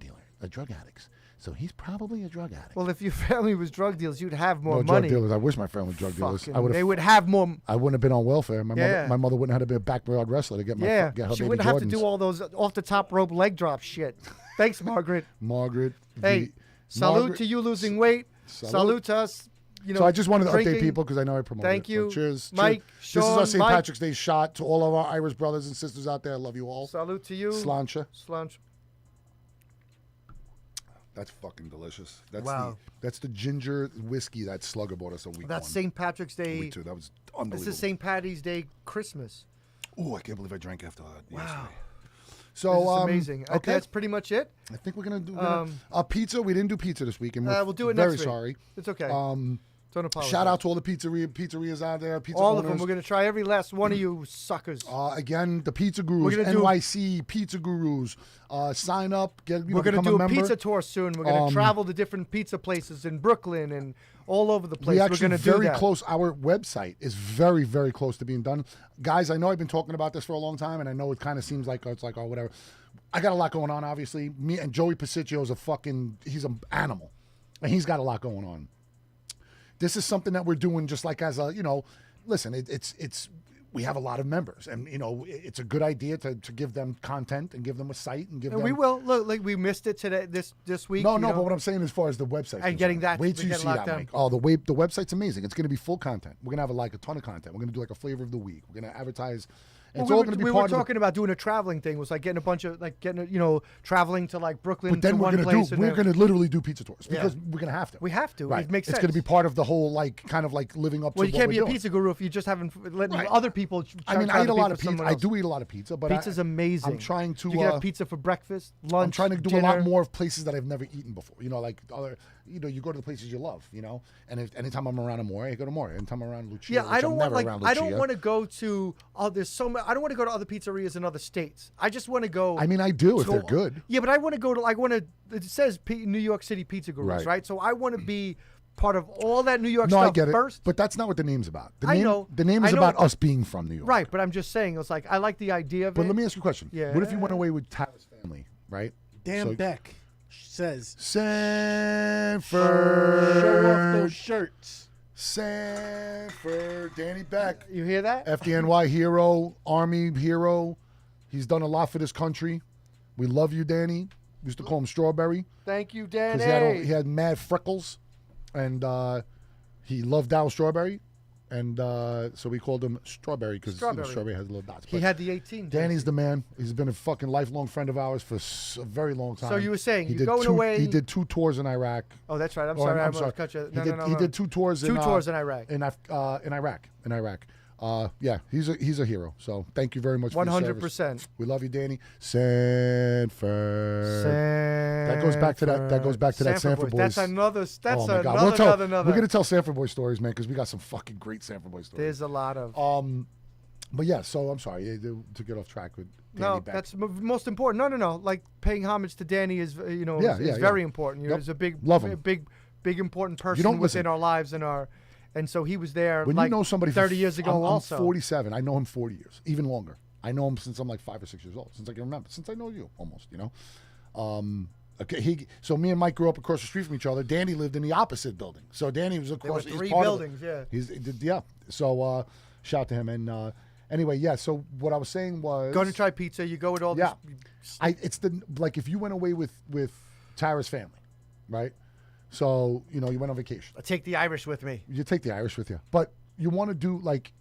A: addicts. So he's probably a drug addict.
B: Well, if your family was drug dealers, you'd have more
A: no
B: money.
A: drug dealers. I wish my family was drug dealers.
B: Fucking- they would have more.
A: I wouldn't have been on welfare.
B: Yeah.
A: My mother wouldn't have had to be a backyard wrestler to get my
B: Yeah,
A: get her
B: she
A: baby
B: wouldn't have to
A: Jordans.
B: do all those off the top rope leg drop shit. Thanks, Margaret.
A: Margaret.
B: Hey, salute
A: Margaret-
B: to you losing weight. Salute to us.
A: So I just wanted to update
B: drinking.
A: people because I know I promoted
B: Thank
A: it.
B: you.
A: So cheers.
B: Mike,
A: Cheers. This is
B: Sean,
A: our St.
B: Mike.
A: Patrick's Day shot to all of our Irish brothers and sisters out there. I love you all.
B: Salute to you.
A: Slancha.
B: Slancha.
A: That's fucking delicious. That's
B: Wow.
A: that's the ginger whiskey that Slugger bought us a week
B: That's
A: one.
B: St. Patrick's Day.
A: Week two. That was
B: This
A: unbelievable.
B: is St. Patty's Day Christmas.
A: Oh, I can't believe I drank after yesterday.
B: Wow.
A: So
B: This is amazing.
A: Okay.
B: That's pretty much it.
A: I think we're gonna do
B: Um,
A: pizza. We didn't do pizza this week, and we're
B: We'll do it
A: very
B: next week.
A: sorry.
B: It's okay. Don't apologize.
A: Shout out to all the pizzerias out there. Pizza
B: all
A: owners.
B: of them. We're gonna try every last one of you suckers.
A: Again, the Pizza Gurus,
B: We're gonna do-
A: NYC Pizza Gurus. Sign up.
B: We're gonna
A: become
B: do a
A: member.
B: pizza tour soon. We're gonna travel to different pizza places in Brooklyn and all over the place.
A: We
B: We're
A: actually
B: gonna do
A: very
B: that.
A: close. Our website is very, very close to being done. Guys, I know I've been talking about this for a long time, and I know it kind of seems like it's like, oh, whatever. I got a lot going on, obviously. Me and Joey Pasiccio is he's an animal, and he's got a lot going on. This is something that we're doing just like as a, listen, we have a lot of members, and it's a good idea to give them content and give them a site and give them.
B: We will look like we missed it today this week.
A: No, but what I'm saying as far as the website
B: And getting that-
A: wait till you
B: getting
A: see
B: locked
A: that,
B: down.
A: Mike. Oh, the website's amazing. It's going to be full content. We're going to have like a ton of content. We're going to do like a flavor of the week. We're going to advertise. And it's all going to be
B: we
A: part
B: were
A: of the.
B: talking about doing a traveling thing. Was like getting a bunch of traveling to like Brooklyn.
A: But then
B: to
A: we're
B: one
A: going to
B: place
A: do.
B: and
A: We're
B: then-
A: going to literally do pizza tours because we're going to have to.
B: We have to.
A: Right.
B: It makes
A: It's
B: sense.
A: going to be part of the whole kind of living up
B: Well,
A: to
B: you
A: what
B: can't
A: we're
B: be a
A: doing.
B: pizza guru if you just haven't letting
A: Right.
B: other people.
A: I mean,
B: try
A: I eat
B: to
A: a lot
B: beat
A: of
B: for someone
A: pizza. I
B: else.
A: do eat a lot of pizza, but
B: Pizza's amazing.
A: I'm trying to.
B: You get pizza for breakfast, lunch.
A: I'm trying to do a
B: dinner.
A: lot more of places that I've never eaten before. Like other, you go to the places you love, And anytime I'm around Amore, I go to Amore. Anytime I'm around Lucia,
B: Yeah,
A: which
B: I don't
A: I'm
B: want
A: never around
B: I don't
A: Lucia.
B: want to go to. Oh, there's so many. I don't want to go to other pizzerias in other states. I just want to go.
A: I mean, I do if
B: so-
A: they're good.
B: Yeah, but I want to go to. I want to. It says New York City Pizza Gurus,
A: Right.
B: right? So I want to be part of all that New York
A: No,
B: stuff
A: I get it.
B: first.
A: But that's not what the name's about. The
B: I
A: name,
B: know.
A: The name
B: I
A: is
B: know.
A: about us being from New York.
B: Right, but I'm just saying. It's like I like the idea of
A: But
B: it.
A: let me ask you a question.
B: Yeah.
A: What if you went away with Tara's family, right?
C: Dan
A: So-
C: Beck says,
A: Sanford.
C: show off those shirts.
A: Sanford. Danny Beck.
B: You hear that?
A: FDNY hero, Army hero. He's done a lot for this country. We love you, Danny. We used to call him Strawberry
B: Thank you, Danny.
A: because he had mad freckles, and he loved Dow Strawberry, and so we called him Strawberry because
B: Strawberry.
A: Strawberry has little dots.
B: He
A: But
B: had the 18.
A: Danny's the man. He's been a fucking lifelong friend of ours for a very long time.
B: So you were saying
A: he
B: you're
A: did
B: going
A: two,
B: away-
A: He did 2 tours in Iraq.
B: Oh, that's right. I'm
A: Or,
B: sorry.
A: I'm
B: I'm
A: sorry.
B: cut you.
A: He
B: No,
A: did,
B: no,
A: he
B: no.
A: did 2 tours in
B: 2 tours in Iraq.
A: In Iraq. Yeah, he's a hero. So thank you very much. for your service.
B: 100%.
A: We love you, Danny. Sanford. That goes back to that Sanford Boys.
B: That's another. That's
A: Oh my God.
B: another.
A: We're gonna tell Sanford Boy stories, man, because we got some fucking great Sanford Boy stories.
B: There's a lot of.
A: But yeah, so I'm sorry to get off track with Danny
B: No,
A: Beck.
B: that's most important. No. Like paying homage to Danny is,
A: Yeah,
B: is
A: yeah,
B: very
A: yeah.
B: important.
A: Yep.
B: He's a big,
A: Love him.
B: big important person
A: don't
B: within
A: listen.
B: our lives and so he was there.
A: When
B: like
A: you know somebody
B: 30
A: for,
B: years ago,
A: I'm
B: also.
A: 47. I know him 40 years, even longer. I know him since I'm like 5 or 6 years old, since I can remember, since I know you almost. Okay, so me and Mike grew up across the street from each other. Danny lived in the opposite building, so Danny was across.
B: were
A: he's
B: 3
A: part of it.
B: buildings, yeah.
A: Yeah. So shout out to him. And anyway, yeah. So what I was saying was
B: Going to try pizza. You go with all
A: Yeah,
B: this.
A: it's like if you went away with Tara's family, right? So you went on vacation.
B: I take the Irish with me.
A: You take the Irish with you, but you want to do like.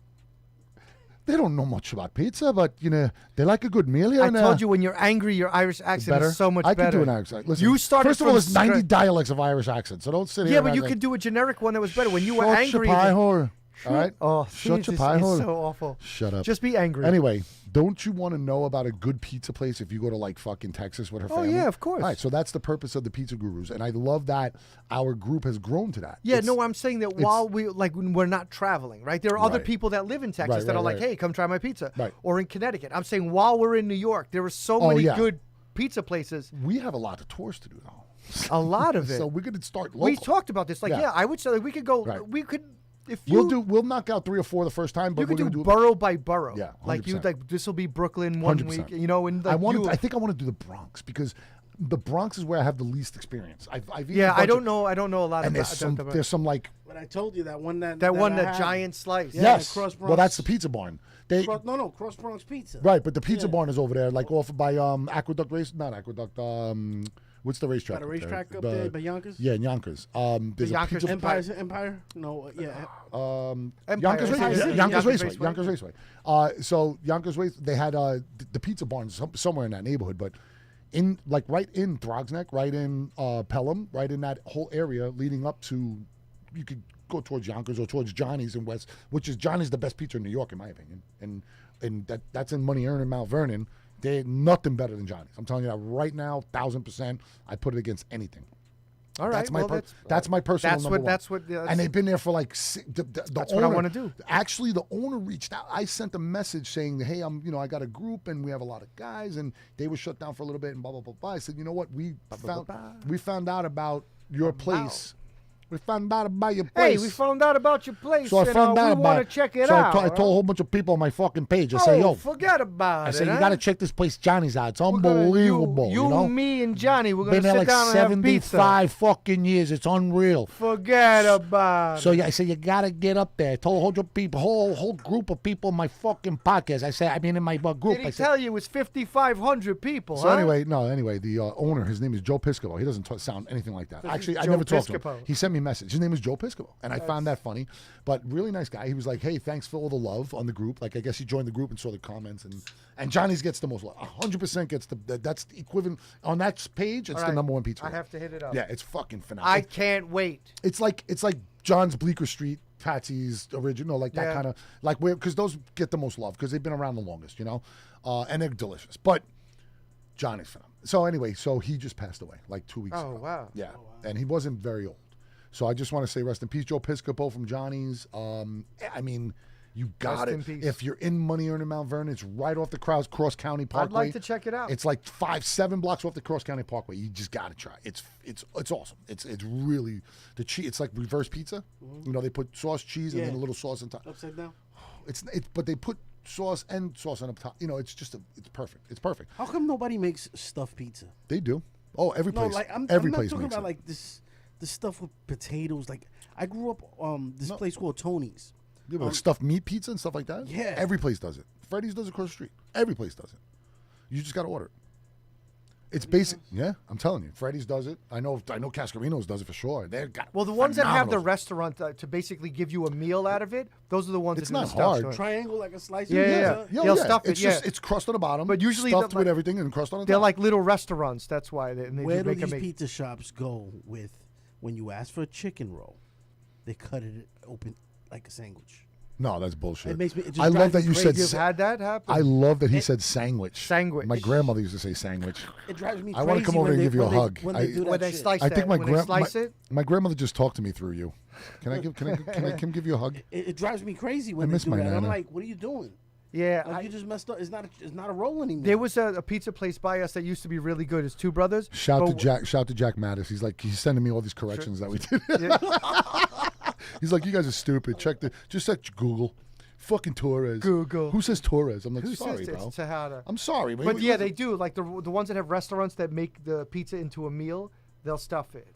A: They don't know much about pizza, but they like a good meal here.
B: I
A: and,
B: told you when you're angry, your Irish accent
A: better.
B: is so much
A: I
B: better.
A: can do an accent. Listen,
B: You started
A: First of all,
B: from
A: there's 90
B: scratch.
A: dialects of Irish accent, so don't sit here.
B: Yeah,
A: and
B: but
A: act
B: you
A: like,
B: could do a generic one that was better. When you were
A: Shut
B: angry.
A: your pie whore. All right.
B: Oh,
A: shut
B: Jesus,
A: your pie
B: it's
A: hole.
B: so awful.
A: Shut up.
B: Just be angry.
A: Anyway, don't you want to know about a good pizza place if you go to like fucking Texas with her family?
B: yeah, of course.
A: All right, so that's the purpose of the Pizza Gurus, and I love that our group has grown to that.
B: Yeah,
A: It's-
B: no, I'm saying that while when we're not traveling, right? There are other
A: Right.
B: people that live in Texas
A: Right,
B: that
A: right,
B: are like,
A: right.
B: hey, come try my pizza.
A: Right.
B: Or in Connecticut. I'm saying while we're in New York, there are so
A: Oh,
B: many
A: yeah.
B: good pizza places.
A: we have a lot of tours to do though.
B: A lot of it.
A: So we're gonna start local.
B: We talked about this. Like,
A: Yeah.
B: yeah, I would say like, we could go.
A: Right.
B: We could if you
A: We'll knock out 3 or 4 the first time, but
B: you could
A: we're
B: do
A: gonna do
B: borough by borough.
A: Yeah,
B: like you
A: 100%.
B: like this will be Brooklyn one
A: 100%.
B: week. And like
A: I think I want to do the Bronx because the Bronx is where I have the least experience. I've eaten
B: yeah,
A: a bunch
B: I don't know a lot
A: And
B: about
A: there's some like
C: But I told you that one that
B: that
C: I had.
B: giant slice.
C: Yeah,
A: yes.
C: Cross
A: Well,
C: Bronx.
A: that's the Pizza Barn.
C: Cross Bronx Pizza.
A: Right, but the Pizza
C: Yeah.
A: Barn is over there, like off by Aqueduct Race. Not Aqueduct. What's the racetrack?
C: Got a
A: up
C: racetrack
A: there?
C: up there by Yonkers?
A: Yeah, in Yonkers. There's
B: Yonkers
A: a pizza.
C: Empire? No, yeah.
A: Yonkers
B: Empire,
A: Raceway.
B: yeah.
A: Yonkers
B: Yonkers
A: Raceway.
B: Raceway.
A: Yonkers Raceway. So Yonkers Raceway, they had the Pizza Barn somewhere in that neighborhood, but right in Throgsneck, right in Pelham, right in that whole area leading up to, you could go towards Yonkers or towards Johnny's in West, which is Johnny's the best pizza in New York in my opinion, and that's in Money Earn in Mount Vernon. They ain't nothing better than Johnny's. I'm telling you that right now, 1,000%. I put it against anything.
B: All right.
A: That's my
B: well,
A: that's my personal
B: that's
A: number
B: what
A: one.
B: that's what yeah,
A: And they've been there for like the
B: That's
A: owner,
B: what I wanna do.
A: Actually, the owner reached out. I sent a message saying, "Hey, I got a group and we have a lot of guys, and they were shut down for a little bit and blah blah blah blah." I said, "You know what? We found out about your place We found out about your
B: Hey,
A: place.
B: we found out about your place.
A: So I
B: and,
A: found out
B: we
A: about
B: want
A: it.
B: to check it
A: so
B: out.
A: I told a whole bunch of people on my fucking page. I
B: oh,
A: say, yo,
B: forget about
A: I
B: it.
A: say, you
B: huh?
A: got to check this place Johnny's out. It's
B: We're gonna-
A: unbelievable.
B: You,
A: know?
B: me, and Johnny, we're going
A: Been
B: to
A: there
B: sit
A: like
B: down and have pizza.
A: 75 fucking years. It's unreal.
B: Forget about
A: So
B: it.
A: yeah, I said you gotta get up there. I told a whole people, whole group of people in my fucking podcast. I mean in my group.
B: Did he
A: I said,
B: tell you it was 5,500 people,
A: so
B: huh?
A: anyway, the owner, his name is Joe Piscopo. He doesn't sound anything like that.
B: So
A: Actually,
B: he's
A: I
B: Joe
A: never talked to him.
B: Piscopo.
A: He sent me a message. His name is Joe Piscopo, and I found that funny. But really nice guy. He was like, "Hey, thanks for all the love on the group." Like I guess he joined the group and saw the comments, and Johnny's gets the most love. 100% gets that's the equivalent on that page. It's
B: All
A: the
B: right.
A: #1 pizza.
B: I have to hit it up.
A: Yeah, it's fucking phenomenal.
B: I can't wait.
A: It's like John's Bleecker Street, Patsy's original, like that
B: Yeah.
A: kind of like where because those get the most love because they've been around the longest, and they're delicious. But Johnny's phenomenal. So anyway, so he just passed away like 2 weeks ago.
B: Oh, wow.
A: Yeah, and he wasn't very old. So I just want to say rest in peace, Joe Piscopo from Johnny's. I mean, you got
B: Rest
A: it.
B: in peace.
A: If you're in Money Earner Mount Vernon, it's right off the Cross County Parkway.
B: I'd like to check it out.
A: It's like 5-7 blocks off the Cross County Parkway. You just got to try. It's awesome. It's really the cheese. It's like reverse pizza. They put sauce, cheese, and then a little sauce on top.
C: Upside down.
A: But they put sauce and sauce on top. It's perfect. It's perfect.
C: How come nobody makes stuffed pizza?
A: They do. Oh, every
C: No,
A: place.
C: like I'm
A: every
C: not
A: place
C: talking
A: makes
C: about
A: it.
C: like this stuff with potatoes. Like I grew up this place called Tony's.
A: Yeah, but stuffed meat pizza and stuff like that.
C: Yeah.
A: Every place does it. Freddy's does it across the street. Every place does it. You just got to order it. It's basic. Yeah, I'm telling you. Freddy's does it. I know Cascarino's does it for sure. They've got
B: Well, the ones that have the
A: phenomenal-
B: restaurant to basically give you a meal out of it, those are the ones
A: It's
B: that do
A: not
B: the stuff
A: hard.
B: to it.
C: Triangle like a slice.
B: Yeah,
C: of
B: yeah,
C: pizza.
B: yeah. They'll stuff it,
A: It's just
B: yeah.
A: it's crust on the bottom,
B: But usually
A: stuffed
B: the-
A: with everything and crust on the
B: They're
A: top.
B: like little restaurants. That's why they
C: Where
B: do
C: do
B: make
C: these
B: them.
C: pizza shops go with when you ask for a chicken roll? They cut it open like a sandwich.
A: No, that's bullshit.
C: It makes me- it just
A: I love
C: drives
A: that
C: me
A: you
C: crazy.
A: said.
B: You've had that happen.
A: I love that he said sandwich.
B: Sandwich.
A: My grandmother used to say sandwich.
C: It drives me
A: I
C: crazy.
A: wanna come over
C: when
A: and
C: they-
A: give you a
C: when they-
A: hug.
C: When
A: I-
C: they do that
B: when they
C: shit.
B: slice
A: I think
B: that, when they slice it.
A: my grandmother just talked to me through you. Can I give you a hug?
C: It drives me crazy when
A: I
C: they
A: miss
C: do
A: my
C: that. I'm
A: Nana.
C: like, what are you doing?
B: Yeah,
C: Like you just messed up. It's not a roll anymore.
B: there was a pizza place by us that used to be really good. It's Two Brothers.
A: Shout to
B: But-
A: Jack Mattis. He's sending me all these corrections that we did. He's like, you guys are stupid. Just check Google. Fucking Torres.
B: Google.
A: Who says Torres? I'm like,
B: Who
A: sorry,
B: says
A: bro.
B: it's Tejada?
A: I'm sorry,
B: But yeah, they do. Like the ones that have restaurants that make the pizza into a meal, they'll stuff it.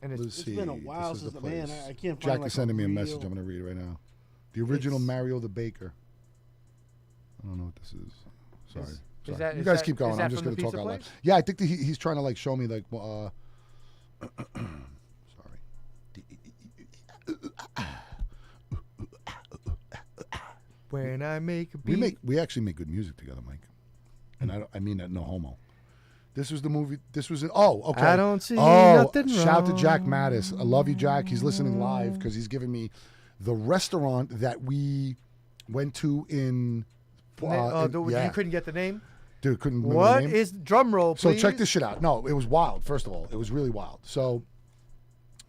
B: And
A: Let's
C: It's
A: see.
C: been a while
A: This is
C: since
A: the
C: man.
A: place.
C: I can't find
A: Jack
C: like
A: is sending me a
C: real-
A: message. I'm gonna read it right now. The original
C: It's-
A: Mario the Baker. I don't know what this is. Sorry.
B: Is
A: Sorry.
B: that-
A: you
B: is
A: guys
B: that-
A: keep going.
B: is that
A: I'm just
B: from
A: gonna
B: the
A: talk
B: pizza
A: out loud.
B: place?
A: Yeah, I think that he's trying to like show me like. Sorry.
B: When I make a beat.
A: We actually make good music together, Mike. And I mean that no homo. This was the movie. This was okay.
B: I don't see nothing
A: Shout to Jack
B: wrong.
A: Mattis. I love you, Jack. He's listening live because he's giving me the restaurant that we went to in.
B: You couldn't get the name?
A: Dude, couldn't remember
B: What
A: the name.
B: is drum roll,
A: So
B: please?
A: check this shit out. No, it was wild. First of all, it was really wild. So,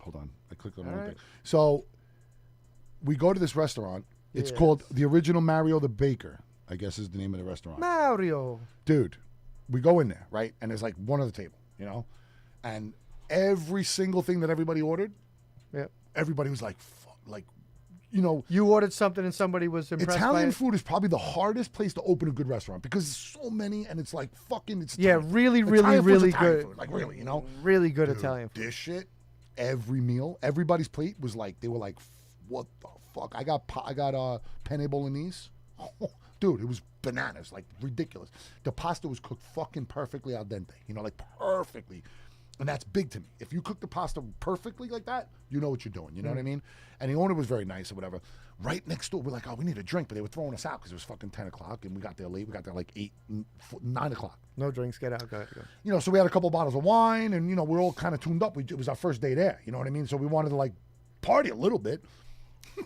A: hold on. I clicked on the wrong
B: right.
A: thing. So, we go to this restaurant. It's
B: Yes.
A: called the original Mario the Baker, I guess is the name of the restaurant.
B: Mario.
A: Dude, we go in there, right? And there's like one on the table, and every single thing that everybody ordered,
B: Yep.
A: everybody was like, fuck, like,
B: You ordered something and somebody was impressed by
A: Italian
B: it?
A: food is probably the hardest place to open a good restaurant because there's so many, and it's like fucking. It's
B: Yeah,
A: Italian.
B: really,
A: Italian food's
B: really
A: Italian
B: good.
A: food, like really,
B: Really good
A: Dude,
B: Italian food.
A: This shit, every meal, everybody's plate was like they were like, what the fuck? I got penne bolognese. Dude, it was bananas, like ridiculous. The pasta was cooked fucking perfectly al dente, like perfectly. And that's big to me. If you cook the pasta perfectly like that, you know what you're doing. You know what I mean? And the owner was very nice or whatever. Right next door, we're like, oh, we need a drink. But they were throwing us out because it was fucking 10 o'clock. And we got there late. We got there like 9 o'clock.
B: No drinks, get out. Go ahead, go.
A: So we had a couple bottles of wine. And, we're all kind of tuned up. It was our first day there. You know what I mean? So we wanted to like party a little bit.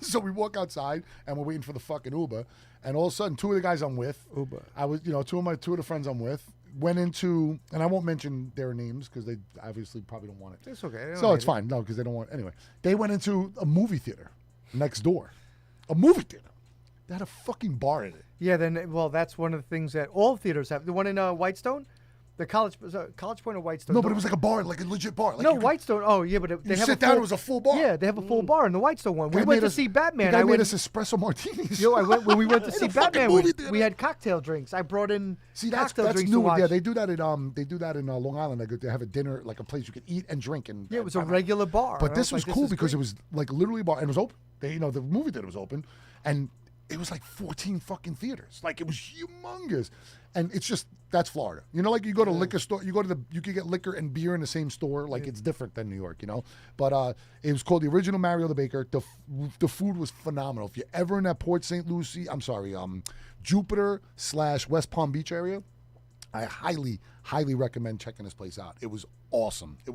A: So we walk outside and we're waiting for the fucking Uber. And all of a sudden, two of the guys I'm with,
B: Uber.
A: I was, two of the friends I'm with, went into, and I won't mention their names because they obviously probably don't want it.
B: It's okay. they don't
A: So it's
B: hate it.
A: fine. No, because they don't want. Anyway, they went into a movie theater next door, a movie theater. They had a fucking bar in it.
B: Yeah, that's one of the things that all theaters have. The one in Whitestone, The College Point or Whitestone.
A: No, but it was like a bar, like a legit bar. Like
B: no,
A: you could-
B: Whitestone. Oh, yeah, but they
A: You
B: have
A: sit
B: a
A: down,
B: full,
A: it was a full bar.
B: Yeah, they have a full bar in the Whitestone one. We
A: Guy
B: went
A: made
B: to
A: us-
B: see Batman.
A: The guy
B: I
A: made
B: went.
A: us espresso martinis.
B: Yo, when we went to see
A: a fucking
B: Batman,
A: movie
B: we
A: theater.
B: had cocktail drinks. I brought in
A: See, that's
B: cocktail drinks
A: new.
B: to watch.
A: Yeah, they do that in Long Island. They have a dinner, like a place you can eat and drink. And
B: Yeah, it was a regular bar.
A: But
B: And I
A: this was
B: like,
A: cool
B: is
A: because
B: great.
A: it was like literally a bar, and it was open. The movie theater was open, and it was like 14 fucking theaters. Like it was humongous, and it's just that's Florida. You know, like you go to liquor store, you can get liquor and beer in the same store. Like it's different than New York, you know. But it was called the original Mario the Baker. The food was phenomenal. If you're ever in that Port St. Lucie, Jupiter / West Palm Beach area, I highly recommend checking this place out. It was awesome. It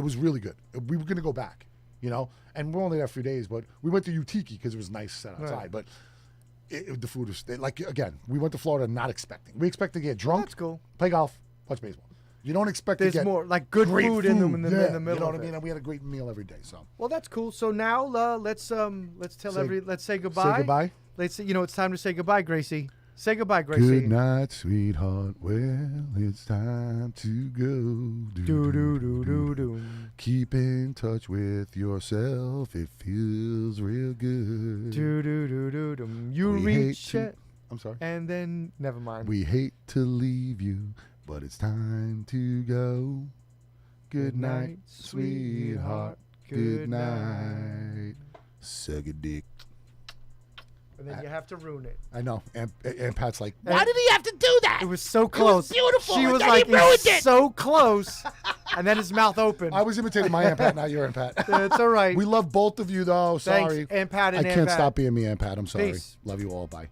A: was really good. We were gonna go back, you know, and we're only there for a few days, but we went to Utiki because it was nice set outside.
B: Right.
A: But the food was like, again, we went to Florida not expecting. We expect to get drunk,
B: That's cool.
A: play golf, watch baseball. You don't expect
B: There's
A: to get
B: more like good
A: great
B: food in the middle.
A: You
B: of
A: know what I
B: it.
A: mean? And we had a great meal every day. So
B: Well, that's cool. So now let's say goodbye.
A: say goodbye.
B: Let's it's time to say goodbye, Gracie. Say goodbye, Gracie.
A: Good night, sweetheart. Well, it's time to go.
B: Do do do do do.
A: Keep in touch with yourself. It feels real good.
B: Do do do do do. You
A: We hate
B: reach
A: to-
B: it,
A: I'm sorry.
B: and then never mind.
A: We hate to leave you, but it's time to go. Good night, sweetheart. Good night. Suck a dick.
B: And then you have to ruin it.
A: I know. And Pat's like,
B: Why did he have to do that? It was so close.
H: beautiful,
B: She
H: and
B: was
H: then
B: like,
H: he ruined
B: "It's
H: it."
B: so close," and then his mouth opened.
A: I was imitating my Aunt Pat, not your Aunt Pat.
B: It's all right.
A: We love both of you, though.
B: Thanks,
A: Sorry.
B: Aunt Pat
A: I
B: and Aunt
A: can't
B: Pat.
A: stop being me, Aunt Pat. I'm sorry.
B: Peace.
A: Love you all. Bye.